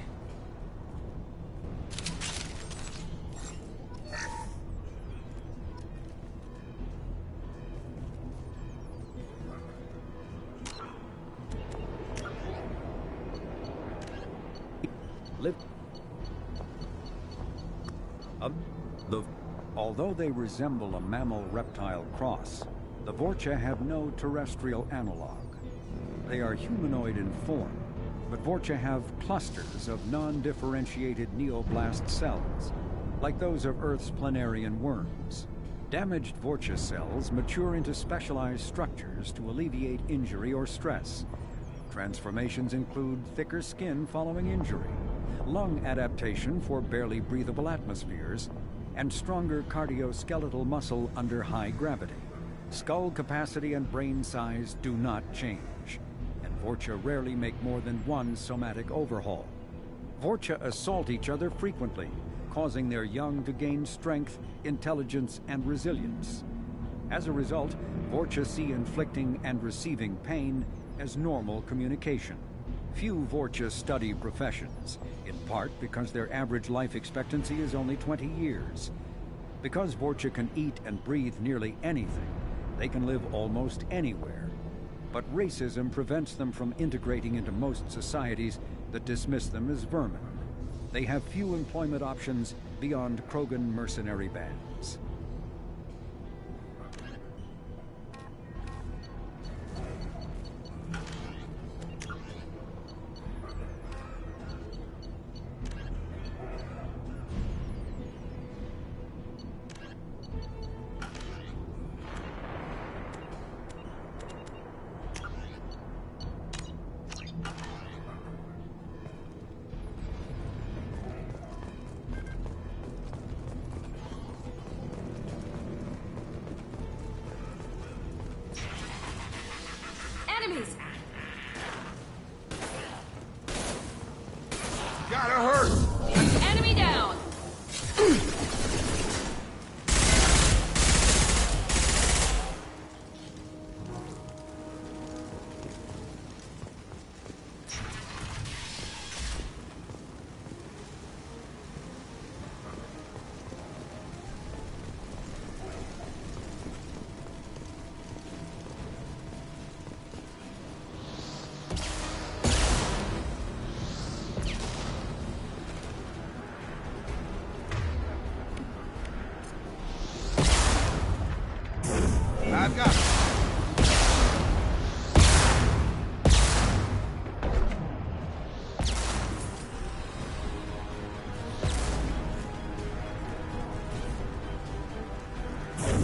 Although they resemble a mammal-reptile cross, the Vorcha have no terrestrial analog. They are humanoid in form, but Vorcha have clusters of non-differentiated neoblast cells, like those of Earth's planarian worms. Damaged Vorcha cells mature into specialized structures to alleviate injury or stress. Transformations include thicker skin following injury, lung adaptation for barely breathable atmospheres, and stronger cardioskeletal muscle under high gravity. Skull capacity and brain size do not change, and Vorcha rarely make more than one somatic overhaul. Vorcha assault each other frequently, causing their young to gain strength, intelligence, and resilience. As a result, Vorcha see inflicting and receiving pain as normal communication. Few Vorcha study professions, in part because their average life expectancy is only 20 years. Because Vorcha can eat and breathe nearly anything, they can live almost anywhere. But racism prevents them from integrating into most societies that dismiss them as vermin. They have few employment options beyond Krogan mercenary bands. Enemies! Gotta hurt! Enemy down!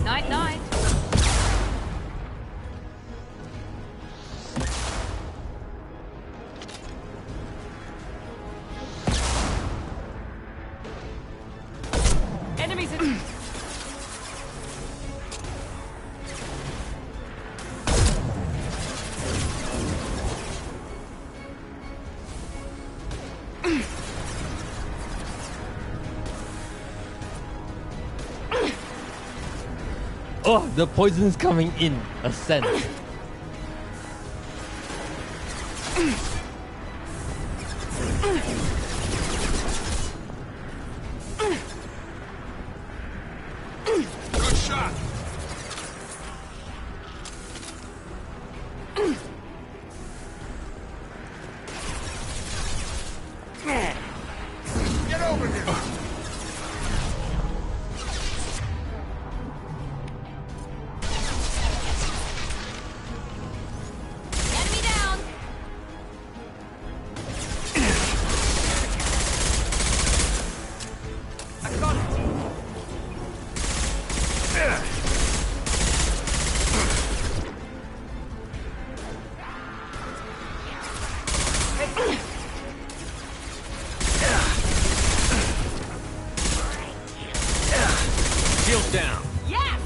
Night night. Enemies in. Oh, the poison is coming in. A scent. Good shot. Get over here. Enemy down. I got it. Shield down. Yes.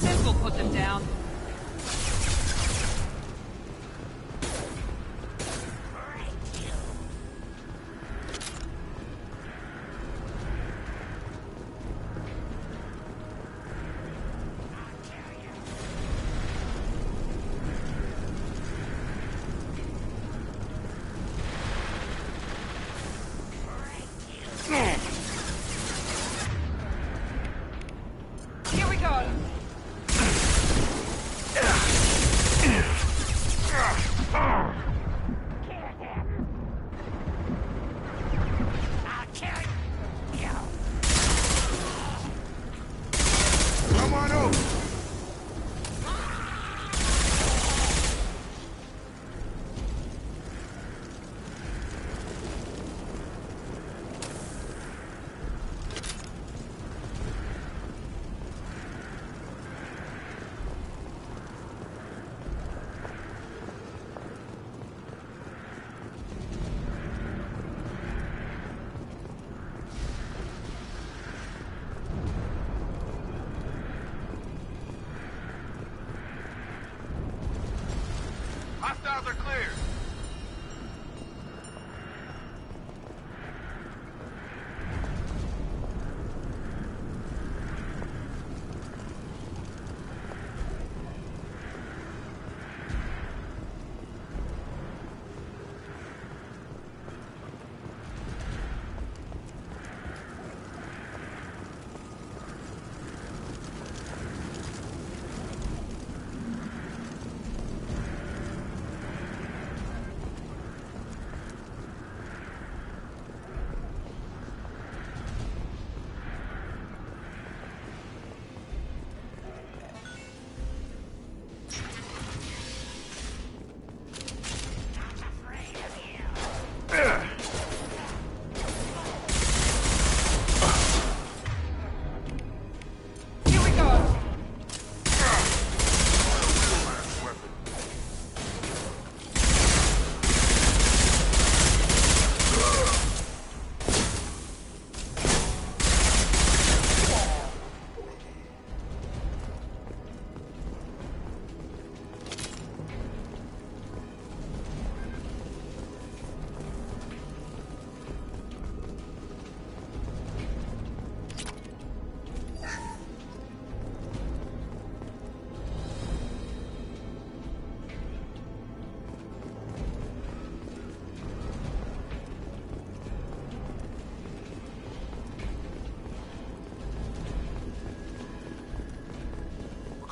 This will put them down. Here we go. Come on over. Hostiles are clear.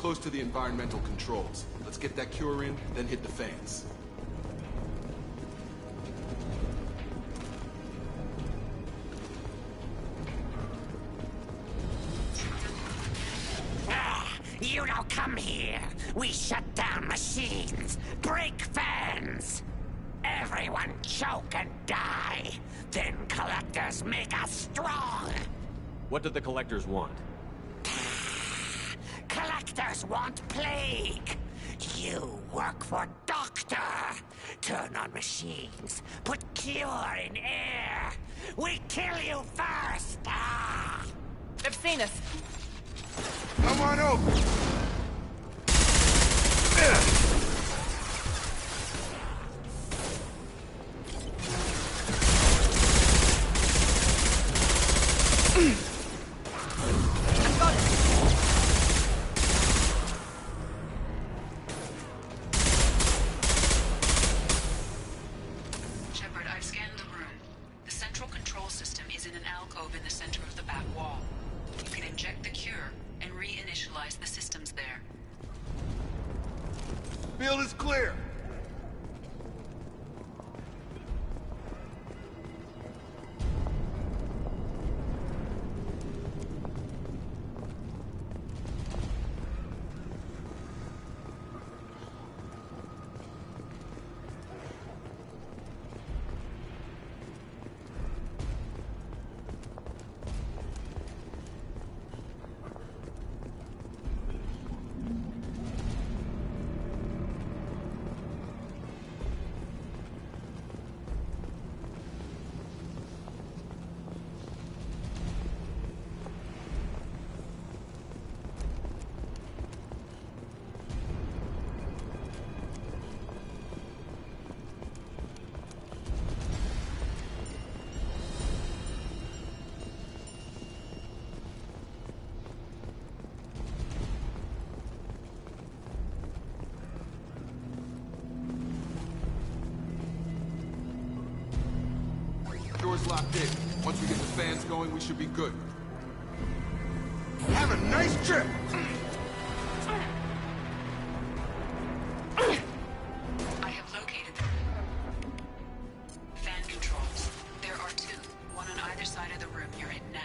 close to the environmental controls. Let's get that cure in, then hit the fans. You don't come here. We shut down machines, break fans. Everyone choke and die. Then collectors make us strong. What do the collectors want? Collectors want plague. You work for Doctor. Turn on machines. Put cure in air. We kill you first. They've seen us. Come on over. Shepard, I've scanned the room. The central control system is in an alcove in the center of the back wall. You can inject the cure and reinitialize the systems there. Field is clear. Door's locked in. Once we get the fans going, we should be good. Have a nice trip! I have located them. Fan controls. There are two, one on either side of the room you're in now.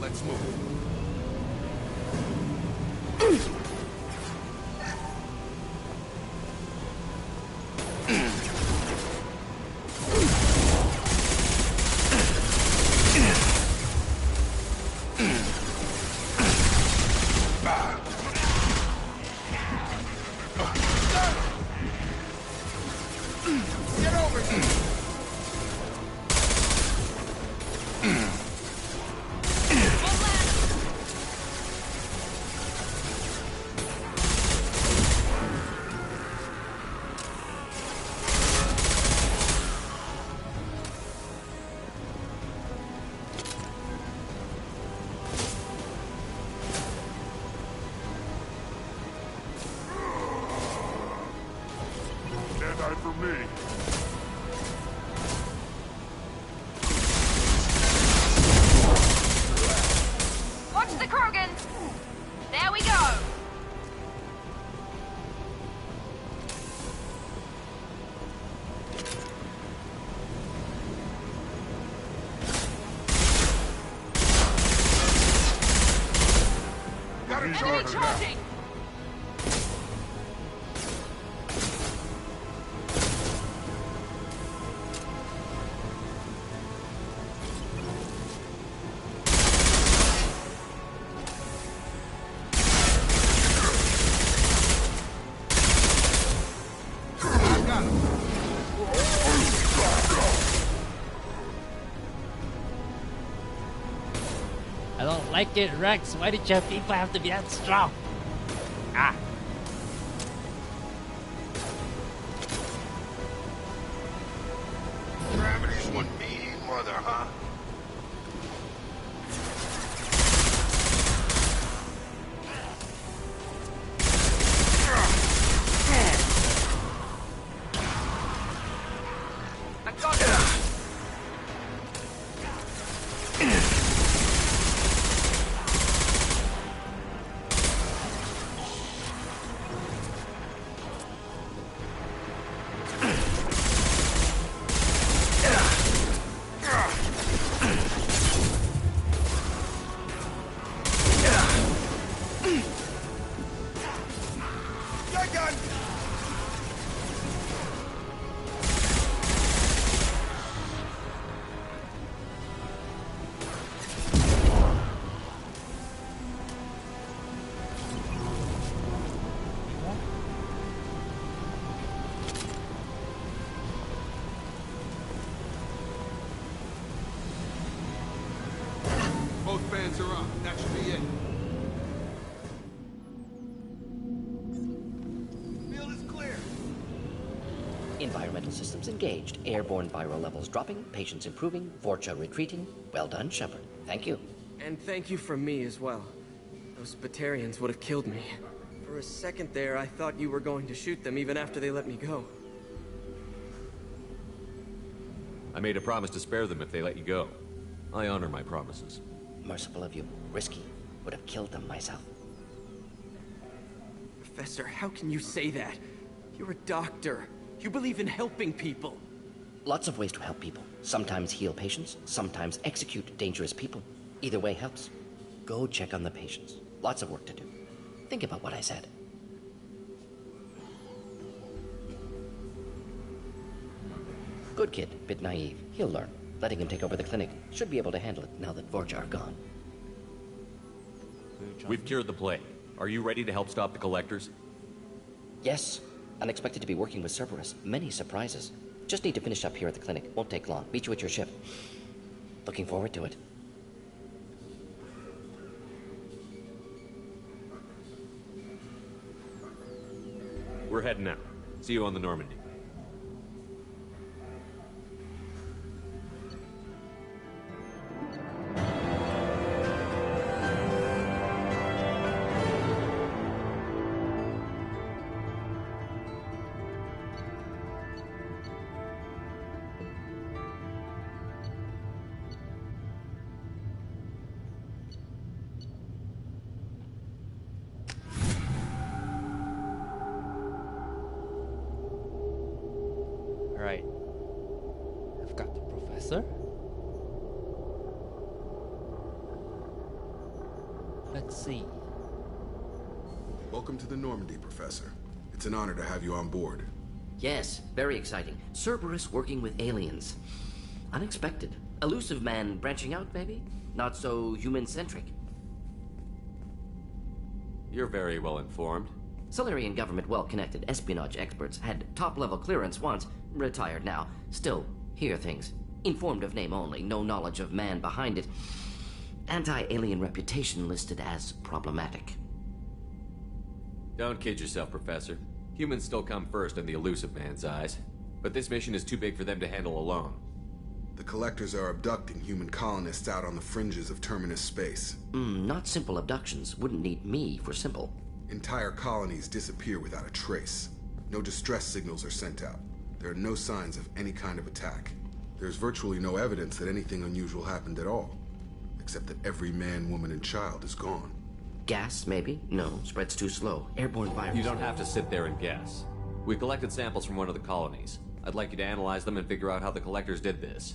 Let's move. Get over here! me. Watch the Krogan! There we go! Enemy charging! I don't like it, Rex. Why did your people have to be that strong? Ah. Gravity's one mean mother, huh? I got it! Both fans are up. That should be it. Field is clear. Environmental systems engaged. Airborne viral levels dropping. Patients improving. Vorcha retreating. Well done, Shepard. Thank you. And thank you from me as well. Those Batarians would have killed me. For a second there, I thought you were going to shoot them even after they let me go. I made a promise to spare them if they let you go. I honor my promises. Merciful of you. Risky. Would have killed them myself. Professor, how can you say that? You're a doctor. You believe in helping people. Lots of ways to help people. Sometimes heal patients, sometimes execute dangerous people. Either way helps. Go check on the patients. Lots of work to do. Think about what I said. Good kid, bit naive. He'll learn. Letting him take over the clinic. Should be able to handle it now that Vorcha are gone. We've cured the plague. Are you ready to help stop the Collectors? Yes. Unexpected to be working with Cerberus. Many surprises. Just need to finish up here at the clinic. Won't take long. Meet you at your ship. Looking forward to it. We're heading out. See you on the Normandy. Alright. I've got the professor. Let's see. Welcome to the Normandy, Professor. It's an honor to have you on board. Yes, very exciting. Cerberus working with aliens. Unexpected. Elusive man branching out, maybe? Not so human-centric. You're very well informed. Solarian government well-connected espionage experts had top-level clearance once, retired now. Still, hear things. Informed of name only, no knowledge of man behind it. Anti-alien reputation listed as problematic. Don't kid yourself, Professor. Humans still come first in the Elusive Man's eyes. But this mission is too big for them to handle alone. The Collectors are abducting human colonists out on the fringes of Terminus space. Not simple abductions. Wouldn't need me for simple. Entire colonies disappear without a trace. No distress signals are sent out. There are no signs of any kind of attack. There's virtually no evidence that anything unusual happened at all. Except that every man, woman, and child is gone. Gas, maybe? No, spreads too slow. Airborne virus. You don't have to sit there and guess. We collected samples from one of the colonies. I'd like you to analyze them and figure out how the collectors did this.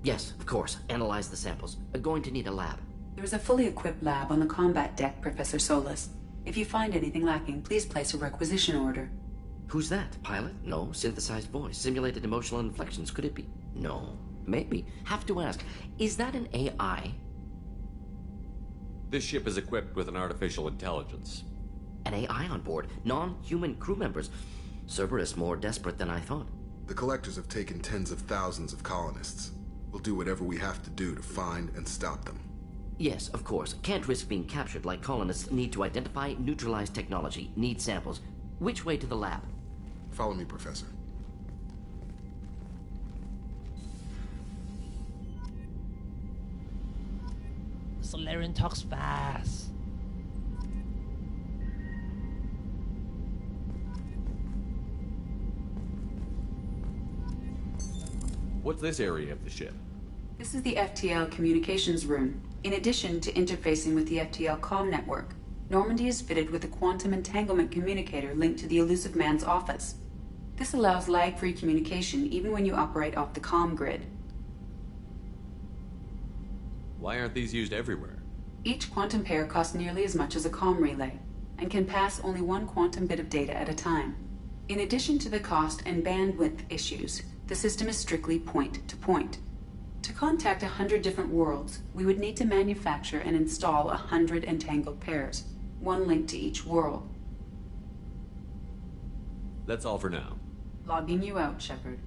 Yes, of course. Analyze the samples. Going to need a lab. There's a fully equipped lab on the combat deck, Professor Solis. If you find anything lacking, please place a requisition order. Who's that? Pilot? No. Synthesized voice. Simulated emotional inflections. Could it be? No. Maybe. Have to ask. Is that an AI? This ship is equipped with an artificial intelligence. An AI on board? Non-human crew members? Cerberus more desperate than I thought. The collectors have taken tens of thousands of colonists. We'll do whatever we have to do to find and stop them. Yes, of course. Can't risk being captured like colonists need to identify, neutralize technology, need samples. Which way to the lab? Follow me, Professor. Solarian talks fast. What's this area of the ship? This is the FTL communications room. In addition to interfacing with the FTL comm network, Normandy is fitted with a quantum entanglement communicator linked to the Elusive Man's office. This allows lag-free communication even when you operate off the comm grid. Why aren't these used everywhere? Each quantum pair costs nearly as much as a comm relay, and can pass only one quantum bit of data at a time. In addition to the cost and bandwidth issues, the system is strictly point-to-point. To contact 100 different worlds, we would need to manufacture and install 100 entangled pairs, one link to each world. That's all for now. Logging you out, Shepard.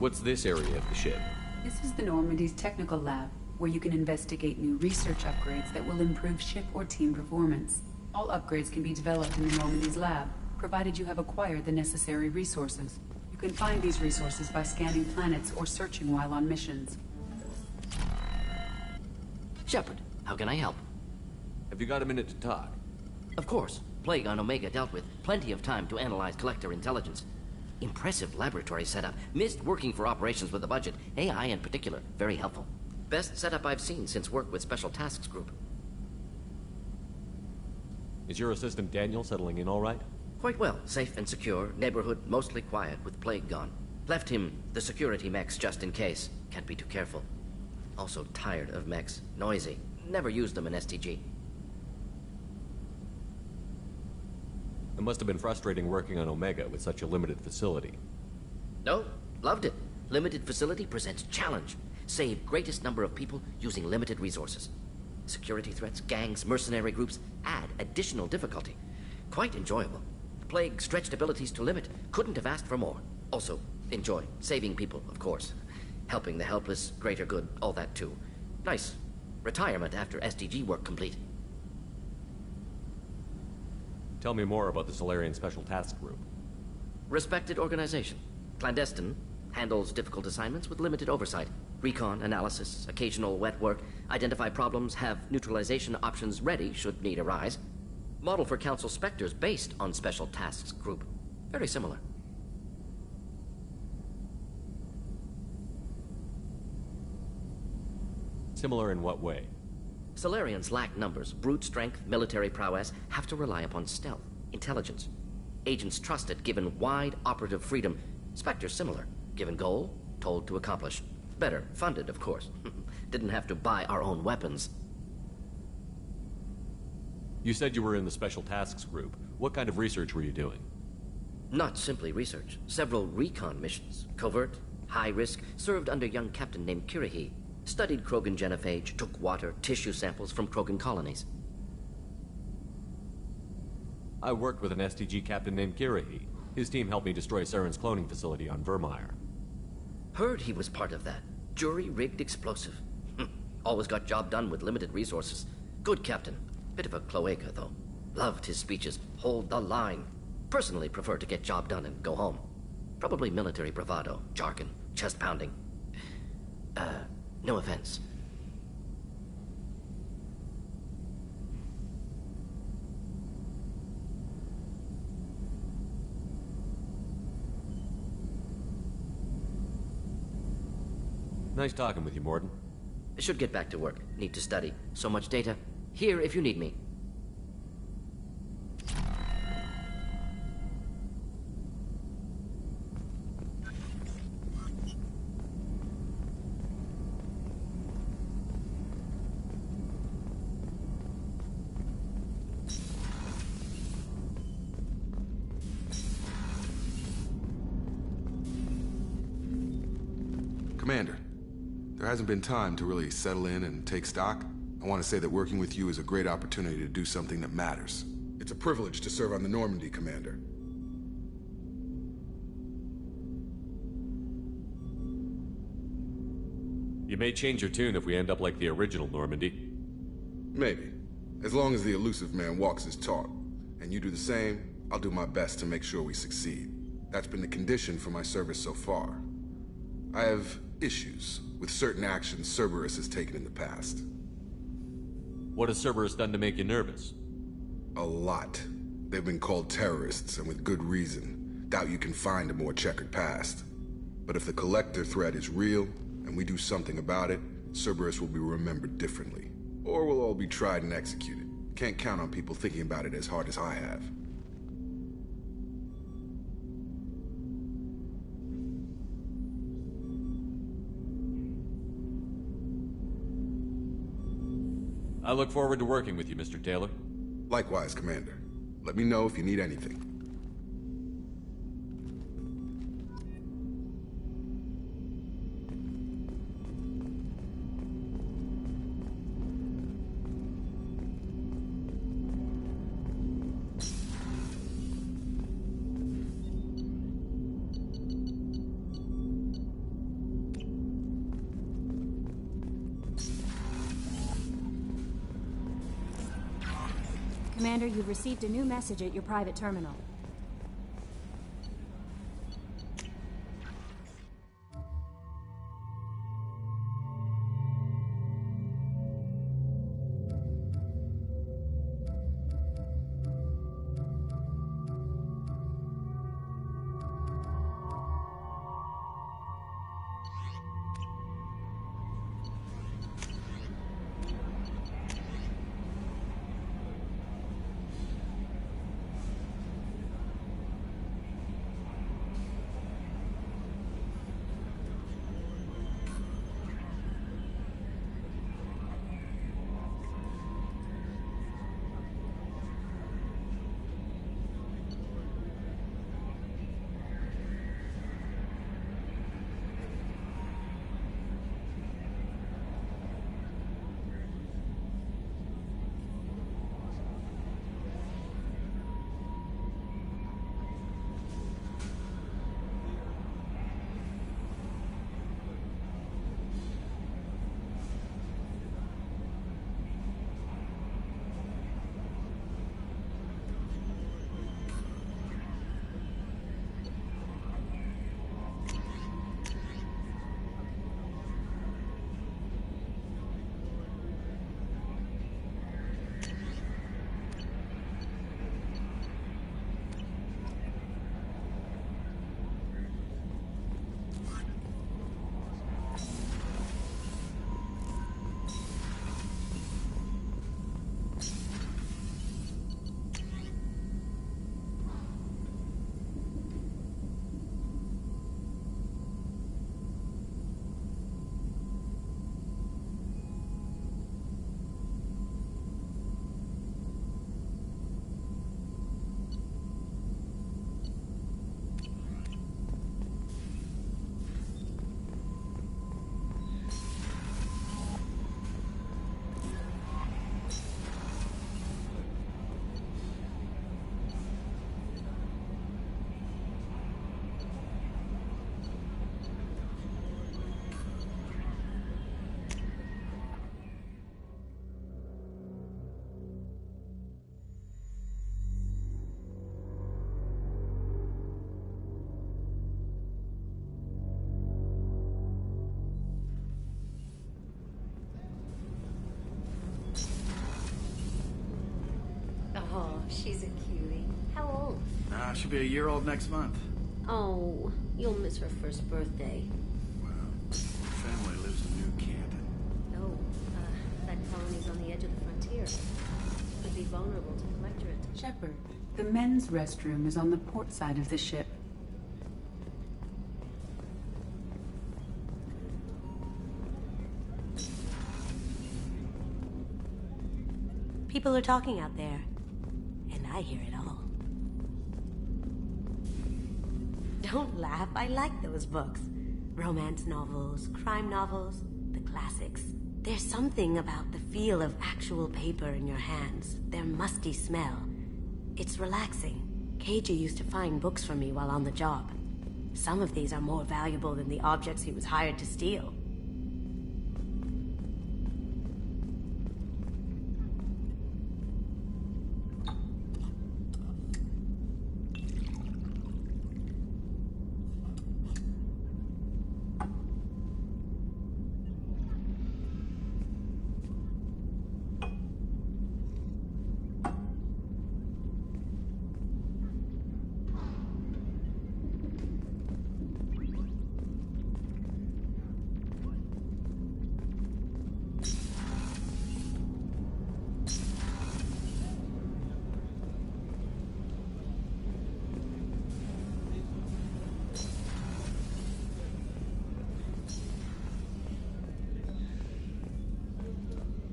What's this area of the ship? This is the Normandy's technical lab, where you can investigate new research upgrades that will improve ship or team performance. All upgrades can be developed in the Normandy's lab, provided you have acquired the necessary resources. You can find these resources by scanning planets or searching while on missions. Shepard, how can I help? Have you got a minute to talk? Of course. Plague on Omega dealt with. Plenty of time to analyze collector intelligence. Impressive laboratory setup. Missed working for operations with a budget. AI in particular. Very helpful. Best setup I've seen since work with Special Tasks Group. Is your assistant Daniel settling in all right? Quite well. Safe and secure. Neighborhood mostly quiet with Plague gone. Left him the security mechs just in case. Can't be too careful. Also tired of mechs. Noisy. Never used them in STG. It must have been frustrating working on Omega with such a limited facility. No, loved it. Limited facility presents challenge. Save greatest number of people using limited resources. Security threats, gangs, mercenary groups add additional difficulty. Quite enjoyable. Plague stretched abilities to limit. Couldn't have asked for more. Also, enjoy. Saving people, of course. Helping the helpless, greater good, all that too. Nice. Retirement after SDG work complete. Tell me more about the Solarian Special Task Group. Respected organization. Clandestine. Handles difficult assignments with limited oversight. Recon, analysis, occasional wet work. Identify problems, have neutralization options ready should need arise. Model for Council Spectres based on Special Tasks Group. Very similar. Similar in what way? Solarians lack numbers, brute strength, military prowess, have to rely upon stealth, intelligence. Agents trusted, given wide operative freedom. Spectres similar, given goal, told to accomplish. Better, funded, of course. Didn't have to buy our own weapons. You said you were in the Special Tasks Group. What kind of research were you doing? Not simply research. Several recon missions. Covert, high risk, served under a young captain named Kirrahe. Studied Krogan genophage, took water, tissue samples from Krogan colonies. I worked with an STG captain named Kirrahe. His team helped me destroy Saren's cloning facility on Vermeer. Heard he was part of that. Jury-rigged explosive. Always got job done with limited resources. Good captain. Bit of a cloaca, though. Loved his speeches. Hold the line. Personally prefer to get job done and go home. Probably military bravado, jargon, chest pounding. No offense. Nice talking with you, Mordin. Should get back to work. Need to study. So much data. Here if you need me. Commander, there hasn't been time to really settle in and take stock. I want to say that working with you is a great opportunity to do something that matters. It's a privilege to serve on the Normandy, Commander. You may change your tune if we end up like the original Normandy. Maybe. As long as the elusive man walks his talk. And you do the same, I'll do my best to make sure we succeed. That's been the condition for my service so far. I have issues with certain actions Cerberus has taken in the past. What has Cerberus done to make you nervous? A lot. They've been called terrorists, and with good reason. Doubt you can find a more checkered past. But if the Collector threat is real, and we do something about it, Cerberus will be remembered differently. Or we'll all be tried and executed. Can't count on people thinking about it as hard as I have. I look forward to working with you, Mr. Taylor. Likewise, Commander. Let me know if you need anything. Commander, you've received a new message at your private terminal. She'll be a year old next month. Oh, you'll miss her first birthday. Family lives in New Canton. No, that colony's on the edge of the frontier. Could be vulnerable to Collectorate. Shepard, the men's restroom is on the port side of the ship. People are talking out there, and I hear it all. Don't laugh, I like those books. Romance novels, crime novels, the classics. There's something about the feel of actual paper in your hands, their musty smell. It's relaxing. Keiji used to find books for me while on the job. Some of these are more valuable than the objects he was hired to steal.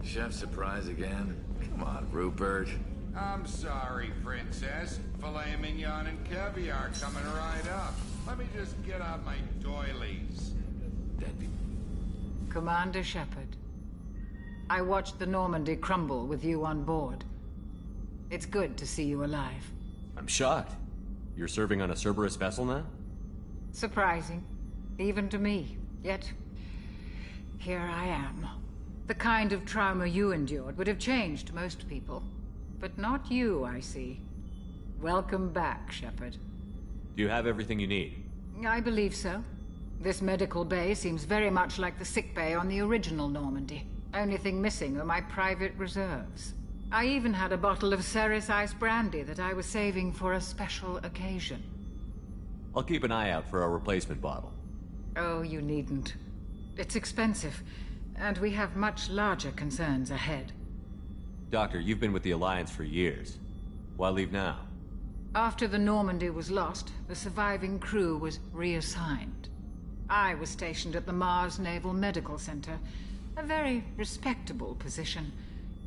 Chef surprise again? Come on, Rupert. I'm sorry, Princess. Filet mignon and caviar coming right up. Let me just get out my doilies. Commander Shepard, I watched the Normandy crumble with you on board. It's good to see you alive. I'm shocked. You're serving on a Cerberus vessel now? Surprising, even to me. Yet, here I am. The kind of trauma you endured would have changed most people. But not you, I see. Welcome back, Shepard. Do you have everything you need? I believe so. This medical bay seems very much like the sick bay on the original Normandy. Only thing missing are my private reserves. I even had a bottle of Ceres Ice brandy that I was saving for a special occasion. I'll keep an eye out for a replacement bottle. Oh, you needn't. It's expensive, and we have much larger concerns ahead. Doctor, you've been with the Alliance for years. Why leave now? After the Normandy was lost, the surviving crew was reassigned. I was stationed at the Mars Naval Medical Center, a very respectable position,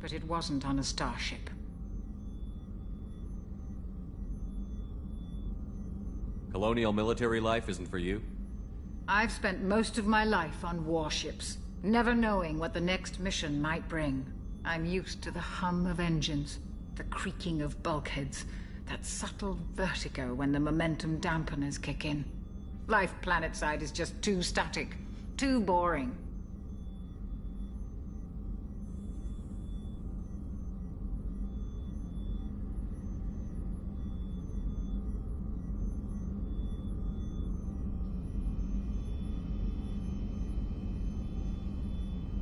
but it wasn't on a starship. Colonial military life isn't for you? I've spent most of my life on warships, never knowing what the next mission might bring. I'm used to the hum of engines, the creaking of bulkheads, that subtle vertigo when the momentum dampeners kick in. Life planetside is just too static, too boring.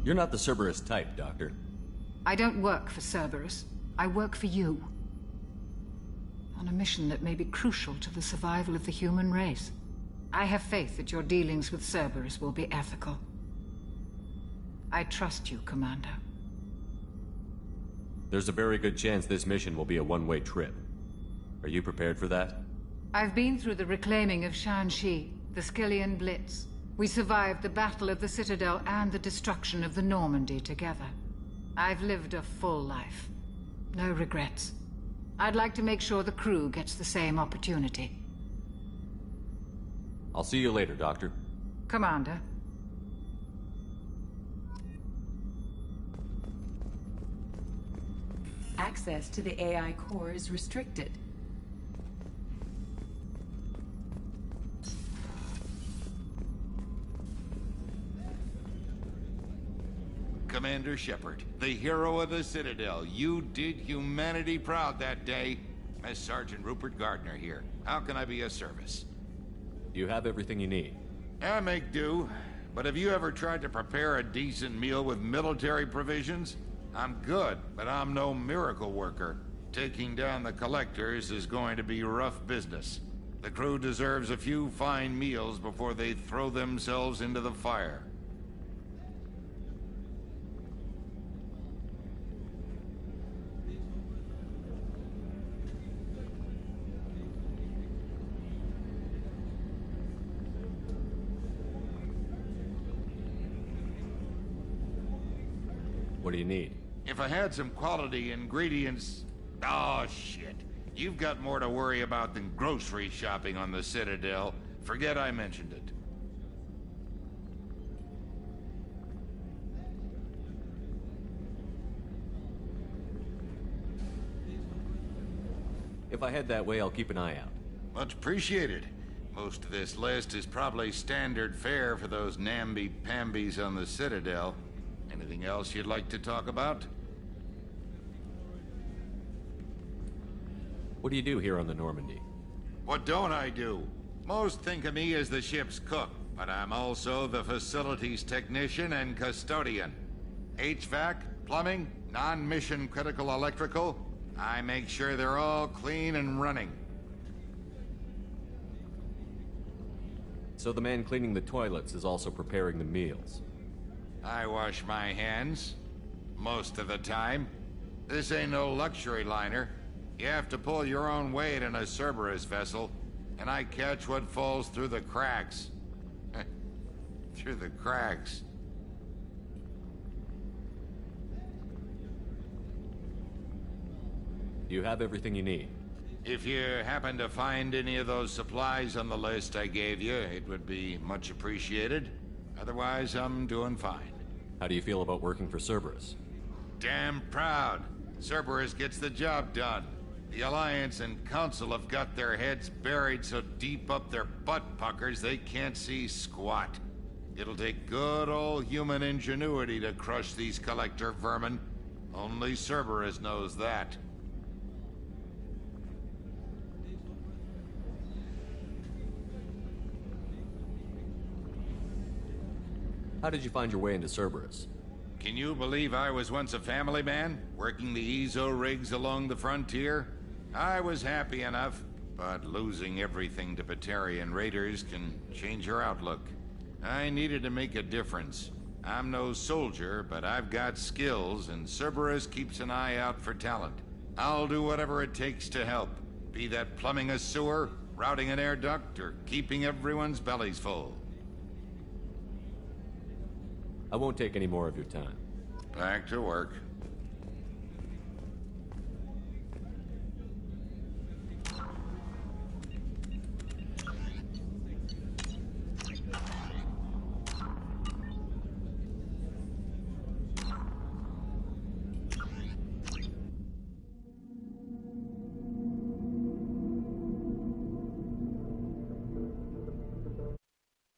You're not the Cerberus type, Doctor. I don't work for Cerberus. I work for you. On a mission that may be crucial to the survival of the human race. I have faith that your dealings with Cerberus will be ethical. I trust you, Commander. There's a very good chance this mission will be a one-way trip. Are you prepared for that? I've been through the reclaiming of Shanxi, the Skyllian Blitz. We survived the Battle of the Citadel and the destruction of the Normandy together. I've lived a full life. No regrets. I'd like to make sure the crew gets the same opportunity. I'll see you later, Doctor. Commander. Access to the AI core is restricted. Commander Shepard, the hero of the Citadel. You did humanity proud that day. As Sergeant Rupert Gardner here. How can I be of service? You have everything you need. I make do. But have you ever tried to prepare a decent meal with military provisions? I'm good, but I'm no miracle worker. Taking down the collectors is going to be rough business. The crew deserves a few fine meals before they throw themselves into the fire. What do you need? If I had some quality ingredients... Oh, shit. You've got more to worry about than grocery shopping on the Citadel. Forget I mentioned it. If I head that way, I'll keep an eye out. Much appreciated. Most of this list is probably standard fare for those namby-pambies on the Citadel. Anything else you'd like to talk about? What do you do here on the Normandy? What don't I do? Most think of me as the ship's cook, but I'm also the facilities technician and custodian. HVAC, plumbing, non-mission critical electrical. I make sure they're all clean and running. So the man cleaning the toilets is also preparing the meals. I wash my hands. Most of the time. This ain't no luxury liner. You have to pull your own weight in a Cerberus vessel, and I catch what falls through the cracks. Through the cracks. You have everything you need. If you happen to find any of those supplies on the list I gave you, it would be much appreciated. Otherwise, I'm doing fine. How do you feel about working for Cerberus? Damn proud. Cerberus gets the job done. The Alliance and Council have got their heads buried so deep up their butt puckers they can't see squat. It'll take good old human ingenuity to crush these collector vermin. Only Cerberus knows that. How did you find your way into Cerberus? Can you believe I was once a family man, working the Ezo rigs along the frontier? I was happy enough, but losing everything to Batarian raiders can change your outlook. I needed to make a difference. I'm no soldier, but I've got skills, and Cerberus keeps an eye out for talent. I'll do whatever it takes to help, be that plumbing a sewer, routing an air duct, or keeping everyone's bellies full. I won't take any more of your time. Back to work.